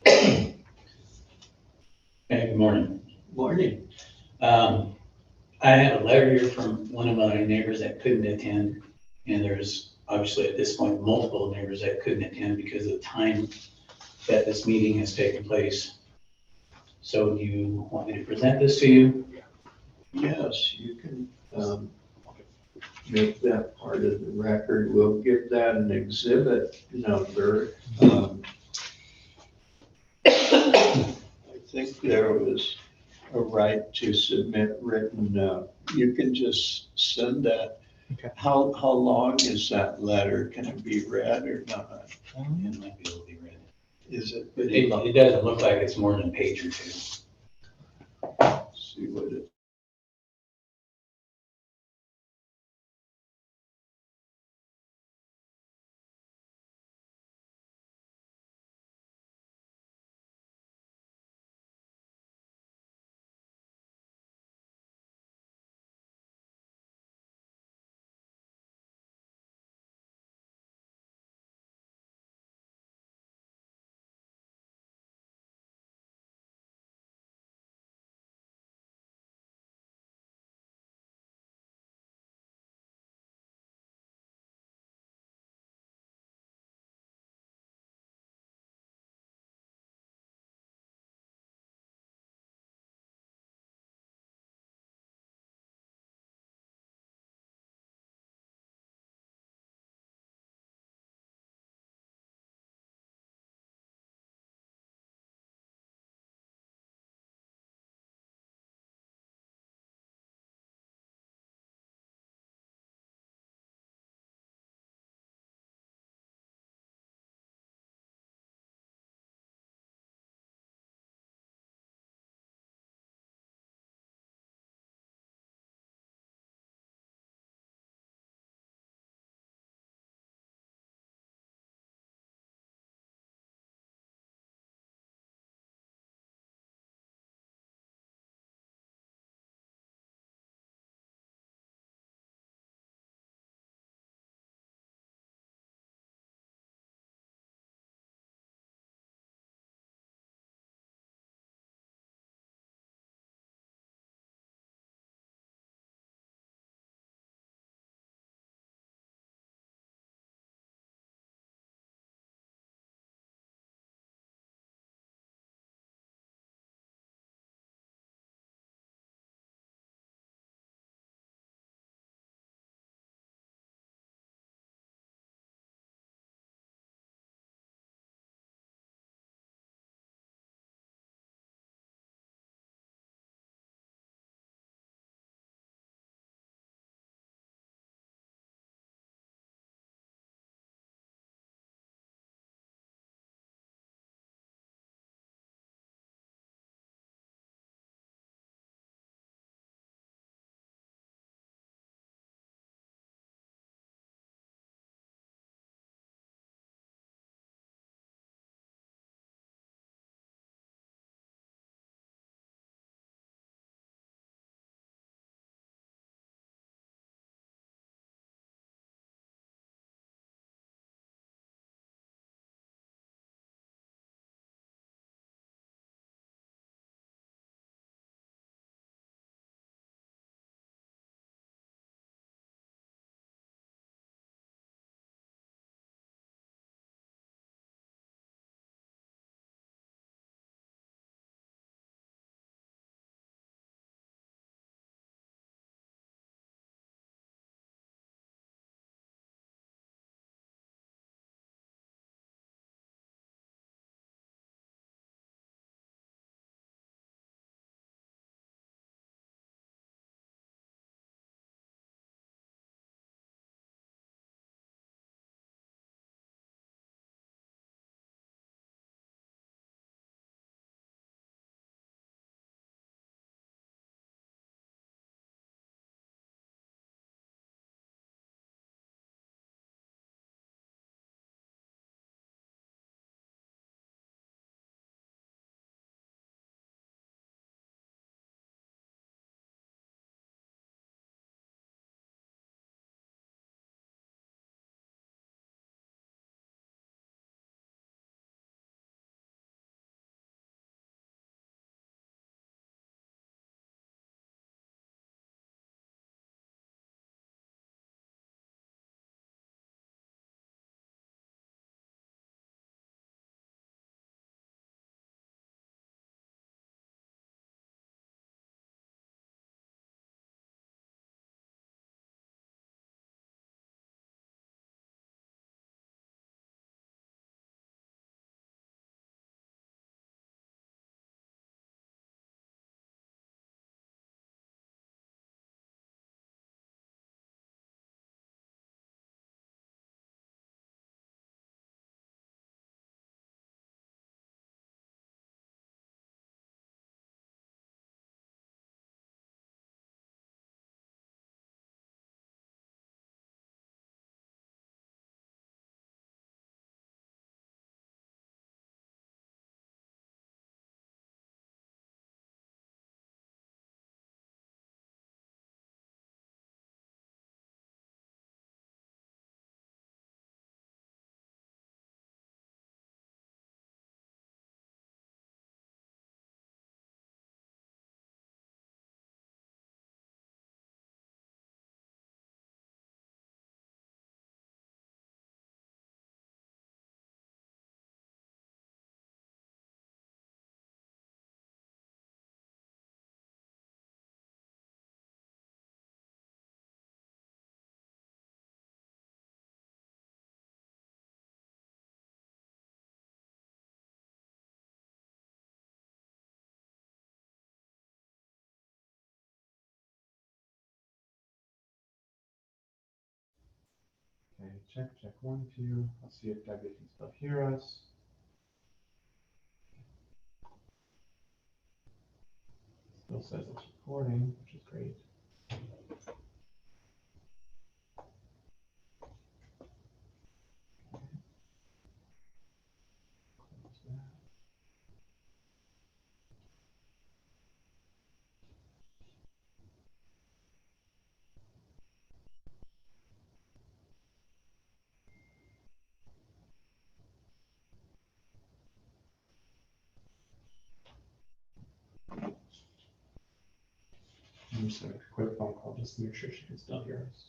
Hey, good morning. Morning. I have a letter here from one of my neighbors that couldn't attend, and there's obviously at this point multiple neighbors that couldn't attend because of the time that this meeting has taken place. So do you want me to present this to you? Yes, you can make that part of the record. We'll give that an exhibit number. I think there was a right to submit written, you can just send that. Okay. How long is that letter? Can it be read or not? It might be able to be read. Is it? It doesn't look like it's more than a page or two. See what it Okay, check, 1, 2. Let's see if Debbie can still hear us. Still says it's recording, which is great. Close that. I'm just gonna make a quick phone call just to make sure she can still hear us.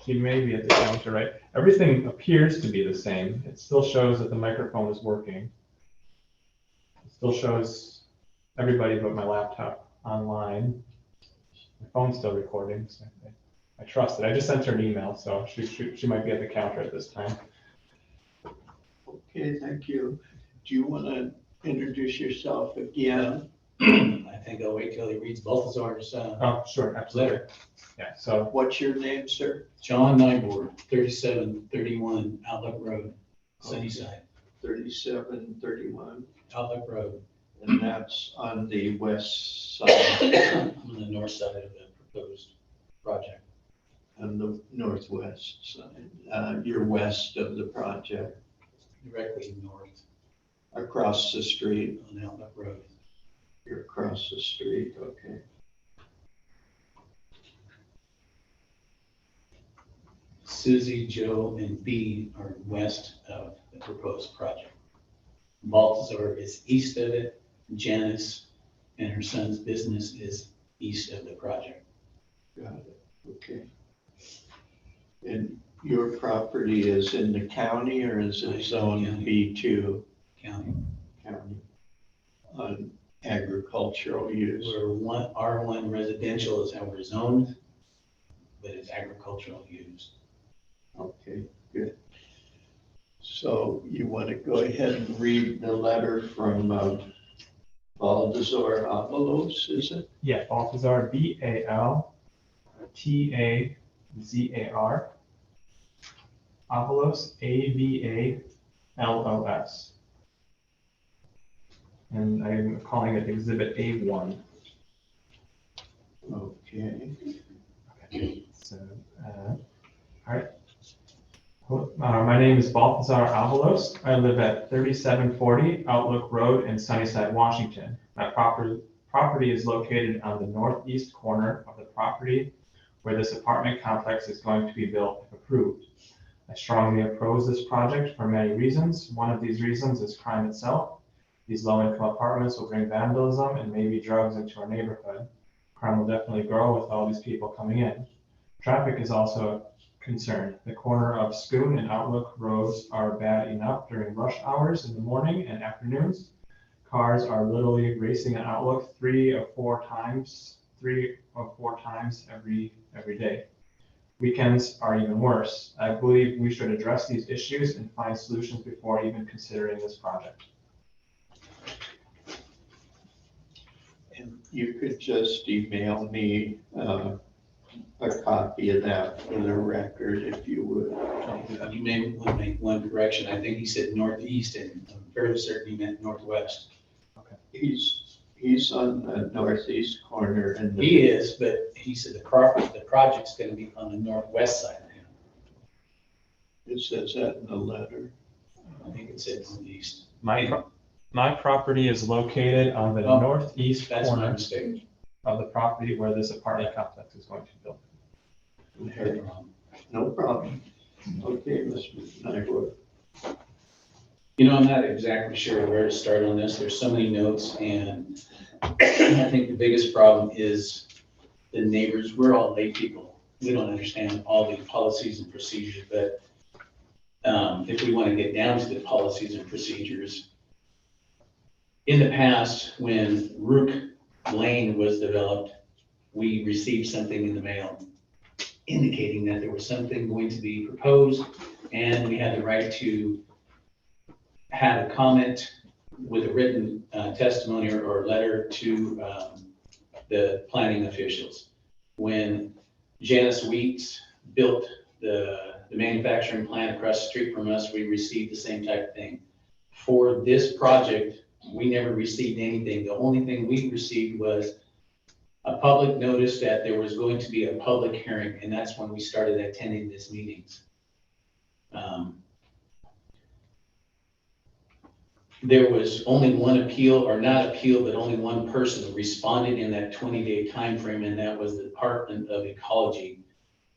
She may be at the counter, right? Everything appears to be the same. It still shows that the microphone is working. It still shows everybody but my laptop online. My phone's still recording, so I trust it. I just sent her an email, so she might be at the counter at this time. Okay, thank you. Do you want to introduce yourself again? I think I'll wait till he reads Balthazar's Oh, sure, absolutely. letter. Yeah, so, What's your name, sir? John Nyborg, 3731 Outlook Road, Sunnyside, 3731, Outlook Road, and that's on the west side on the north side of the proposed project. and the northwest side. You're west of the project, Directly north across the street. on Outlook Road. You're across the street, okay. Susie, Joe, and B are west of the proposed project. Balthazar is east of it. Janice and her son's business is east of the project. Got it, okay. And your property is in the county or is it zone B2 County. county on agricultural use? We're R1 residential is how we're zoned, but it's agricultural use. Okay, good. So you want to go ahead and read the letter from Balthazar Avalos, is it? yeah, Balthazar, Baltazar. Avalos, Avalos. And I'm calling it Exhibit A1. Okay. Okay, so, all right. My name is Balthazar Avalos. I live at 3740 Outlook Road in Sunnyside, Washington. My property is located on the northeast corner of the property where this apartment complex is going to be built if approved. I strongly oppose this project for many reasons. One of these reasons is crime itself. These low-income apartments will bring vandalism and maybe drugs into our neighborhood. Crime will definitely grow with all these people coming in. Traffic is also a concern. The corner of Schoon and Outlook roads are bad enough during rush hours in the morning and afternoons. Cars are literally racing on Outlook three or four times every day. Weekends are even worse. I believe we should address these issues and find solutions before even considering this project. And you could just email me a copy of that for the record, if you would. You may want to make one correction. I think he said northeast, and I'm fairly certain he meant northwest. He's on the northeast corner and the. He is, but he said the project's going to be on the northwest side of him. It says that in the letter. I think it said northeast. My property is located on the Oh, northeast That's my corner mistake. of the property where this apartment complex is going to be built. I heard it wrong. No problem. Okay, Mr. Nyborg. You know, I'm not exactly sure where to start on this. There's so many notes, and I think the biggest problem is the neighbors. We're all lay people. We don't understand all the policies and procedures, but if we want to get down to the policies and procedures. In the past, when Rook Lane was developed, we received something in the mail indicating that there was something going to be proposed, and we had the right to have a comment with a written testimony or letter to the planning officials. When Janice Weeks built the manufacturing plant across the street from us, we received the same type of thing. For this project, we never received anything. The only thing we received was a public notice that there was going to be a public hearing, and that's when we started attending these meetings. There was only one appeal, or not appeal, but only one person responded in that 20-day time frame, and that was the Department of Ecology,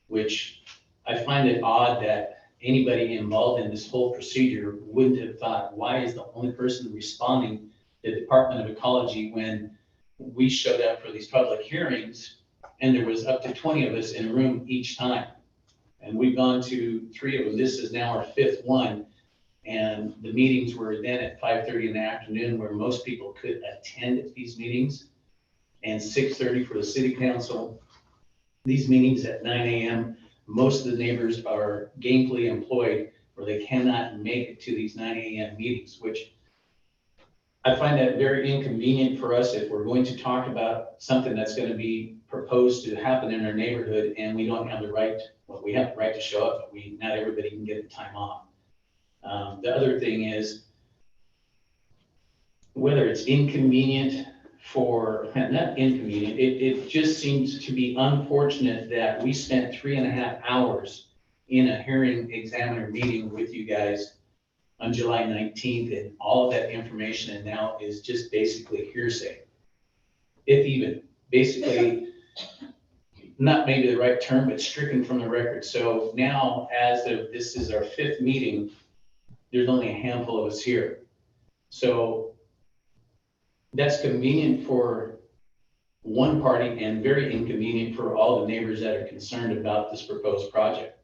which I find it odd that anybody involved in this whole procedure wouldn't have thought, why is the only person responding the Department of Ecology when we showed up for these public hearings and there was up to 20 of us in a room each time. And we've gone to 3 of them. This is now our 5th one. And the meetings were then at 5:30 in the afternoon, where most people could attend these meetings, and 6:30 for the city council. These meetings at 9 a.m. Most of the neighbors are gainfully employed where they cannot make it to these 9 a.m. meetings, which I find that very inconvenient for us if we're going to talk about something that's going to be proposed to happen in our neighborhood and we don't have the right, well, we have the right to show up, but not everybody can get the time off. The other thing is, whether it's inconvenient for, not inconvenient, it just seems to be unfortunate that we spent 3.5 hours in a hearing examiner meeting with you guys on July 19th, and all of that information and now is just basically hearsay. If even, basically, not maybe the right term, but stricken from the record. So now, as of this is our 5th meeting, there's only a handful of us here. So that's convenient for one party and very inconvenient for all the neighbors that are concerned about this proposed project.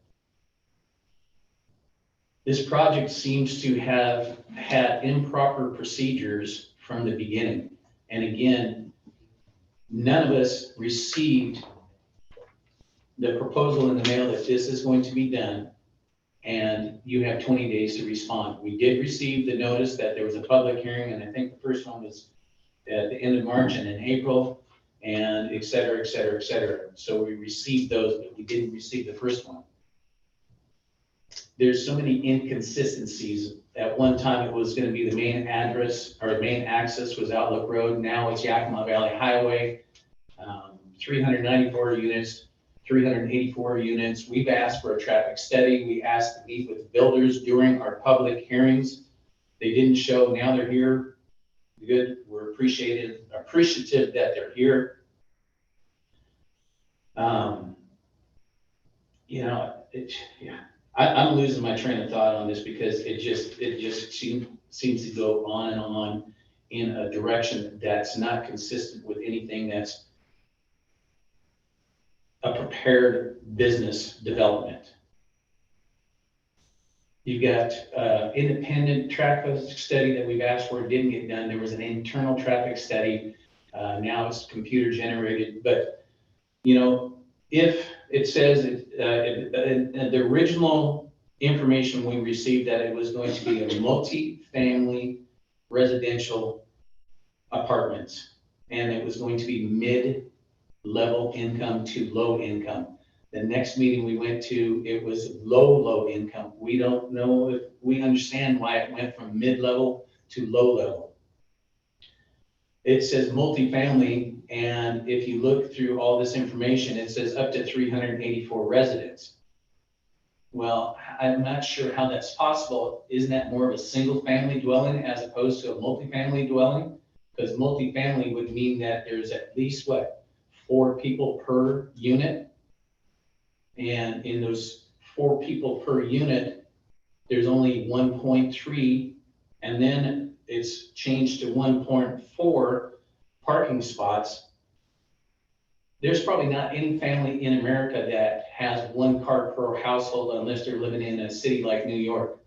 This project seems to have had improper procedures from the beginning. And again, none of us received the proposal in the mail that this is going to be done, and you have 20 days to respond. We did receive the notice that there was a public hearing, and I think the first one was at the end of March and in April, and et cetera, et cetera, et cetera. So we received those, but we didn't receive the first one. There's so many inconsistencies. At one time, it was going to be the main address, or main access was Outlook Road. Now it's Yakima Valley Highway, 394 units, 384 units. We've asked for a traffic study. We asked to meet with builders during our public hearings. They didn't show. Now they're here. Good. We're appreciative that they're here. You know, yeah. I'm losing my train of thought on this because it just seems to go on and on in a direction that's not consistent with anything that's a prepared business development. You've got independent traffic study that we've asked for, didn't get done. There was an internal traffic study. Now it's computer generated, but you know, if it says the original information we received that it was going to be a multi-family residential apartments, and it was going to be mid-level income to low income. The next meeting we went to, it was low income. We don't know if we understand why it went from mid-level to low level. It says multifamily, and if you look through all this information, it says up to 384 residents. Well, I'm not sure how that's possible. Isn't that more of a single family dwelling as opposed to a multifamily dwelling? Because multifamily would mean that there's at least, what, 4 people per unit? And in those 4 people per unit, there's only 1.3, and then it's changed to 1.4 parking spots. there's probably not any family in America that has one car per household unless they're living in a city like New York.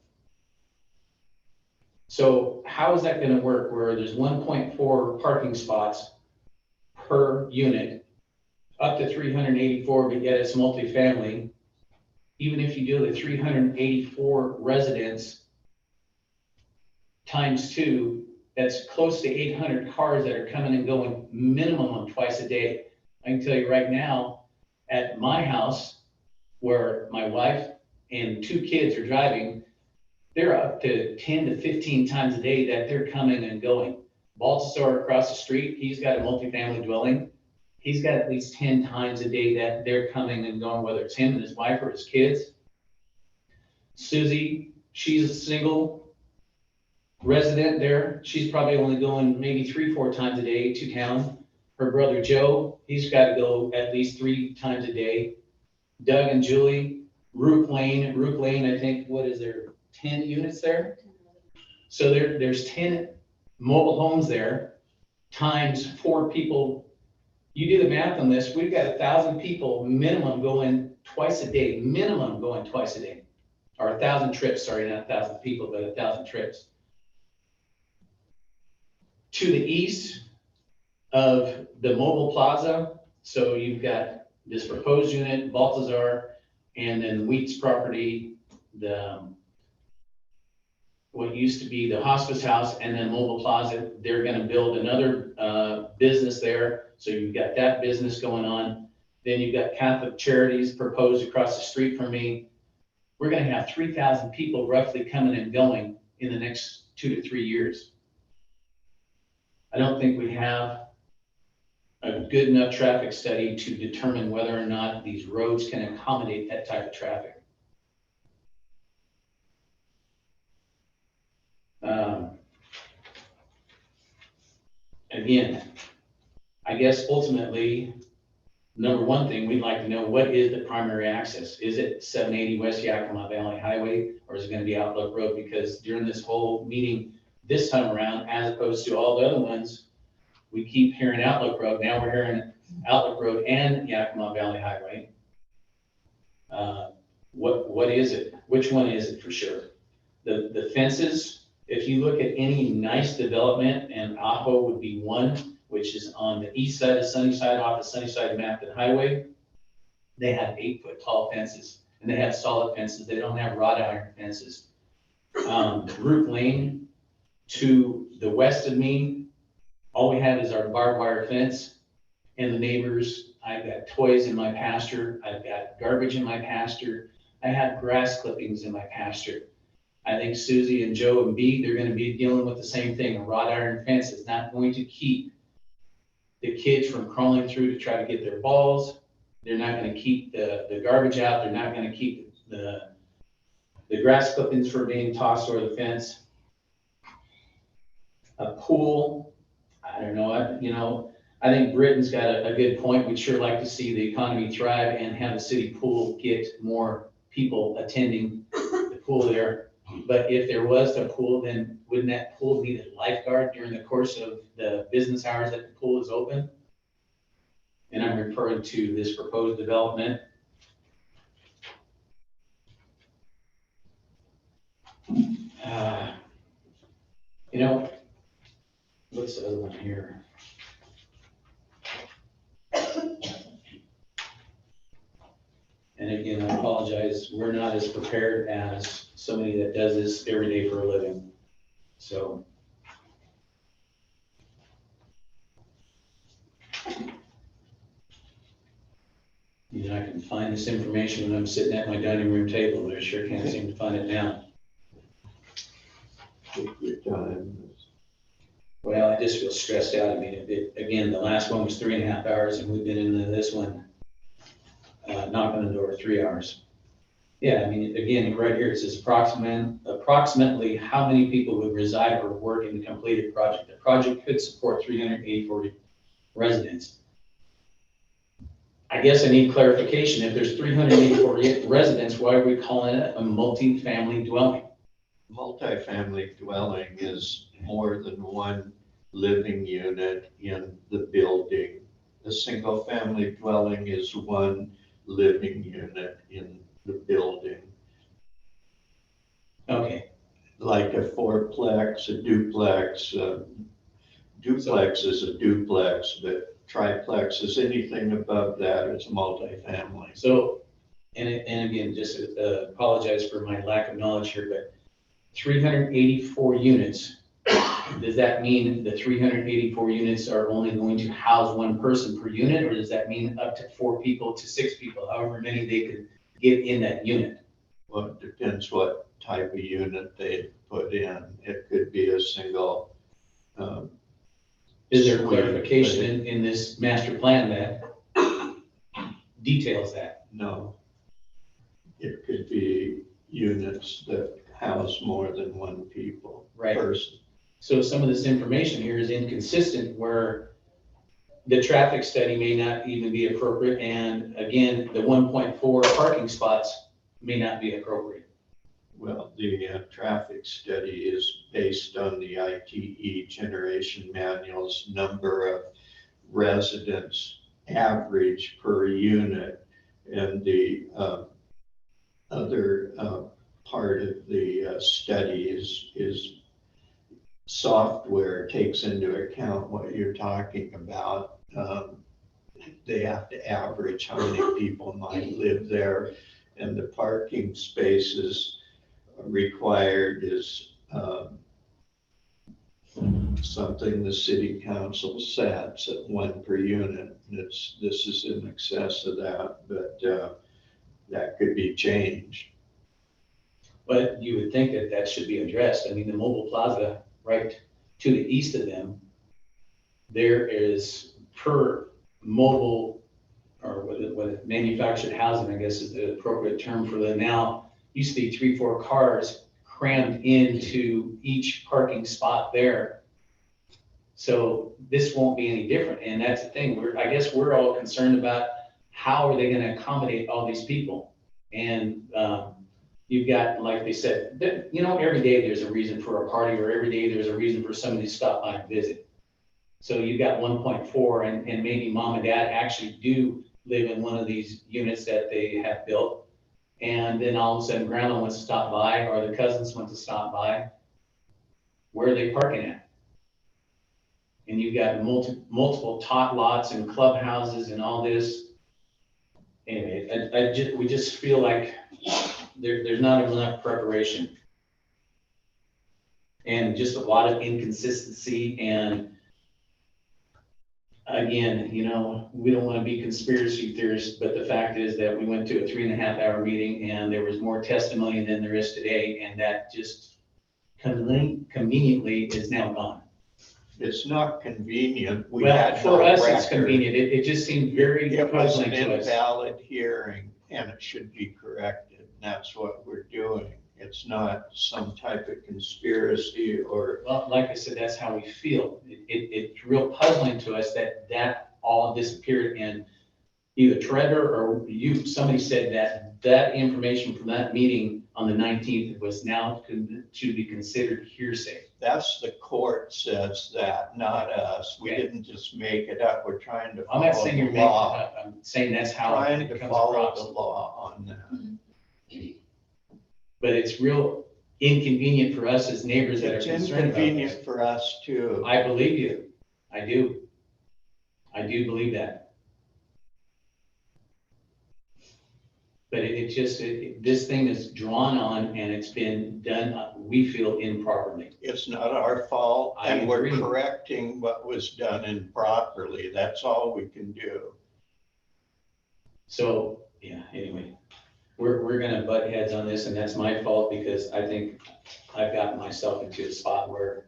So how is that gonna work where there's 1.4 parking spots per unit, up to 384, but yet it's multifamily? Even if you do the 384 residents times 2, that's close to 800 cars that are coming and going minimum twice a day. I can tell you right now, at my house, where my wife and 2 kids are driving, they're up to 10 to 15 times a day that they're coming and going. Baltasar across the street, he's got a multifamily dwelling. He's got at least 10 times a day that they're coming and going, whether it's him and his wife or his kids. Susie, she's a single resident there. She's probably only going maybe 3-4 times a day to town. Her brother Joe, he's got to go at least 3 times a day. Doug and Julie, Rook Lane, I think, what is there, 10 units there? So there's 10 mobile homes there, times 4 people. You do the math on this, we've got 1,000 people minimum going twice a day, or 1,000 trips, sorry, not 1,000 people, but 1,000 trips. To the east of the mobile plaza, so you've got this proposed unit, Baltazar, and then Wheat's property, what used to be the hospice house, and then mobile plaza. They're gonna build another business there, so you've got that business going on. Then you've got Catholic Charities proposed across the street from me. We're gonna have 3,000 people roughly coming and going in the next 2 to 3 years. I don't think we have a good enough traffic study to determine whether or not these roads can accommodate that type of traffic. Again, I guess ultimately, number one thing, we'd like to know, what is the primary access? Is it 780 West Yakima Valley Highway, or is it gonna be Outlook Road? Because during this whole meeting this time around, as opposed to all the other ones, we keep hearing Outlook Road. Now we're hearing Outlook Road and Yakima Valley Highway. What is it? Which one is it for sure? The fences, if you look at any nice development, and Aho would be one, which is on the east side of Sunnyside, off the Sunnyside Mapton Highway, they have 8-foot tall fences, and they have solid fences. They don't have wrought iron fences. Root Lane to the west of me, all we have is our barbed wire fence, and the neighbors. I've got toys in my pasture. I've got garbage in my pasture. I have grass clippings in my pasture. I think Susie and Joe and B, they're gonna be dealing with the same thing. A wrought iron fence is not going to keep the kids from crawling through to try to get their balls. They're not gonna keep the garbage out. They're not gonna keep the grass clippings from being tossed over the fence. A pool, I don't know, I think Britton's got a good point. We'd sure like to see the economy thrive and have the city pool get more people attending the pool there. But if there was a pool, then wouldn't that pool need a lifeguard during the course of the business hours that the pool is open? And I'm referring to this proposed development. What's the other one here? And again, I apologize, we're not as prepared as somebody that does this every day for a living. So. I can find this information when I'm sitting at my dining room table, but I sure can't seem to find it now. Take your time. Well, I just feel stressed out. I mean, again, the last one was 3.5 hours, and we've been into this one, knocking on the door 3 hours. Yeah, I mean, again, right here, it says approximately how many people would reside or work in the completed project. The project could support 384 residents. I guess I need clarification. If there's 384 residents, why are we calling it a multi-family dwelling? Multifamily dwelling is more than one living unit in the building. A single-family dwelling is one living unit in the building, Okay, like a fourplex, a duplex. Duplex is a duplex, but triplex is anything above that, it's multifamily. so, and again, just apologize for my lack of knowledge here, but 384 units, does that mean the 384 units are only going to house one person per unit, or does that mean up to 4 people to 6 people, however many they could get in that unit? Well, it depends what type of unit they put in. It could be a single. Is there suite, clarification but in this master plan that details that? no. It could be units that house more than one person. So some of this information here is inconsistent where the traffic study may not even be appropriate, and again, the 1.4 parking spots may not be appropriate. Well, the traffic study is based on the ITE generation manual's number of residents average per unit. And the other part of the study is software takes into account what you're talking about. They have to average how many people might live there, and the parking spaces required is something the city council sets at 1 per unit. This is in excess of that, but that could be changed. But you would think that that should be addressed. I mean, the mobile plaza right to the east of them, there is per mobile, or what manufactured housing, I guess is the appropriate term for the now, used to be 3-4 cars crammed into each parking spot there. So this won't be any different. And that's the thing. I guess we're all concerned about how are they going to accommodate all these people? And you've got, like they said, every day there's a reason for a party, or every day there's a reason for somebody to stop by and visit. So you've got 1.4, and maybe mom and dad actually do live in one of these units that they have built. And then all of a sudden grandma wants to stop by, or the cousins want to stop by. Where are they parking at? And you've got multiple tot lots and clubhouses and all this. Anyway, we just feel like there's not enough preparation. And just a lot of inconsistency. And again, we don't want to be conspiracy theorists, but the fact is that we went to a 3.5-hour meeting and there was more testimony than there is today. And that just conveniently is now gone. It's not convenient. Well, for us, it's convenient. It just seemed very It was an puzzling to us. invalid hearing, and it should be corrected. That's what we're doing. It's not some type of conspiracy or. Well, like I said, that's how we feel. It's real puzzling to us that all disappeared, and either Treader or somebody said that information from that meeting on the 19th was now to be considered hearsay. That's the court says that, not us. We didn't just make it up. We're trying to I'm not follow saying the you're making it law. up. I'm saying that's how Trying it to comes follow across. the law on that. But it's real inconvenient for us as neighbors that are It's concerned about inconvenient this. for us too. I believe you. I do. I do believe that. But this thing is drawn on, and it's been done, we feel, improperly. It's not our fault, I and we're agree. correcting what was done improperly. That's all we can do. So, yeah, anyway, we're gonna butt heads on this, and that's my fault because I think I've gotten myself into a spot where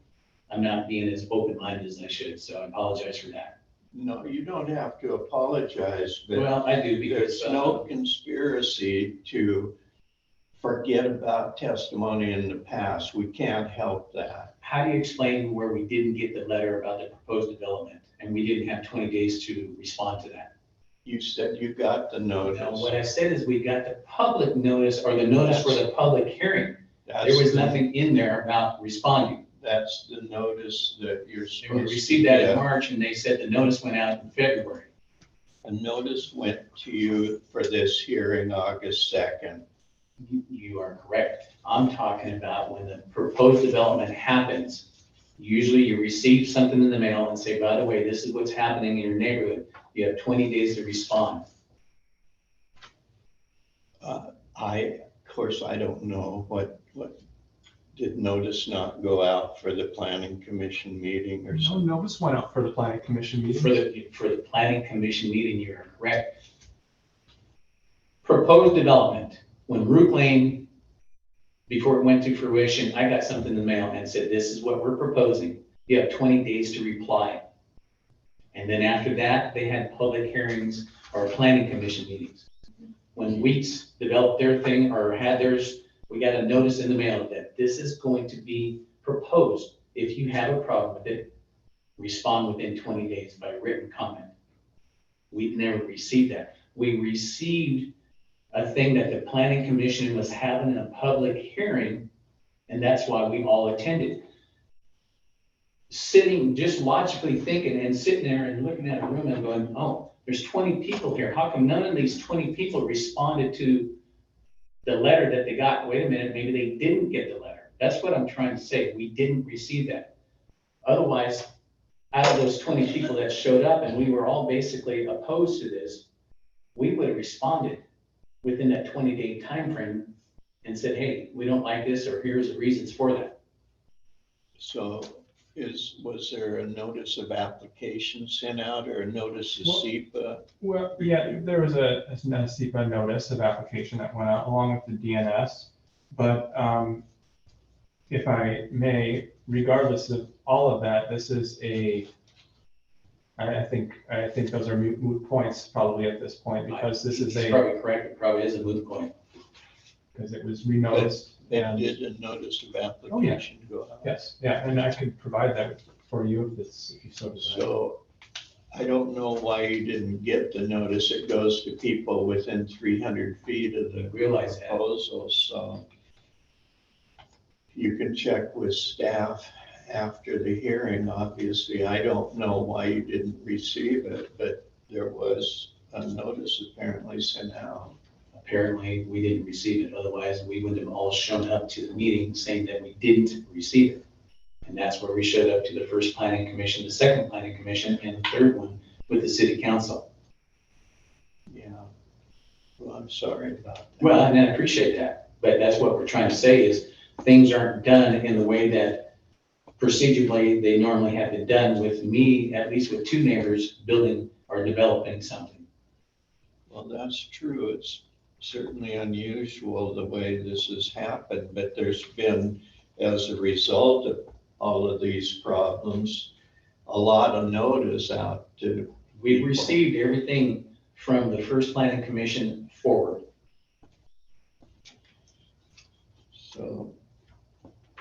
I'm not being as open-minded as I should, so I apologize for that. No, you don't have to apologize, but Well, I do because. there's no conspiracy to forget about testimony in the past. We can't help that. How do you explain where we didn't get the letter about the proposed development and we didn't have 20 days to respond to that? You said you got the notice. No, what I said is we got the public notice, or the notice for the public hearing. There was nothing in there about responding. That's the notice that you're We supposed to received that in get. March, and they said the notice went out in February. A notice went to you for this hearing August 2nd. You are correct. I'm talking about when the proposed development happens. Usually you receive something in the mail and say, by the way, this is what's happening in your neighborhood. You have 20 days to respond. Of course, I don't know what did notice not go out for the planning commission meeting or No something? notice went out for the planning commission meeting. For the planning commission meeting, you are correct. Proposed development, when Root Lane, before it went to fruition, I got something in the mail and said, this is what we're proposing. You have 20 days to reply. And then after that, they had public hearings or planning commission meetings. When Wheats developed their thing or had theirs, we got a notice in the mail that this is going to be proposed. If you have a problem with it, respond within 20 days by written comment. We've never received that. We received a thing that the planning commission was having a public hearing, and that's why we all attended. Sitting, just logically thinking and sitting there and looking at a room and going, oh, there's 20 people here. How come none of these 20 people responded to the letter that they got? Wait a minute, maybe they didn't get the letter. That's what I'm trying to say. We didn't receive that. Otherwise, out of those 20 people that showed up and we were all basically opposed to this, we would have responded within that 20-day time frame and said, hey, we don't like this, or here's the reasons for that. So was there a notice of application sent out or a notice of Well- SEPA? Well, yeah, there was a SEPA notice of application that went out along with the DNS. But if I may, regardless of all of that, this is I think those are moot points probably at this point, because this is He's probably correct. It probably is a moot point. because it was renoticed. They did a notice of application go out. Yes, yeah, and I could provide that for you if you so desire. So I don't know why you didn't get the notice. It goes to people within 300 feet of the Realize that. proposal, so you can check with staff after the hearing. Obviously, I don't know why you didn't receive it, but there was a notice apparently sent out. Apparently, we didn't receive it. Otherwise, we wouldn't have all shown up to the meeting saying that we didn't receive it. And that's where we showed up to the first planning commission, the second planning commission, and the third one with the city council. Yeah. Well, I'm sorry about that. Well, and I appreciate that. But that's what we're trying to say is things aren't done in the way that procedurally they normally have been done with me, at least with two neighbors building or developing something. Well, that's true. It's certainly unusual the way this has happened, but there's been, as a result of all of these problems, a lot of notice out to. We've received everything from the first planning commission forward. So,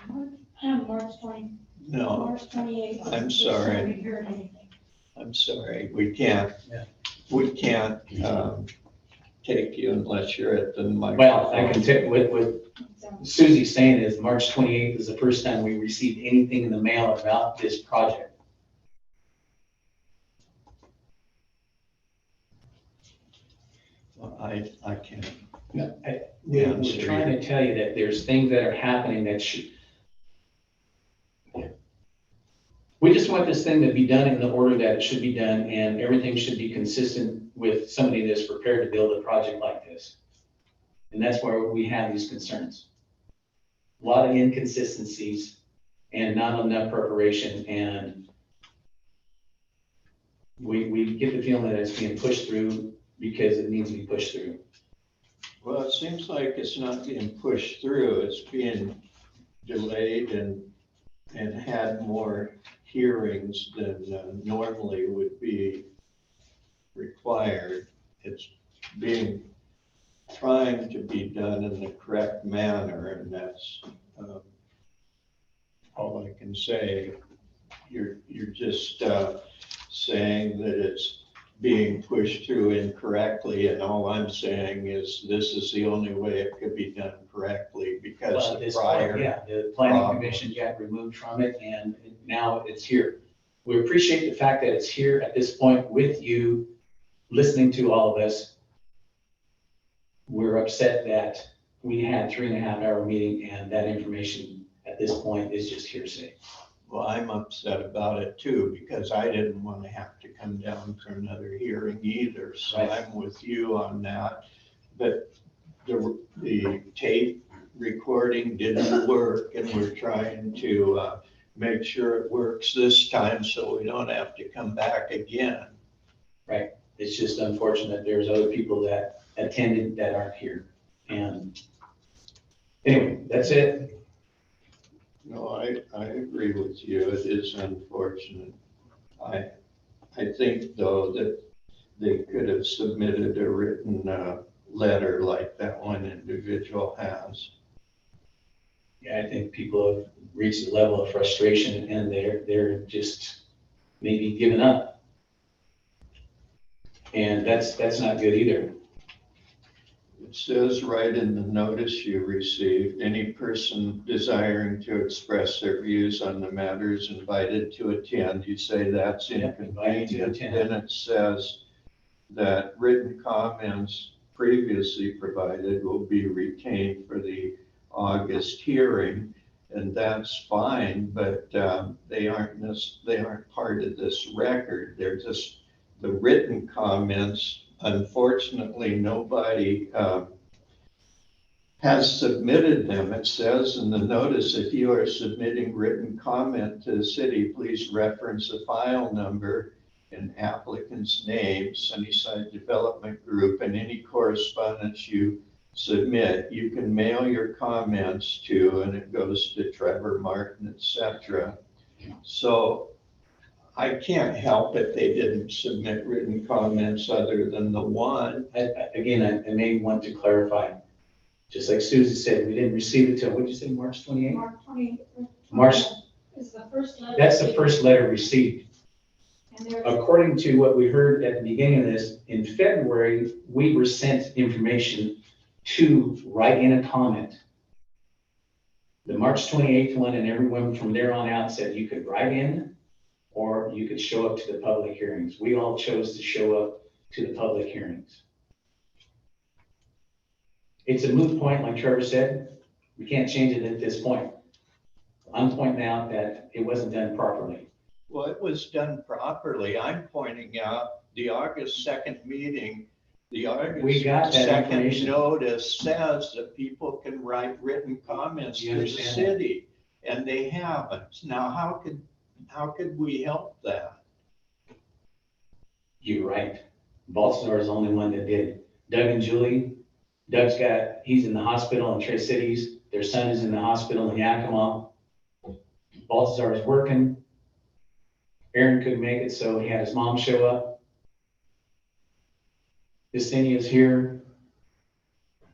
March 20, no, March 28th. I'm sorry. Haven't heard anything. I'm sorry. We can't take you unless you're at the microphone. Well, I can tell what Susie's saying is March 28th is the first time we received anything in the mail about this project. Well, I can't. We're trying to tell you that there's things that are happening that should. We just want this thing to be done in the order that it should be done, and everything should be consistent with somebody that's prepared to build a project like this. And that's where we have these concerns. A lot of inconsistencies and not enough preparation, and we get the feeling that it's being pushed through because it needs to be pushed through. Well, it seems like it's not being pushed through. It's being delayed and had more hearings than normally would be required. It's trying to be done in the correct manner, and that's all I can say. You're just saying that it's being pushed through incorrectly, and all I'm saying is this is the only way it could be done correctly because Well, at the this prior. point, yeah, the planning problem. commission got removed from it, and now it's here. We appreciate the fact that it's here at this point with you listening to all of us, we're upset that we had 3.5 hour meeting and that information at this point is just hearsay. Well, I'm upset about it too, because I didn't want to have to come down for another hearing either. So Right. I'm with you on that. But the tape recording didn't work, and we're trying to make sure it works this time so we don't have to come back again. Right. It's just unfortunate there's other people that attended that aren't here. And anyway, that's it. No, I agree with you. It is unfortunate. I think though that they could have submitted a written letter like that one individual has. Yeah, I think people have reached a level of frustration and they're just maybe giving up. And that's not good either. It says right in the notice you received, any person desiring to express their views on the matters invited to attend, you say that's Yeah, invited to inconvenient. attend. Then it says that written comments previously provided will be retained for the August hearing, and that's fine, but they aren't part of this record. They're just the written comments. Unfortunately, nobody has submitted them. It says in the notice, if you are submitting written comment to the city, please reference a file number and applicant's name, Sunnyside Development Group, and any correspondence you submit. You can mail your comments to, and it goes to Trevor Martin, etc. So I can't help it they didn't submit written comments other than the one. Again, I may want to clarify, just like Susie said, we didn't receive it till, what did you say, March 28th? March 20. March, Is the first letter. that's the first letter received. And there's, According to what we heard at the beginning of this, in February, we were sent information to write in a comment. The March 28th one and everyone from there on out said you could write in or you could show up to the public hearings. We all chose to show up to the public hearings. It's a moot point, like Trevor said. We can't change it at this point. I'm pointing out that it wasn't done properly. Well, it was done properly. I'm pointing out the August 2nd meeting, the We got August that 2nd information. notice says that people can write written comments You to the understand city, and they haven't. Now, how could we help that? You're right. Balthazar is the only one that did. Doug and Julie, he's in the hospital in Tri-Cities. Their son is in the hospital in Yakima. Balthazar is working. Aaron couldn't make it, so he had his mom show up. Yesenia's here.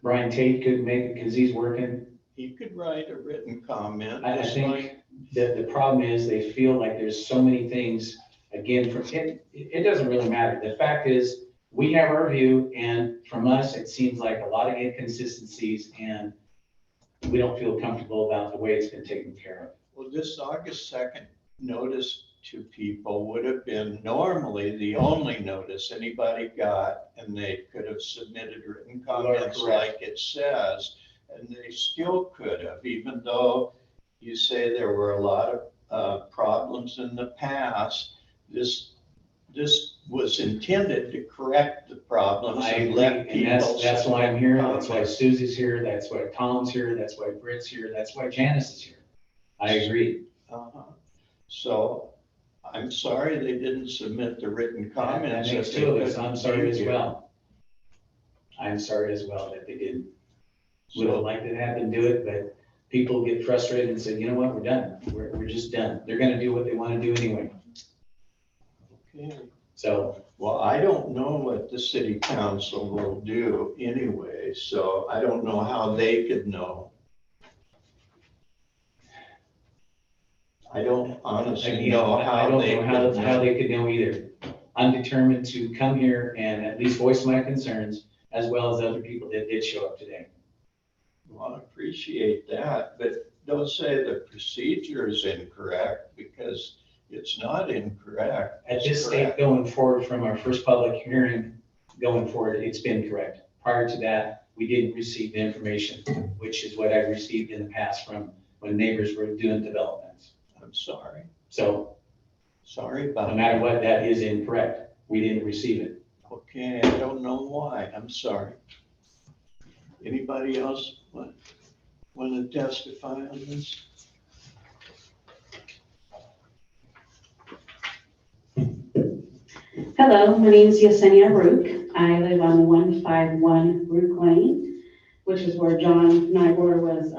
Brian Tate couldn't make it because he's working. He could write a written comment. I just think like- that the problem is they feel like there's so many things, again, from it doesn't really matter. The fact is, we have our view, and from us, it seems like a lot of inconsistencies, and we don't feel comfortable about the way it's been taken care of. Well, this August 2nd notice to people would have been normally the only notice anybody got, and they could have submitted written comments Correct. like it says, and they still could have, even though you say there were a lot of problems in the past. This was intended to correct the problems I and agree, let and people. that's why I'm here, that's why comments. Susie's here, that's why Tom's here, that's why Britt's here, that's why Janice is here. I agree. So I'm sorry they didn't submit the written comments. That makes if they two of us, couldn't I'm sorry as be here. well. I'm sorry as well that they didn't. Would have So, liked to have them do it, but people get frustrated and say, you know what, we're done. We're just done. They're gonna do what they wanna do anyway. okay. So, Well, I don't know what the city council will do anyway, so I don't know how they could know. I don't honestly again, know I how don't they know could how know. they could know either. I'm determined to come here and at least voice my concerns as well as other people that did show up today. Well, I appreciate that, but don't say the procedure is incorrect, because it's not incorrect. At It's this state correct. going forward from our first public hearing, going forward, it's been correct. Prior to that, we didn't receive the information, which is what I received in the past from when neighbors were doing developments. I'm sorry. So Sorry no about matter that. what, that is incorrect. We didn't receive it. Okay, I don't know why. I'm sorry. Anybody else want to testify on this? Hello, my name is Yesenia Rook. I live on 151 Rook Lane, which is where John Nygor was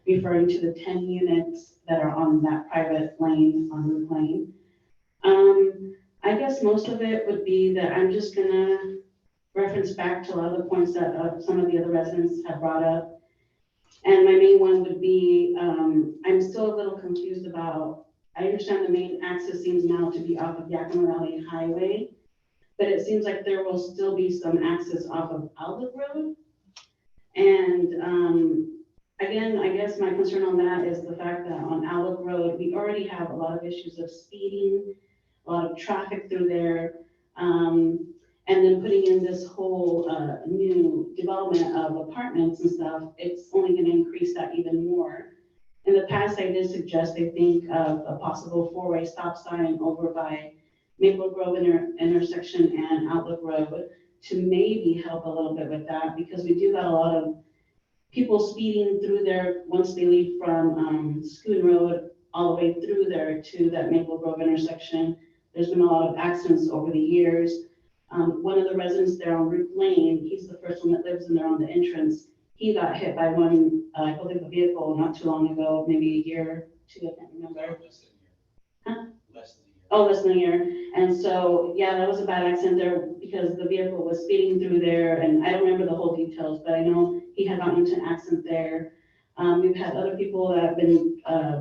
referring to the 10 units that are on that private lane on Rook Lane. I guess most of it would be that I'm just gonna reference back to a lot of the points that some of the other residents have brought up. And my main one would be, I'm still a little confused about, I understand the main access seems now to be off of Yakima Valley Highway, but it seems like there will still be some access off of Outlook Road. And again, I guess my concern on that is the fact that on Outlook Road, we already have a lot of issues of speeding, a lot of traffic through there. And then putting in this whole new development of apartments and stuff, it's only gonna increase that even more. In the past, I did suggest, I think, of a possible four-way stop sign over by Maple Grove intersection and Outlook Road to maybe help a little bit with that, because we do got a lot of people speeding through there once they leave from Scoon Road all the way through there to that Maple Grove intersection. There's been a lot of accidents over the years. One of the residents there on Root Lane, he's the first one that lives in there on the entrance. He got hit by one, I believe, a vehicle not too long ago, maybe a year or two, I can't remember. Huh? Less than a year. And so, yeah, that was a bad accident there because the vehicle was speeding through there, and I don't remember the whole details, but I know he had gotten into an accident there. We've had other people that have been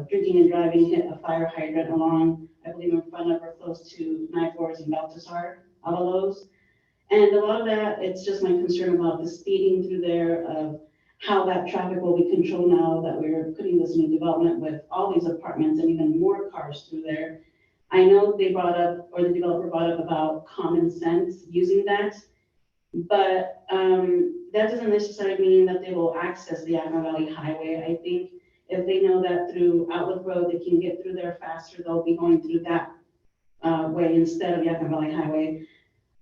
drinking and driving hit a fire hydrant along, I believe, in front of or close to Nightboards and Balthazar, all of those. And a lot of that, it's just my concern about the speeding through there, of how that traffic will be controlled now that we're putting this new development with all these apartments and even more cars through there. I know they brought up, or the developer brought up about common sense using that, but that doesn't necessarily mean that they will access the Yakima Valley Highway. I think if they know that through Outlook Road, they can get through there faster, they'll be going through that way instead of Yakima Valley Highway.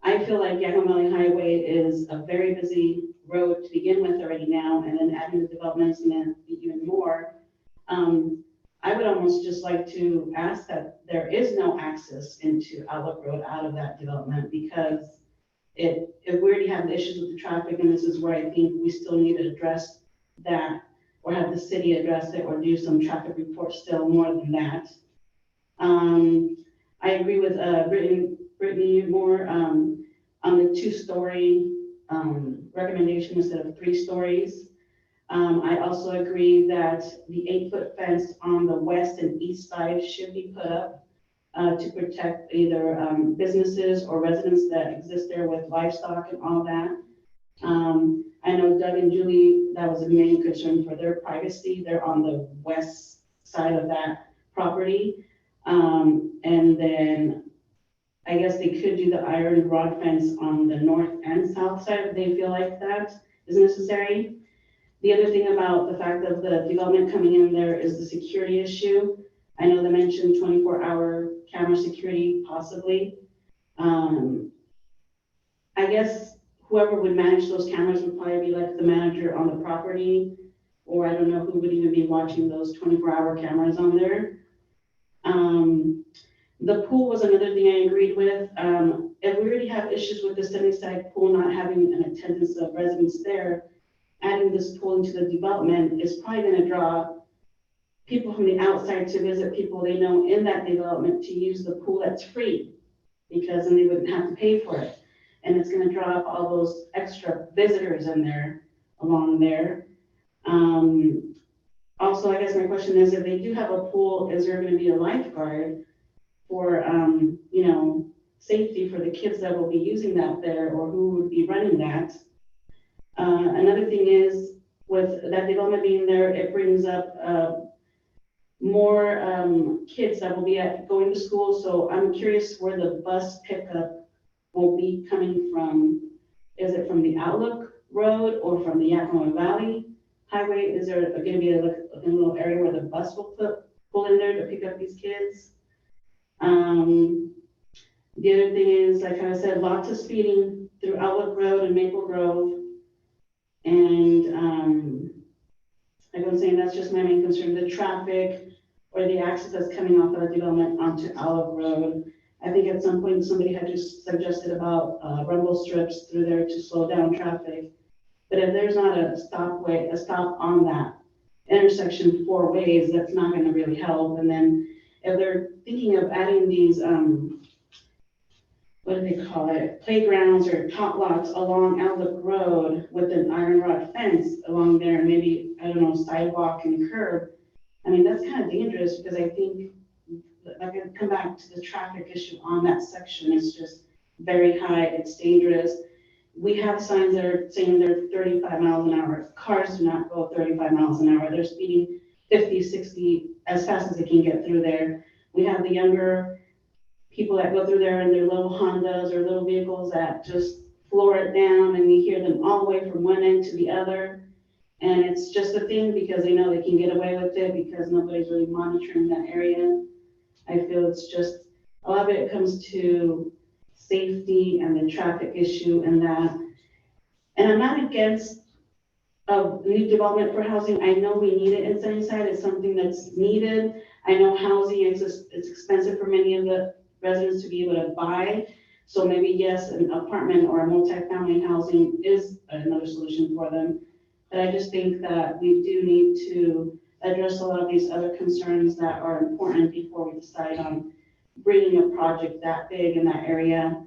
I feel like Yakima Valley Highway is a very busy road to begin with already now, and then adding the developments and then even more. I would almost just like to ask that there is no access into Outlook Road out of that development, because if we already have the issues with the traffic, and this is where I think we still need to address that, or have the city address it, or do some traffic reports still more than that. I agree with Brittany more on the 2-story recommendation instead of 3 stories. I also agree that the 8-foot fence on the west and east side should be put up to protect either businesses or residents that exist there with livestock and all that. I know Doug and Julie, that was a main concern for their privacy. They're on the west side of that property. And then I guess they could do the iron rod fence on the north and south side if they feel like that is necessary. The other thing about the fact of the development coming in there is the security issue. I know they mentioned 24-hour camera security possibly. I guess whoever would manage those cameras would probably be like the manager on the property, or I don't know who would even be watching those 24-hour cameras on there. The pool was another thing I agreed with. If we already have issues with the Sunnyside pool not having an attendance of residents there, adding this pool into the development is probably going to draw people from the outside to visit people they know in that development to use the pool that's free, because then they wouldn't have to pay for it. And it's going to draw up all those extra visitors in there, along there. Also, I guess my question is, if they do have a pool, is there going to be a lifeguard for, safety for the kids that will be using that there, or who would be running that? Another thing is, with that development being there, it brings up more kids that will be going to school. So I'm curious where the bus pickup will be coming from, is it from the Outlook Road or from the Yakima Valley Highway? Is there gonna be a little area where the bus will pull in there to pick up these kids? The other thing is, like I said, lots of speeding through Outlook Road and Maple Grove. And, like I was saying, that's just my main concern, the traffic or the access that's coming off of the development onto Outlook Road. I think at some point, somebody had just suggested about, rumble strips through there to slow down traffic. But if there's not a stop on that intersection 4 ways, that's not gonna really help. And then if they're thinking of adding these, what do they call it, playgrounds or top lots along Outlook Road with an iron rod fence along there, and maybe, I don't know, sidewalk and curb. I mean, that's kind of dangerous, because I think, like, I come back to the traffic issue on that section, it's just very high, it's dangerous. We have signs that are saying they're 35 miles an hour. Cars do not go 35 miles an hour. They're speeding 50, 60 as fast as they can get through there. We have the younger people that go through there in their little Hondas or little vehicles that just floor it down, and you hear them all the way from one end to the other. And it's just a thing because they know they can get away with it because nobody's really monitoring that area. I feel it's just, a lot of it comes to safety and the traffic issue and that. And I'm not against new development for housing. I know we need it in Sunnyside. It's something that's needed. I know housing is expensive for many of the residents to be able to buy. So maybe, yes, an apartment or a multi-family housing is another solution for them. But I just think that we do need to address a lot of these other concerns that are important before we decide on bringing a project that big in that area,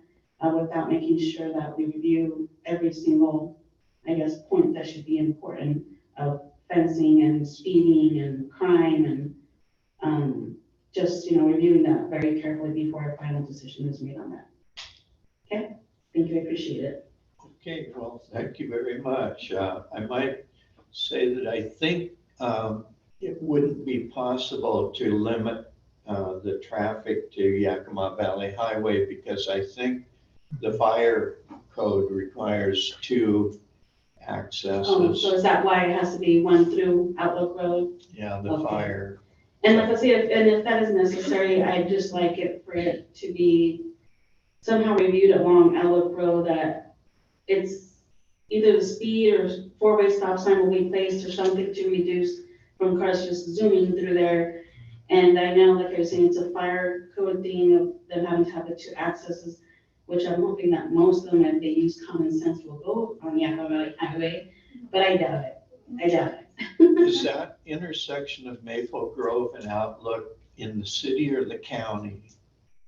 without making sure that we review every single, I guess, point that should be important of fencing and speeding and crime and, just, reviewing that very carefully before a final decision is made on that. Okay, thank you, I appreciate it. Okay, well, thank you very much. I might say that I think it wouldn't be possible to limit the traffic to Yakima Valley Highway, because I think the fire code requires 2 accesses. Oh, so is that why it has to be one through Outlook Road? Yeah, the Okay. fire. And like I say, if that is necessary, I'd just like it for it to be somehow reviewed along Outlook Road, that it's either the speed or 4-way stop sign will be placed or something to reduce from cars just zooming through there. And I know, like I was saying, it's a fire code thing of them having to have the 2 accesses, which I'm hoping that most of them, if they use common sense, will go on the Yakima Valley Highway, but I doubt it. I doubt it. Is that intersection of Maple Grove and Outlook in the city or the county?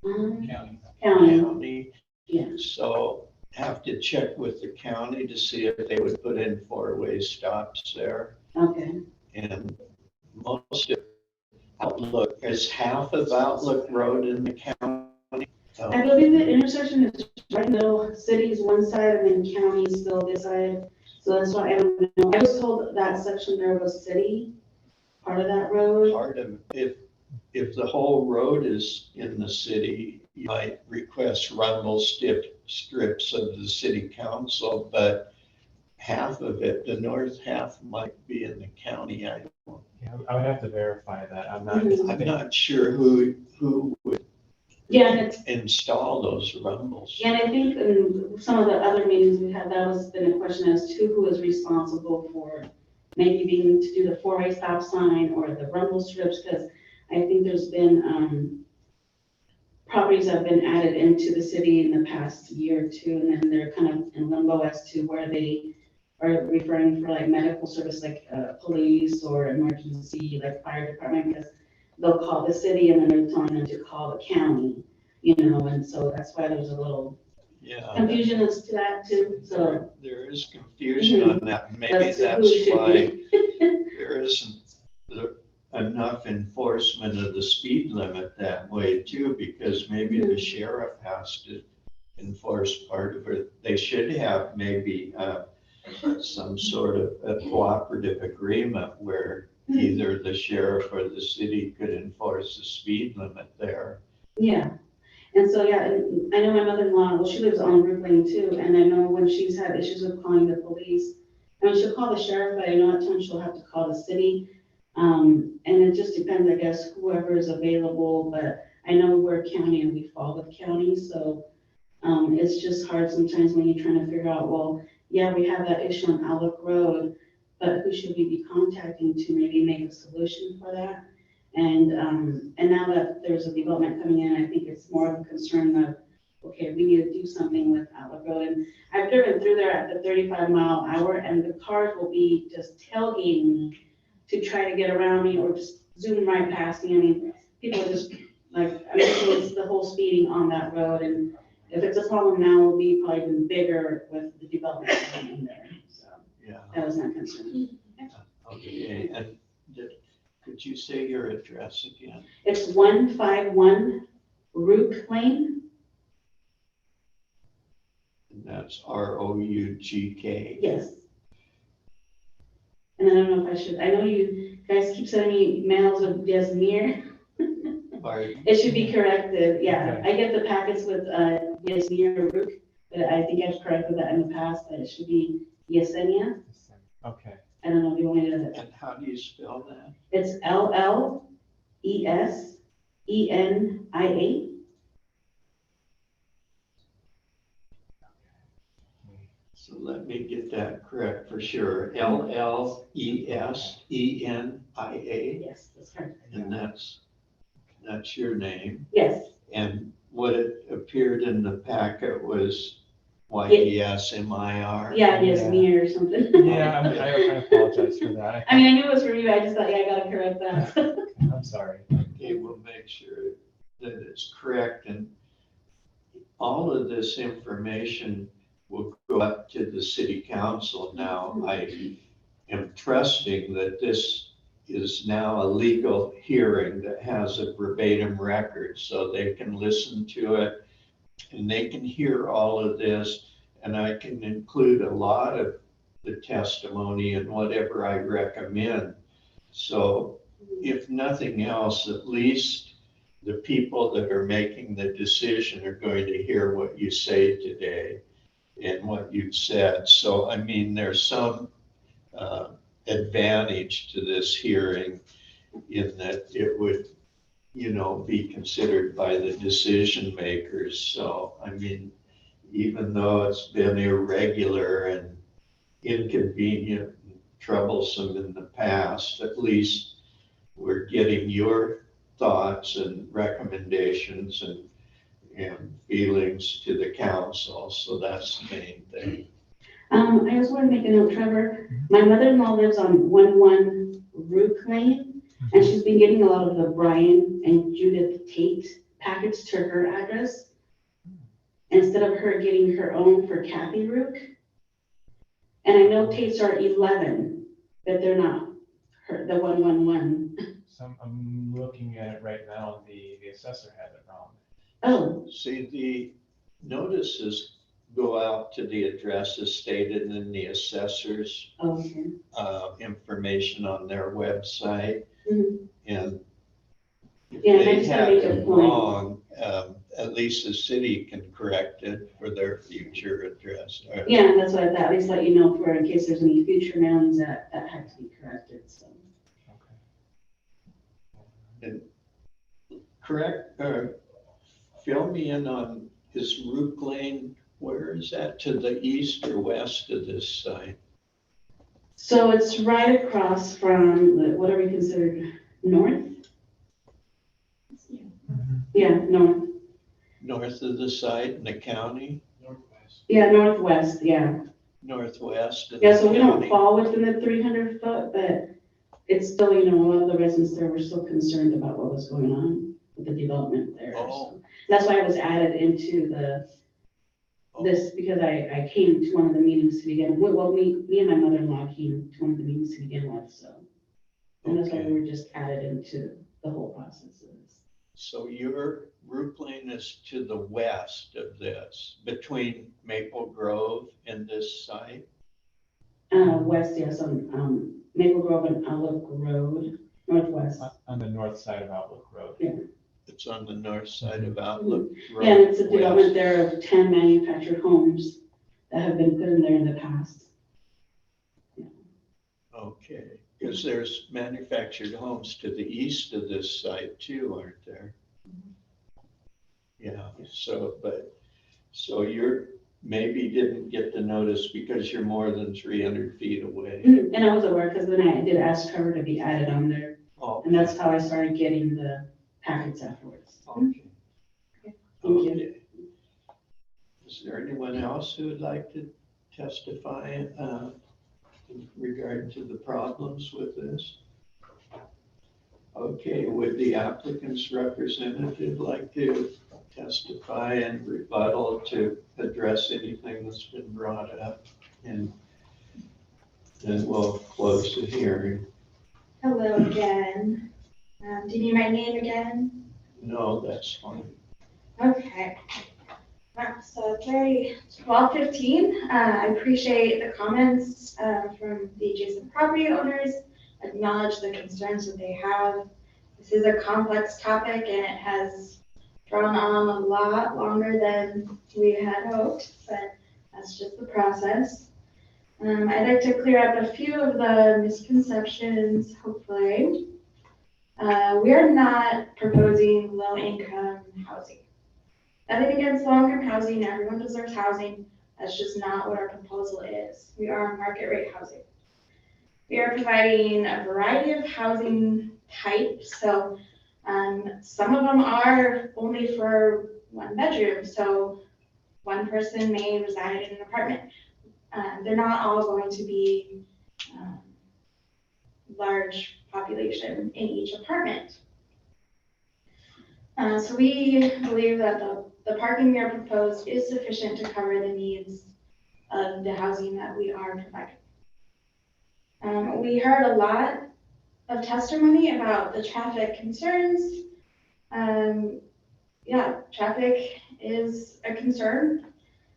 County. County, yeah. So have to check with the county to see if they would put in 4-way stops there. Okay. And most of Outlook, is half of Outlook Road in the county? I believe the intersection is right in the middle, city's one side and then county's still this side. So that's why I don't know. I was told that section there was city, part of that road. Part of, if the whole road is in the city, you might request rumble strips of the city council, but half of it, the north half, might be in the county. Yeah, I would have to verify that. I'm not. Mhm. I'm not sure who would Yeah, and it's, install those rumbles. and I think in some of the other meetings we had, that was been a question as to who is responsible for maybe being to do the 4-way stop sign or the rumble strips, because I think there's been, properties that have been added into the city in the past year or 2, and then they're kind of in limbo as to where they are referring for like medical service, like, police or emergency, like fire department, because they'll call the city and then they're telling them to call the county, and so that's why there's a little Yeah. confusion as to that too, so. There is confusion on that. Maybe That's who that's it should why be. there isn't enough enforcement of the speed limit that way too, because maybe the sheriff has to enforce part of it. They should have maybe some sort of a cooperative agreement where either the sheriff or the city could enforce the speed limit there. Yeah, And so, yeah, and I know my mother-in-law, well, she lives on Route Lane too, and I know when she's had issues with calling the police, and she'll call the sheriff, but I know at times she'll have to call the city. And it just depends, I guess, whoever is available, but I know we're a county and we fall with county, so it's just hard sometimes when you're trying to figure out, well, yeah, we have that issue on Outlook Road, but who should we be contacting to maybe make a solution for that? And now that there's a development coming in, I think it's more of a concern of, okay, we need to do something with Outlook Road. And I've driven through there at the 35-mile-an-hour, and the cars will be just tailgating to try to get around me or just zoom right past me. I mean, people are just like, I mean, it's the whole speeding on that road, and if it's a problem now, it'll be probably even bigger with the development going in there. So Yeah, that was my concern. okay, and could you say your address again? It's 151 Rook Lane. And that's Rougk. Yes. And I don't know if I should, I know you guys keep sending me mails with Yasmir. Pardon? It should be corrected, yeah. Okay. I get the packets with Yasmir Rook, but I think I've corrected that in the past, that it should be Yesenia. Okay. I don't know if you want me to, And how do you spell that? it's Llesenia. So let me get that correct for sure. Llesenia, Yes, that's correct. and that's your name. Yes, And what it appeared in the packet was Yesmir. yeah, Yasmir or something. Yeah, I apologize for that. I mean, I knew it was for you, I just thought, yeah, I gotta correct that. I'm sorry. Okay, we'll make sure that it's correct, and all of this information will go up to the city council now. I am trusting that this is now a legal hearing that has a verbatim record, so they can listen to it and they can hear all of this, and I can include a lot of the testimony in whatever I recommend. So if nothing else, at least the people that are making the decision are going to hear what you say today and what you've said. So, I mean, there's some advantage to this hearing in that it would, be considered by the decision makers. So, I mean, even though it's been irregular and inconvenient and troublesome in the past, at least we're getting your thoughts and recommendations and feelings to the council. So that's the main thing. I just want to make a note, Trevor. My mother-in-law lives on 11 Rook Lane, and she's been getting a lot of the Brian and Judith Tate packets to her address instead of her getting her own for Kathy Rook. And I know Tates are 11, but they're not the 111. So I'm looking at it right now, the assessor had it wrong. Oh, See, the notices go out to the addresses stated in the assessor's okay. information on their website. Mhm. And if Yeah, I they just gotta have make a it point. wrong, at least the city can correct it for their future address. Yeah, that's what I thought, at least let you know for in case there's any future mailings that have to be corrected, so. Okay. Correct, fill me in on, is Rook Lane, where is that, to the east or west of this site? So it's right across from, what are we considered, north? Yeah, north, North of the site in the county, yeah, northwest, yeah. northwest of Yeah, the so we don't county? fall within the 300 foot, but it's still, a lot of the residents there were still concerned about what was going on with the development there. Oh. So that's why it was added into this, because I came to one of the meetings to begin with. Well, me and my mother-in-law came to one of the meetings to begin with, so. And that's why Okay. we were just added into the whole process of this. So your Rook Lane is to the west of this, between Maple Grove and this site? West, yes, on Maple Grove and Outlook Road, northwest. On the north side of Outlook Road. Yeah. It's on the north side of Outlook Road. Yeah, and it's a west. development there of 10 manufactured homes that have been put in there in the past. Okay, because there's manufactured homes to the east of this site too, aren't there? Yeah, so you're, maybe didn't get the notice because you're more than 300 feet away. And I was aware, because then I did ask Trevor to be added on there, Oh, and that's how I started getting the packets afterwards. okay. Thank you. Okay. Is there anyone else who would like to testify in regard to the problems with this? Okay, would the applicant's representative like to testify and rebuttal to address anything that's been brought up? And then we'll close the hearing. Hello again. Do you need my name again? No, that's fine. Okay. So it's already 12:15. I appreciate the comments from the adjacent property owners. Acknowledge the concerns that they have. This is a complex topic and it has drawn on a lot longer than we had hoped, but that's just the process. I'd like to clear up a few of the misconceptions, hopefully. We are not proposing low-income housing. Nothing against low-income housing, everyone deserves housing. That's just not what our proposal is. We are market rate housing. We are providing a variety of housing types. So some of them are only for one bedroom. So one person may reside in an apartment. They're not all going to be large population in each apartment. So we believe that the parking we are proposed is sufficient to cover the needs of the housing that we are providing. We heard a lot of testimony about the traffic concerns. Yeah, traffic is a concern.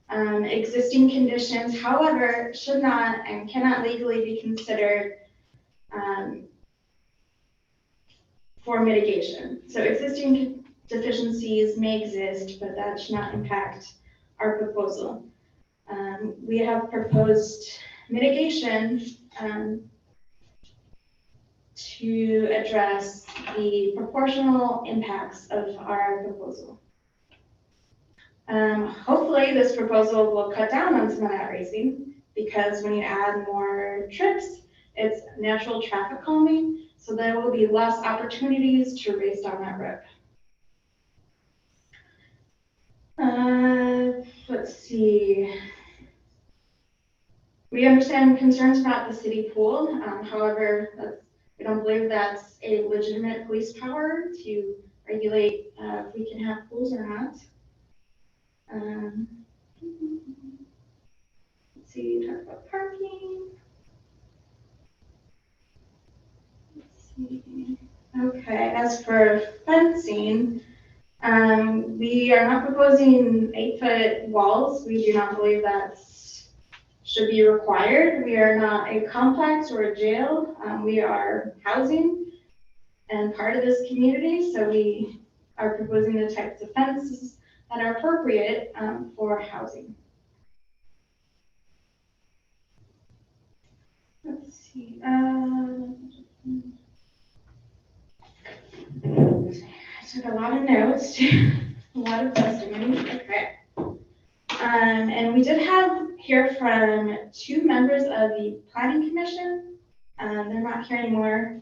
Existing conditions, however, should not and cannot legally be considered for mitigation. So existing deficiencies may exist, but that should not impact our proposal. We have proposed mitigation to address the proportional impacts of our proposal. Hopefully this proposal will cut down on some of that racing, because when you add more trips, it's natural traffic calming, so there will be less opportunities to race down that road. Let's see. We understand concerns about the city pool. However, we don't believe that's a legitimate police power to regulate if we can have pools or not. Let's see, talk about parking. Let's see. Okay, as for fencing, we are not proposing 8-foot walls. We do not believe that should be required. We are not a complex or a jail. We are housing and part of this community, so we are proposing the types of fences that are appropriate for housing. Let's see. I took a lot of notes, a lot of testimony. Okay. And we did hear from 2 members of the Planning Commission. They're not here anymore.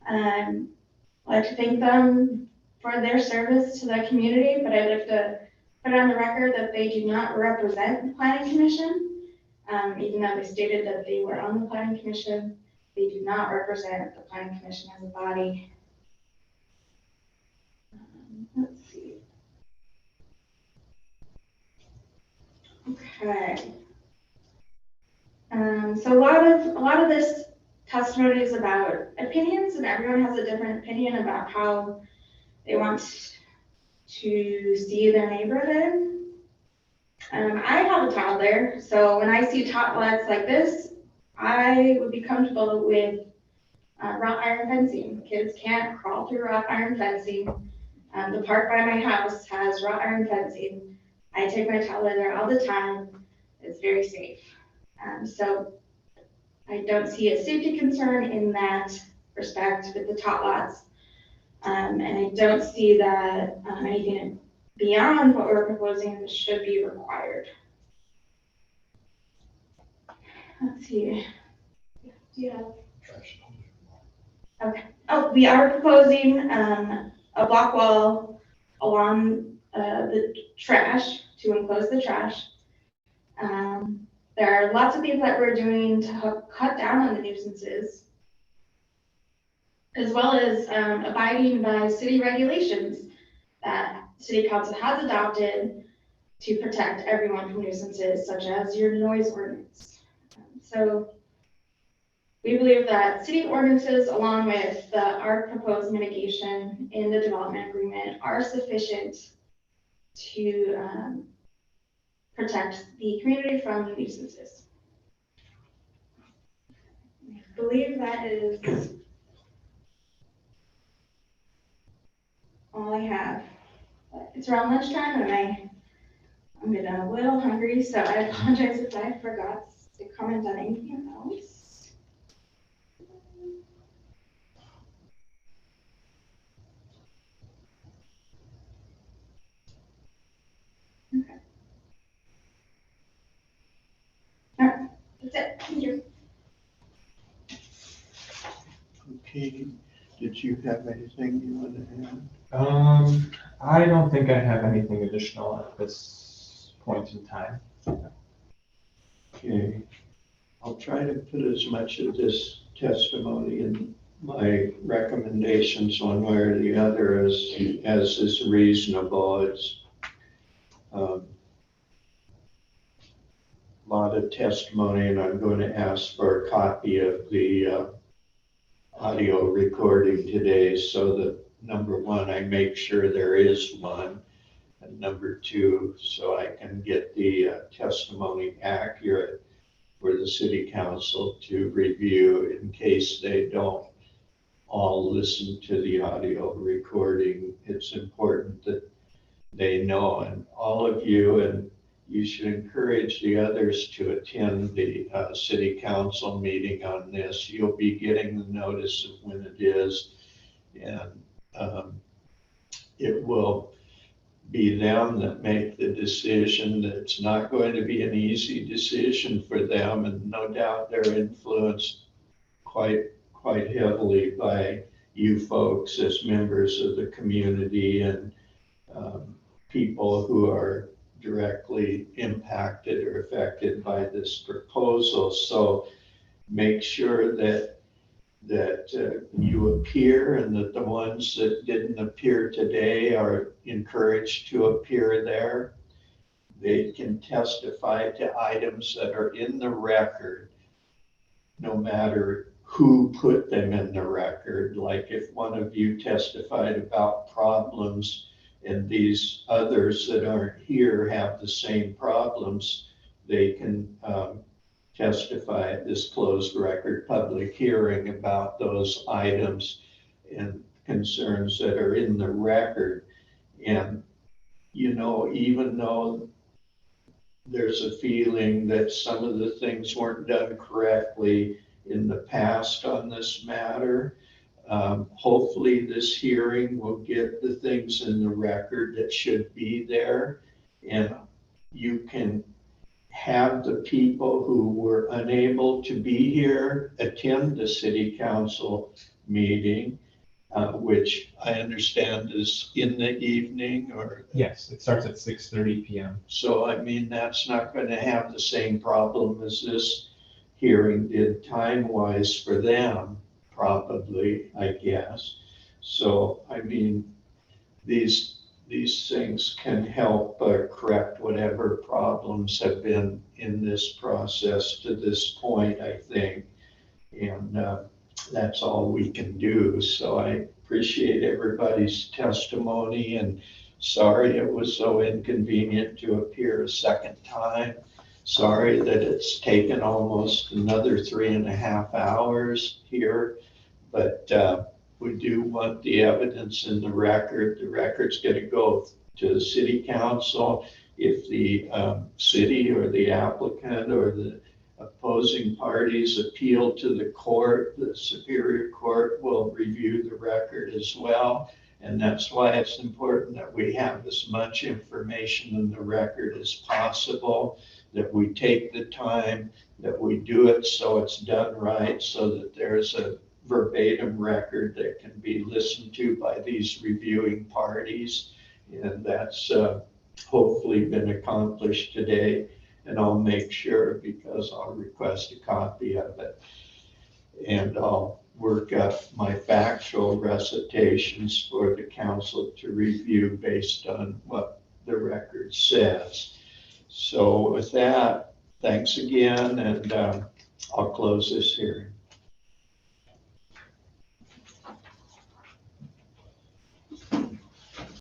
I'd like to thank them for their service to the community, but I'd like to put on the record that they do not represent the Planning Commission. Even though they stated that they were on the Planning Commission, they do not represent the Planning Commission as a body. Let's see. Okay. So a lot of this testimony is about opinions, and everyone has a different opinion about how they want to see their neighborhood. I have a toddler, so when I see top lots like this, I would be comfortable with wrought iron fencing. Kids can't crawl through wrought iron fencing. The park by my house has wrought iron fencing. I take my toddler there all the time. It's very safe. So I don't see a safety concern in that respect with the tot lots. And I don't see that anything beyond what we're proposing should be required. Let's see. Do you have? Okay. Oh, we are proposing a block wall along the trash to enclose the trash. There are lots of things that we're doing to cut down on the nuisances, as well as abiding by city regulations that city council has adopted to protect everyone from nuisances, such as your noise ordinance. So we believe that city ordinances, along with our proposed mitigation in the development agreement, are sufficient to protect the community from nuisances. I believe that is all I have. But it's around lunchtime and I'm getting a little hungry, so I apologize if I forgot to comment on anything else. Okay. All right, that's it. Thank you. Okay, did you have anything you want to add? I don't think I have anything additional at this point in time. Okay, I'll try to put as much of this testimony in my recommendations one way or the other as is reasonable. It's a lot of testimony, and I'm going to ask for a copy of the audio recording today so that, number one, I make sure there is one, and number two, so I can get the testimony accurate for the city council to review in case they don't all listen to the audio recording. It's important that they know, and all of you, and you should encourage the others to attend the city council meeting on this. You'll be getting the notice of when it is, and it will be them that make the decision. It's not going to be an easy decision for them, and no doubt they're influenced quite heavily by you folks as members of the community and people who are directly impacted or affected by this proposal. So make sure that you appear, and that the ones that didn't appear today are encouraged to appear there. They can testify to items that are in the record, no matter who put them in the record. Like if one of you testified about problems and these others that aren't here have the same problems, they can testify at this closed record public hearing about those items and concerns that are in the record. And, you know, even though there's a feeling that some of the things weren't done correctly in the past on this matter, hopefully this hearing will get the things in the record that should be there, and you can have the people who were unable to be here attend the city council meeting, which I understand is in the evening, or? Yes, it starts at 6:30 p.m. So, I mean, that's not going to have the same problem as this hearing did time-wise for them, probably, I guess. So, I mean, these things can help correct whatever problems have been in this process to this point, I think. And that's all we can do. So I appreciate everybody's testimony, and sorry it was so inconvenient to appear a second time. Sorry that it's taken almost another 3.5 hours here, but we do want the evidence in the record. The record's gonna go to the city council. If the city or the applicant or the opposing parties appeal to the court, the Superior Court will review the record as well. And that's why it's important that we have as much information in the record as possible, that we take the time, that we do it so it's done right, so that there's a verbatim record that can be listened to by these reviewing parties. And that's hopefully been accomplished today. And I'll make sure, because I'll request a copy of it. And I'll work up my factual recitations for the council to review based on what the record says. So with that, thanks again, and I'll close this hearing.